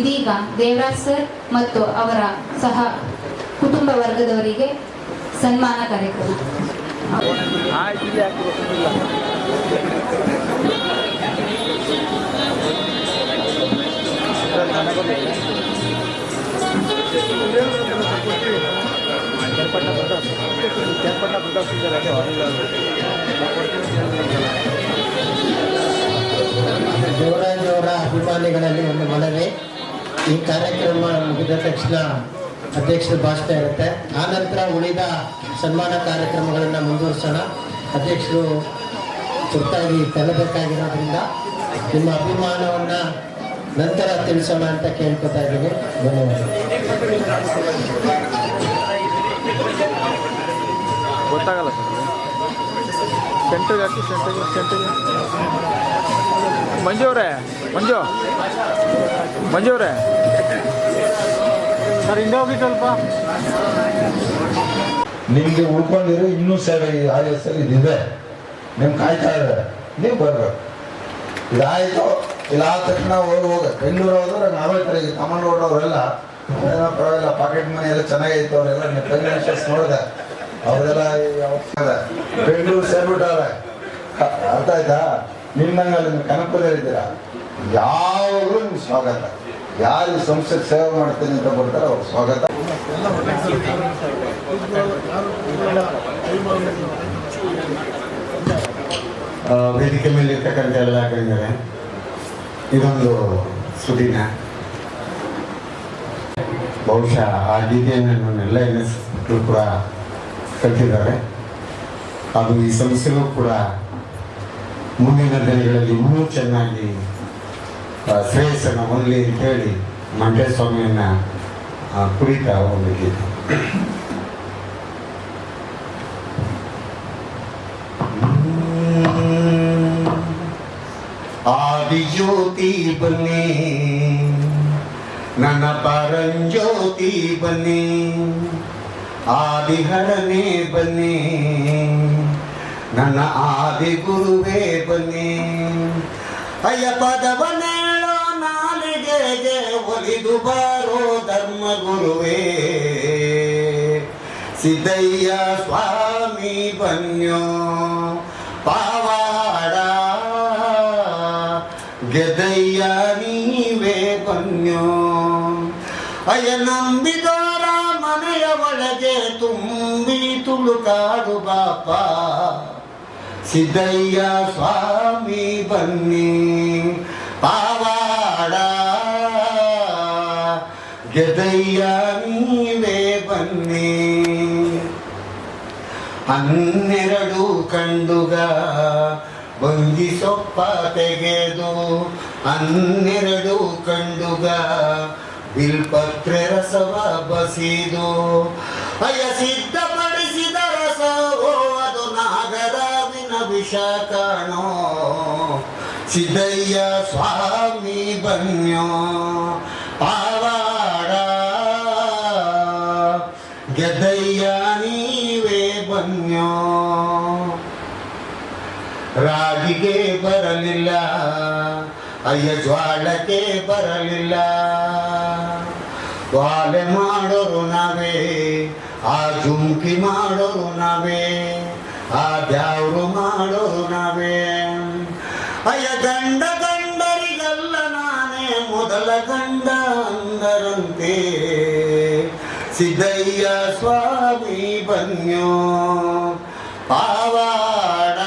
ಇದೀಗ ದೇವರಾಜ್ ಸರ್ ಮತ್ತು ಅವರ ಸಹ ಕುಟುಂಬ ವರ್ಗದವರಿಗೆ ಸನ್ಮಾನ ಕಾರ್ಯಕ್ರಮ. ದೇವರಾಜ್ ಅವರ ಅಭಿಮಾನಿಗಳಲ್ಲಿ ಒಂದು ಮನವಿ. ಈ ಕಾರ್ಯಕ್ರಮ ಮುಗಿದ ತಕ್ಷಣ ಅಧ್ಯಕ್ಷರ ಭಾಷಣ ಇರುತ್ತೆ. ಆನಂತರ ಉಳಿದ ಸನ್ಮಾನ ಕಾರ್ಯಕ್ರಮಗಳನ್ನು ಮುಂದುವರಿಸೋಣ. ಅಧ್ಯಕ್ಷರು ತುರ್ತಾಗಿ ತೆರಳಬೇಕಾಗಿರೋದ್ರಿಂದ ನಿಮ್ಮ ಅಭಿಮಾನವನ್ನು ನಂತರ ತಿಳಿಸೋಣ ಅಂತ ಕೇಳ್ಕೊತಾ ಇದ್ದೀನಿ. ಗೊತ್ತಾಗಲ್ಲ ಸರ್, ಸೆಂಟ್ರಿಗೆ ಹಾಕಿ ಸೆಂಟ್ರಿಗೆ ಮಂಜು ಅವರೇ ಸರ್ ಹಿಂಗೆ ಹೋಗಿ ಸ್ವಲ್ಪ ನಿಮಗೆ ಉಳ್ಕೊಂಡಿರೋ ಇನ್ನೂ ಸೇವೆ RS ಅಲ್ಲಿ ಇದಿದೆ, ನಿಮ್ಗೆ ಕಾಯ್ತಾ ಇದೆ, ನೀವು ಬರ್ಬೇಕು. ಇದಾಯಿತು, ಇದಾದ ತಕ್ಷಣ ಹೋಗ ಬೆಂಗಳೂರು ಹೋದ್ರೆ ನಾವೇ ತರ ಕಮಾಂಡ್ ಅವರೆಲ್ಲ ಏನೋ ಪರವಾಗಿಲ್ಲ, ಪಾಕೆಟ್ ಮನಿ ಎಲ್ಲ ಚೆನ್ನಾಗೈತೆ, ಅವರೆಲ್ಲ ಫೈನಾನ್ಷಿಯಲ್ಸ್ ನೋಡಿದೆ, ಅವರೆಲ್ಲ ಬೆಂಗಳೂರು ಸೇರ್ಬಿಟ್ಟವ್ರೆ. ಅರ್ಥ ಆಯ್ತಾ? ನಿಮ್ಮಂಗೆ ಅಲ್ಲಿ ಕನಕದಲ್ಲಿದ್ದೀರಾ, ಯಾವಾಗಲೂ ನಿಮ್ಗೆ ಸ್ವಾಗತ. ಯಾರು ಸಂಸ್ಥೆಗೆ ಸೇವೆ ಮಾಡ್ತೀನಿ ಅಂತ ಬರ್ತಾರೆ ಅವ್ರಿಗೆ ಸ್ವಾಗತ. ವೇದಿಕೆ ಮೇಲೆ ಇರ್ತಕ್ಕಂಥ ಎಲ್ಲ ಗಣ್ಯರೇ, ಇದೊಂದು ಸುದಿನ. ಬಹುಶಃ ಆ ಗೀತೆಯನ್ನು ಎಲ್ಲ NSS ಕೂಡ ಕಲ್ತಿದ್ದಾರೆ. ಅದು ಈ ಸಂಸ್ಥೆಗೂ ಕೂಡ ಮುಂದಿನ ದಿನಗಳಲ್ಲಿ ಇನ್ನೂ ಚೆನ್ನಾಗಿ ಶ್ರೇಯಸ್ಸನ್ನು ಹೊಂದಲಿ ಅಂತ ಹೇಳಿ ಮಂಟೇಸ್ವಾಮಿಯನ್ನ ಕುರಿತ ಒಂದು ಗೀತೆ. ಆದಿಜ್ಯೋತಿ ಬನ್ನಿ, ನನ್ನ ಪರಂಜ್ಯೋತಿ ಬನ್ನಿ, ಆದಿಹರನೇ ಬನ್ನಿ, ನನ್ನ ಆದಿ ಗುರುವೇ ಬನ್ನಿ. ಅಯ್ಯ ಪದವನೇಳೋ ನಾಲಿಗೆಗೆ ಒಲಿದು ಬಾರೋ ಧರ್ಮ ಗುರುವೇ, ಸಿದ್ದಯ್ಯ ಸ್ವಾಮಿ ಬನ್ಯೋ ಪಾವಾಡ, ಗೆದಯ್ಯ ನೀವೇ ಬನ್ಯೋ. ಅಯ್ಯ ನಂಬಿದೋರ ಸುಳ್ಳು ಕಾಡು ಬಾಪ ಸಿದ್ದಯ್ಯ ಸ್ವಾಮಿ ಬನ್ನಿ ಪಾವಾಡ ಗೆದಯ್ಯ ನೀವೇ ಬನ್ನಿ 12 ಕಂಡುಗ ಬಂಗಿ ಸೊಪ್ಪ ತೆಗೆದು 12 ಕಂಡುಗ ಬಿಲ್ಪತ್ರೆ ರಸವ ಬಸಿದು ಅಯ್ಯ ಸಿದ್ಧಪಡಿಸಿದ ರಸವೋ ಅದು ನಾಗರಾವಿನ ವಿಷ ಕಾಣೋ ಸಿದ್ದಯ್ಯ ಸ್ವಾಮಿ ಬನ್ಯೋ ಪಾವಾಡ ಗೆದ್ದಯ್ಯ ನೀವೇ ಬನ್ಯೋ ರಾಗಿಗೆ ಬರಲಿಲ್ಲ ಅಯ್ಯ ಜ್ವಾಳಕ್ಕೆ ಬರಲಿಲ್ಲ ವಾಲೆ ಮಾಡೋರು ನಾವೇ ಆ ಜುಂಕಿ ಮಾಡೋರು ನಾವೇ ಆ ದ್ಯಾವ್ರು ಮಾಡೋರು ನಾವೇ ಅಯ್ಯ ಗಂಡರಿಗಲ್ಲ ನಾನೇ ಮೊದಲ ಗಂಡ ಅಂದರಂತೆ ಸಿದ್ದಯ್ಯ ಸ್ವಾಮಿ ಬನ್ಯೋ ಪಾವಾಡ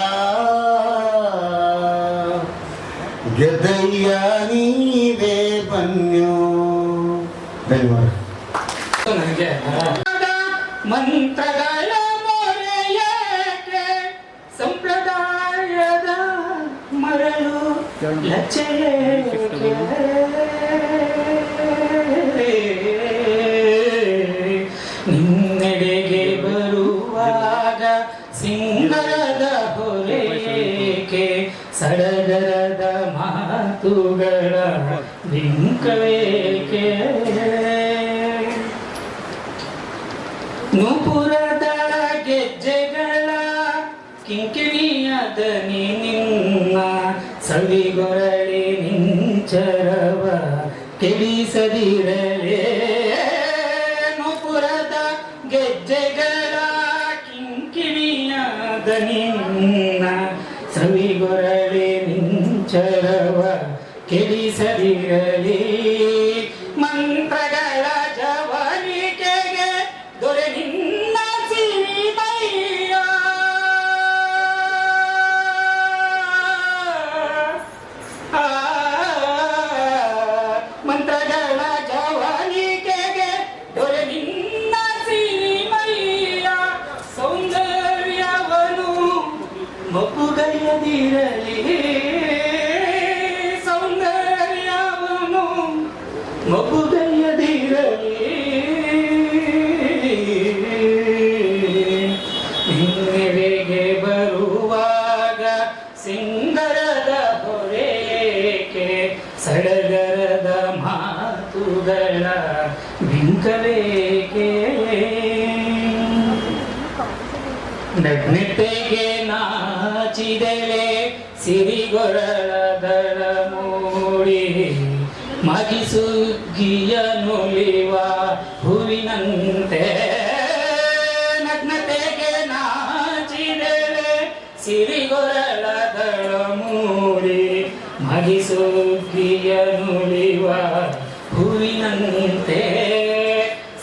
ಗೆದ್ದಯ್ಯ ನೀವೇ ಬನ್ಯೋ. ಧನ್ಯವಾದ. ನನಗೆ ಮಂತ್ರಗಳ ಮೊರೆಯಕ್ಕೆ ಸಂಪ್ರದಾಯದ ಮರಳು ಲಚ್ಚೆಯೇಕೆ ನಿನ್ನೆಡೆಗೆ ಬರುವಾಗ ಸಿಂಗರದ ಹೊರೆಯೇಕೆ ಸಡಗರದ ಮಾತುಗಳ ಬಿಂಕವೇಕೆ ನೂಪುರದ ಗೆಜ್ಜೆಗಳ ಕಿಂಕಿಣಿಯದ ನಿನ್ನ ಸವಿಗೊರಳಿ ನಿಂಚರವ ಕೆಡಿಸದಿರಲೇ ನೂಪುರದ ಗೆಜ್ಜೆಗಳ ಕಿಂಕಿಣಿಯದ ನಿನ್ನ ಸವಿಗೊರಳಿ ನಿಂಚರವ ಕೆಡಿಸದಿರಲಿ ಮಂತ್ರಗಳ ಜವನಿಕೆಗೆ ದೊರೆ ನಿನ್ನ ಸಿರಿಮಯ್ಯ ಮಂತ್ರಗಳ ಜವನಿಕೆಗೆ ದೊರೆ ನಿನ್ನ ಸಿರಿಮಯ್ಯ ಸೌಂದರ್ಯವನು ಮಗುಗೈಯದಿರಲಿ ಸೌಂದರ್ಯವನು ಮಗುಗೈಯದಿರಲಿ ನಿನ್ನೆಡೆಗೆ ಬರುವಾಗ ಸಿಂಗರದ ಹೊರೆಯೇಕೆ ಸಡಗರದ ಮಾತುಗಳ ಬಿಂಕವೇಕೆ ನಗ್ನತೆಗೆ ನಾಚಿದೆಲೆ ಸಿರಿಗೊರಳದಳ ಮೂಡಿ ಮಗಿಸುಗ್ಗಿಯ ನುಲಿವ ಹೂವಿನಂತೆ ನಗ್ನತೆಗೆ ನಾಚಿದೆಲೆ ಸಿರಿಗೊರಳದಳ ಮೂಡಿ ಮಗಿಸುಗ್ಗಿಯ ನುಲಿವ ಹೂವಿನಂತೆ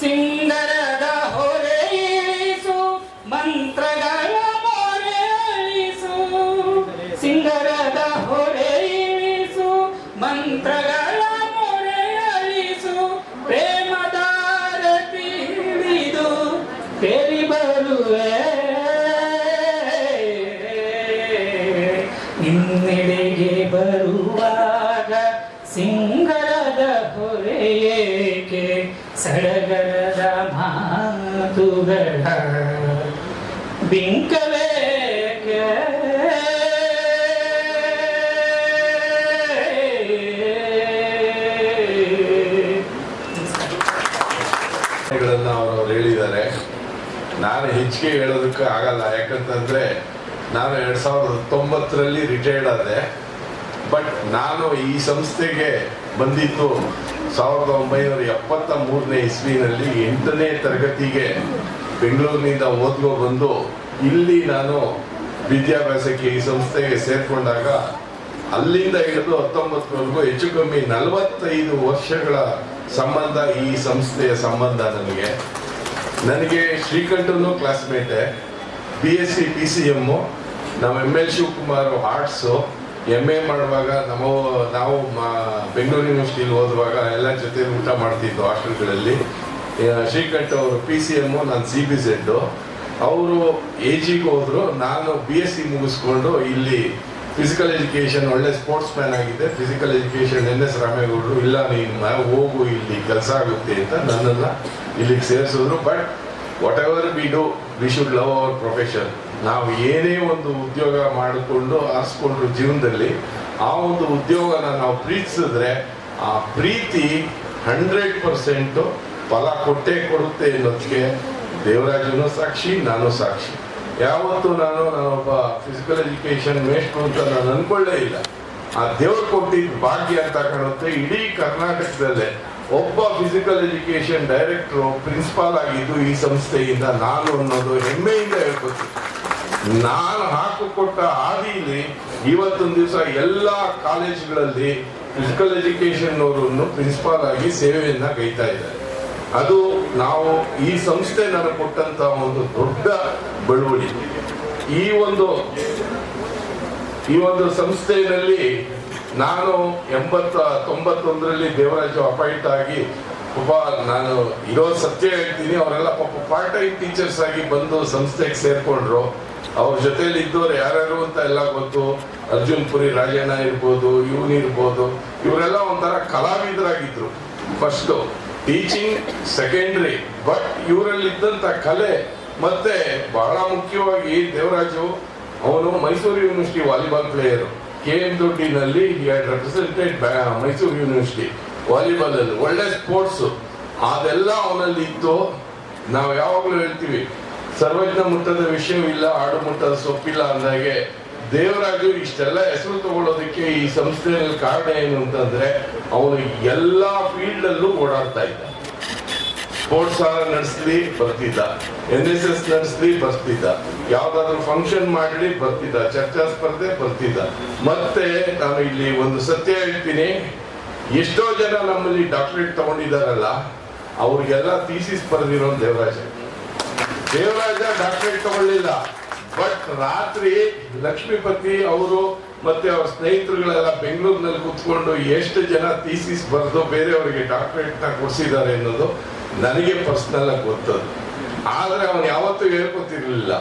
ಸಿಂಗರದ ಹೊರೆ ಇಳಿಸು ಮಂತ್ರಗಳ ಮೊರೆ ಅಳಿಸು ಸಿಂಗರದ ಹೊರೆ ಇಳಿಸು ಮಂತ್ರಗಳ ಮೊರೆ ಅಳಿಸು ಪ್ರೇಮದಾರತಿ ಹಿಡಿದು ತೆರಿ ಬರುವೆ ನಿನ್ನೆಡೆಗೆ ಬರುವಾಗ ಸಿಂಗರದ ಹೊರೆಯೇಕೆ ಸಡಗರದ ಮಾತುಗಳ ಬಿಂಕವೇಕೆ ಅವರವ್ರು ಹೇಳಿದ್ದಾರೆ. ನಾನು ಹೆಚ್ಚಿಗೆ ಹೇಳೋದಕ್ಕೆ ಆಗಲ್ಲ, ಯಾಕಂತಂದ್ರೆ ನಾನು 2019ರಲ್ಲಿ ರಿಟೈರ್ಡ್ ಆದೆ. ಬಟ್ ನಾನು ಈ ಸಂಸ್ಥೆಗೆ ಬಂದಿದ್ದು 1973ನೇ ಇಸ್ವಿನಲ್ಲಿ 8ನೇ ತರಗತಿಗೆ ಬೆಂಗಳೂರಿನಿಂದ ಓದ್ಕೊ ಬಂದು ಇಲ್ಲಿ ನಾನು ವಿದ್ಯಾಭ್ಯಾಸಕ್ಕೆ ಈ ಸಂಸ್ಥೆಗೆ ಸೇರ್ಕೊಂಡಾಗ ಅಲ್ಲಿಂದ ಹಿಡಿದು 19ವರೆಗೂ ಹೆಚ್ಚು ಕಮ್ಮಿ 45 ವರ್ಷಗಳ ಸಂಬಂಧ ಈ ಸಂಸ್ಥೆಯ ಸಂಬಂಧ ನನಗೆ. ನನಗೆ ಶ್ರೀಕಂಠನು ಕ್ಲಾಸ್ಮೇಟೆ, BSc PCM, ನಮ್ಮ ML ಶಿವಕುಮಾರ್ ಆರ್ಟ್ಸು, MA ಮಾಡುವಾಗ ನಾವು ಬೆಂಗಳೂರು ಯೂನಿವರ್ಸಿಟಿಲಿ ಓದುವಾಗ ಎಲ್ಲ ಜೊತೆ ಊಟ ಮಾಡ್ತಿದ್ದು ಹಾಸ್ಟೆಲ್ಗಳಲ್ಲಿ. ಶ್ರೀಕಂಠ ಅವರು PCM, ನಾನು CBZ. ಅವರು AGಗೆ ಹೋದ್ರು, ನಾನು BSc ಮುಗಿಸ್ಕೊಂಡು ಇಲ್ಲಿ ಫಿಸಿಕಲ್ ಎಜುಕೇಷನ್ ಒಳ್ಳೆ ಸ್ಪೋರ್ಟ್ಸ್ ಮ್ಯಾನ್ ಆಗಿದೆ, ಫಿಸಿಕಲ್ ಎಜುಕೇಷನ್ NS ರಾಮೇಗೌಡರು ಇಲ್ಲ ನೀನು ಹೋಗು ಇಲ್ಲಿ ಕೆಲಸ ಆಗುತ್ತೆ ಅಂತ ನನ್ನನ್ನು ಇಲ್ಲಿಗೆ ಸೇರಿಸಿದ್ರು. But whatever we do we should love our profession. ನಾವು ಏನೇ ಒಂದು ಉದ್ಯೋಗ ಮಾಡಿಕೊಂಡು ಆರಿಸ್ಕೊಂಡ್ರು ಜೀವನದಲ್ಲಿ ಆ ಒಂದು ಉದ್ಯೋಗನ ನಾವು ಪ್ರೀತಿಸಿದ್ರೆ ಆ ಪ್ರೀತಿ 100% ಫಲ ಕೊಟ್ಟೇ ಕೊಡುತ್ತೆ ಅನ್ನೋದಕ್ಕೆ ದೇವರಾಜನು ಸಾಕ್ಷಿ, ನಾನು ಸಾಕ್ಷಿ. ಯಾವತ್ತೂ ನಾನೊಬ್ಬ ಫಿಸಿಕಲ್ ಎಜುಕೇಷನ್ ಮೇಷ್ಟ್ರು ಅಂತ ನಾನು ಅನ್ಕೊಳ್ಳೇ ಇಲ್ಲ. ಆ ದೇವ್ರು ಕೊಟ್ಟಿದ್ದ ಭಾಗ್ಯ ಅಂತ ಕಾಣುತ್ತೆ. ಇಡೀ ಕರ್ನಾಟಕದಲ್ಲೇ ಒಬ್ಬ ಫಿಸಿಕಲ್ ಎಜುಕೇಷನ್ ಡೈರೆಕ್ಟ್ರು ಪ್ರಿನ್ಸಿಪಾಲ್ ಆಗಿದ್ದು ಈ ಸಂಸ್ಥೆಯಿಂದ ನಾನು ಅನ್ನೋದು ಹೆಮ್ಮೆಯಿಂದ ಹೇಳ್ಕೊತೀನಿ. ನಾನು ಹಾಕಿಕೊಟ್ಟ ಹಾದಿಯಲ್ಲಿ ಇವತ್ತೊಂದು ದಿವಸ ಎಲ್ಲ ಕಾಲೇಜುಗಳಲ್ಲಿ ಫಿಸಿಕಲ್ ಎಜುಕೇಷನ್ ಅವರನ್ನು ಪ್ರಿನ್ಸಿಪಾಲ್ ಆಗಿ ಸೇವೆಯನ್ನ ಗೈತಾ ಇದ್ದಾರೆ. ಅದು ನಾವು ಈ ಸಂಸ್ಥೆ ನನಗೆ ಕೊಟ್ಟಂತ ಒಂದು ದೊಡ್ಡ ಬಳುವಳಿ. ಈ ಒಂದು ಸಂಸ್ಥೆಯಲ್ಲಿ ನಾನು 91ರಲ್ಲಿ ದೇವರಾಜು ಅಪಾಯಿಂಟ್ ಆಗಿ ಪಾಪ ನಾನು ಇರೋ ಸತ್ಯ ಹೇಳ್ತೀನಿ, ಅವರೆಲ್ಲ ಪಾಪ ಪಾರ್ಟ್ ಟೈಮ್ ಟೀಚರ್ಸ್ ಆಗಿ ಬಂದು ಸಂಸ್ಥೆಗೆ ಸೇರ್ಕೊಂಡ್ರು. ಅವ್ರ ಜೊತೆಲಿ ಇದ್ದವ್ರು ಯಾರ್ಯಾರು ಅಂತ ಎಲ್ಲ ಗೊತ್ತು. ಅರ್ಜುನ್ ಪುರಿ ರಾಜಣ್ಣ ಇರ್ಬೋದು, ಇವನಿರ್ಬೋದು, ಇವರೆಲ್ಲ ಒಂಥರ ಕಲಾವಿದರಾಗಿದ್ರು. ಫಸ್ಟು ಟೀಚಿಂಗ್ ಸೆಕೆಂಡ್ರಿ, ಬಟ್ ಇವರಲ್ಲಿದ್ದಂಥ ಕಲೆ ಮತ್ತೆ ಬಹಳ ಮುಖ್ಯವಾಗಿ ದೇವರಾಜು ಅವನು Mysuru university volleyball player. KM ದೊಡ್ಡಿನಲ್ಲಿ ರೆಪ್ರೆಸೆಂಟೆಡ್ ಮೈಸೂರು ಯೂನಿವರ್ಸಿಟಿ ವಾಲಿಬಾಲ್ ಅಲ್ಲಿ ಒಳ್ಳೆ ಸ್ಪೋರ್ಟ್ಸ್ ಅದೆಲ್ಲ ಅವನಲ್ಲಿ ಇತ್ತು. ನಾವು ಯಾವಾಗಲೂ ಹೇಳ್ತೀವಿ ಸರ್ವಜ್ಞ ಮುಟ್ಟದ ವಿಷಯವಿಲ್ಲ, ಆಡು ಮುಟ್ಟದ ಸೊಪ್ಪಿಲ್ಲ ಅಂದಾಗೆ ದೇವರಾಜು ಇಷ್ಟೆಲ್ಲ ಹೆಸರು ತಗೊಳ್ಳೋದಕ್ಕೆ ಈ ಸಂಸ್ಥೆಯಲ್ಲಿ ಕಾರಣ ಏನು ಅಂತಂದ್ರೆ ಅವನು ಎಲ್ಲಾ ಫೀಲ್ಡ್ ಅಲ್ಲೂ ಓಡಾಡ್ತಾ ಇದ್ದ. ಸ್ಪೋರ್ಟ್ಸ್ ನಡೆಸಲಿ ಬರ್ತಿದ್ದ, NSS ನಡೆಸಲಿ ಬರ್ತಿದ್ದ, ಯಾವ್ದಾದ್ರು ಫಂಕ್ಷನ್ ಮಾಡಲಿ ಬರ್ತಿದ್ದ, ಚರ್ಚಾ ಸ್ಪರ್ಧೆ ಬರ್ತಿದ್ದ. ಮತ್ತೆ ನಾನು ಇಲ್ಲಿ ಒಂದು ಸತ್ಯ ಹೇಳ್ತೀನಿ, ಎಷ್ಟೋ ಜನ ನಮ್ಮಲ್ಲಿ ಡಾಕ್ಟರೇಟ್ ತಗೊಂಡಿದ್ದಾರಲ್ಲ ಅವ್ರಿಗೆಲ್ಲ ಥೀಸಿಸ್ ಬರೆದಿರೋ ದೇವರಾಜ ಡಾಕ್ಟರೇಟ್ ತಗೊಳ್ಳಿಲ್ಲ. ಬಟ್ ರಾತ್ರಿ ಲಕ್ಷ್ಮೀಪತಿ ಅವರು ಮತ್ತೆ ಅವ್ರ ಸ್ನೇಹಿತರುಗಳೆಲ್ಲ ಬೆಂಗಳೂರಿನಲ್ಲಿ ಕುತ್ಕೊಂಡು ಎಷ್ಟು ಜನ ಥೀಸಿಸ್ ಬರೆದು ಬೇರೆಯವರಿಗೆ ಡಾಕ್ಟರೇಟ್ ನ ಕೊಡಿಸಿದ್ದಾರೆ ಅನ್ನೋದು ನನಗೆ ಪರ್ಸನಲ್ ಆಗಿ ಗೊತ್ತದು. ಆದ್ರೆ ಅವನು ಯಾವತ್ತೂ ಹೇಳ್ಕೊತಿರ್ಲಿಲ್ಲ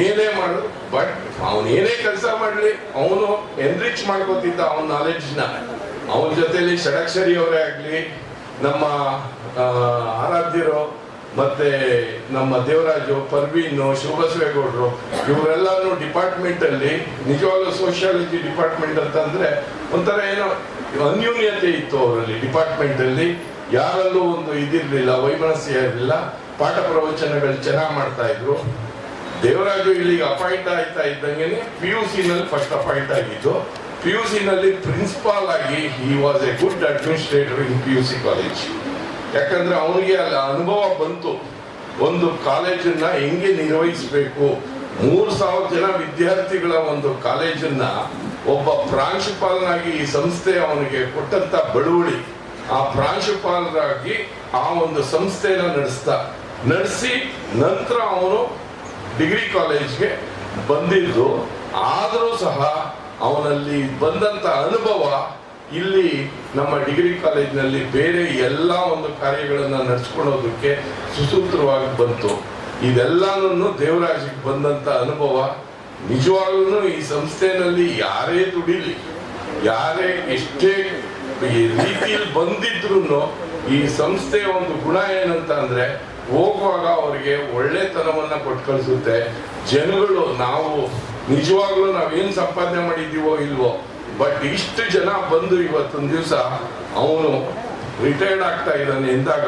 ಏನೇ ಮಾಡು, ಬಟ್ ಅವನು ಏನೇ ಕೆಲಸ ಮಾಡ್ಲಿ ಅವನು ಎನ್ರಿಚ್ ಮಾಡ್ಕೋತಿದ್ದ ಅವನ ನಾಲೆಡ್ಜ್ನ. ಅವನ ಜೊತೆಲಿ ಷಡಕ್ಷರಿ ಅವರೇ ಆಗ್ಲಿ, ನಮ್ಮ ಆರಾಧ್ಯರು, ಮತ್ತೆ ನಮ್ಮ ದೇವರಾಜು, ಪರ್ವೀನು, ಶಿವಬಸವೇಗೌಡರು, ಇವರೆಲ್ಲಾನು ಡಿಪಾರ್ಟ್ಮೆಂಟ್ ಅಲ್ಲಿ ನಿಜವಾಗ್ಲೂ ಸೋಷಿಯಾಲಜಿ ಡಿಪಾರ್ಟ್ಮೆಂಟ್ ಅಂತಂದ್ರೆ ಒಂಥರ ಏನೋ ಅನ್ಯೂನ್ಯತೆ ಇತ್ತು ಅವರಲ್ಲಿ. ಡಿಪಾರ್ಟ್ಮೆಂಟ್ ಅಲ್ಲಿ ಯಾರಲ್ಲೂ ಒಂದು ಇದಿರ್ಲಿಲ್ಲ, ವೈಮನಸ್ಯ ಇರಲಿಲ್ಲ, ಪಾಠ ಪ್ರವಚನಗಳು ಚೆನ್ನಾಗಿ ಮಾಡ್ತಾ ಇದ್ರು. ದೇವರಾಜು ಇಲ್ಲಿಗೆ ಅಪಾಯಿಂಟ್ ಆಯ್ತಾ ಇದ್ದಂಗೆ PUC ನಲ್ಲಿ ಫಸ್ಟ್ ಅಪಾಯಿಂಟ್ ಆಗಿದ್ದು. PUC ನಲ್ಲಿ ಪ್ರಿನ್ಸಿಪಾಲ್ ಆಗಿ he was A good administrator in PUC college. ಯಾಕಂದ್ರೆ ಅವನಿಗೆ ಅಲ್ಲಿ ಅನುಭವ ಬಂತು, ಒಂದು ಕಾಲೇಜನ್ನ ಹೆಂಗೆ ನಿರ್ವಹಿಸಬೇಕು. 3000 ಜನ ವಿದ್ಯಾರ್ಥಿಗಳ ಒಂದು ಕಾಲೇಜನ್ನ ಒಬ್ಬ ಪ್ರಾಂಶುಪಾಲನಾಗಿ ಈ ಸಂಸ್ಥೆ ಅವನಿಗೆ ಕೊಟ್ಟಂತ ಬಳುವಳಿ, ಆ ಪ್ರಾಂಶುಪಾಲರಾಗಿ ಆ ಒಂದು ಸಂಸ್ಥೆನ ನಡೆಸಿ ನಂತರ ಅವನು ಡಿಗ್ರಿ ಕಾಲೇಜ್ಗೆ ಬಂದಿದ್ದು. ಆದರೂ ಸಹ ಅವನಲ್ಲಿ ಬಂದಂತ ಅನುಭವ ಇಲ್ಲಿ ನಮ್ಮ ಡಿಗ್ರಿ ಕಾಲೇಜಿನಲ್ಲಿ ಬೇರೆ ಎಲ್ಲ ಒಂದು ಕಾರ್ಯಗಳನ್ನ ನಡೆಸ್ಕೊಳ್ಳೋದಕ್ಕೆ ಸುಸೂತ್ರವಾಗಿ ಬಂತು. ಇದೆಲ್ಲನೂ ದೇವರಾಜಿಗೆ ಬಂದಂತ ಅನುಭವ. ನಿಜವಾಗ್ಲೂ ಈ ಸಂಸ್ಥೆನಲ್ಲಿ ಯಾರೇ ದುಡಿಲಿ, ಯಾರೇ ಎಷ್ಟೇ ರೀತಿಯಲ್ಲಿ ಬಂದಿದ್ರು ಈ ಸಂಸ್ಥೆಯ ಒಂದು ಗುಣ ಏನಂತ ಅಂದ್ರೆ ಹೋಗುವಾಗ ಅವರಿಗೆ ಒಳ್ಳೆತನವನ್ನ ಕೊಟ್ಟು ಕಳಿಸುತ್ತೆ. ಜನಗಳು ನಾವು ನಿಜವಾಗ್ಲೂ ನಾವೇನ್ ಸಂಪಾದನೆ ಮಾಡಿದೀವೋ ಇಲ್ವೋ, ಬಟ್ ಇಷ್ಟು ಜನ ಬಂದು ಇವತ್ತೊಂದು ದಿವಸ ಅವನು ರಿಟೈರ್ಡ್ ಆಗ್ತಾ ಇದ್ದಾನೆ ಎಂದಾಗ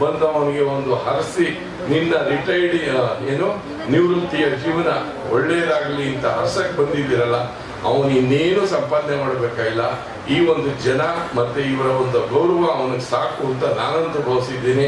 ಬಂದು ಅವನಿಗೆ ಒಂದು ಹರಸಿ, ನಿನ್ನ ರಿಟೈರ್ಡ್ ನಿವೃತ್ತಿಯ ಜೀವನ ಒಳ್ಳೇದಾಗ್ಲಿ ಅಂತ ಹರ್ಸಕ್ ಬಂದಿದ್ದೀರಲ್ಲ, ಅವನು ಇನ್ನೇನು ಸಂಪಾದನೆ ಮಾಡಬೇಕಾಗಿಲ್ಲ. ಈ ಒಂದು ಜನ ಮತ್ತೆ ಇವರ ಒಂದು ಗೌರವ ಅವನಿಗೆ ಸಾಕು ಅಂತ ನಾನಂತೂ ಭಾವಿಸಿದ್ದೀನಿ.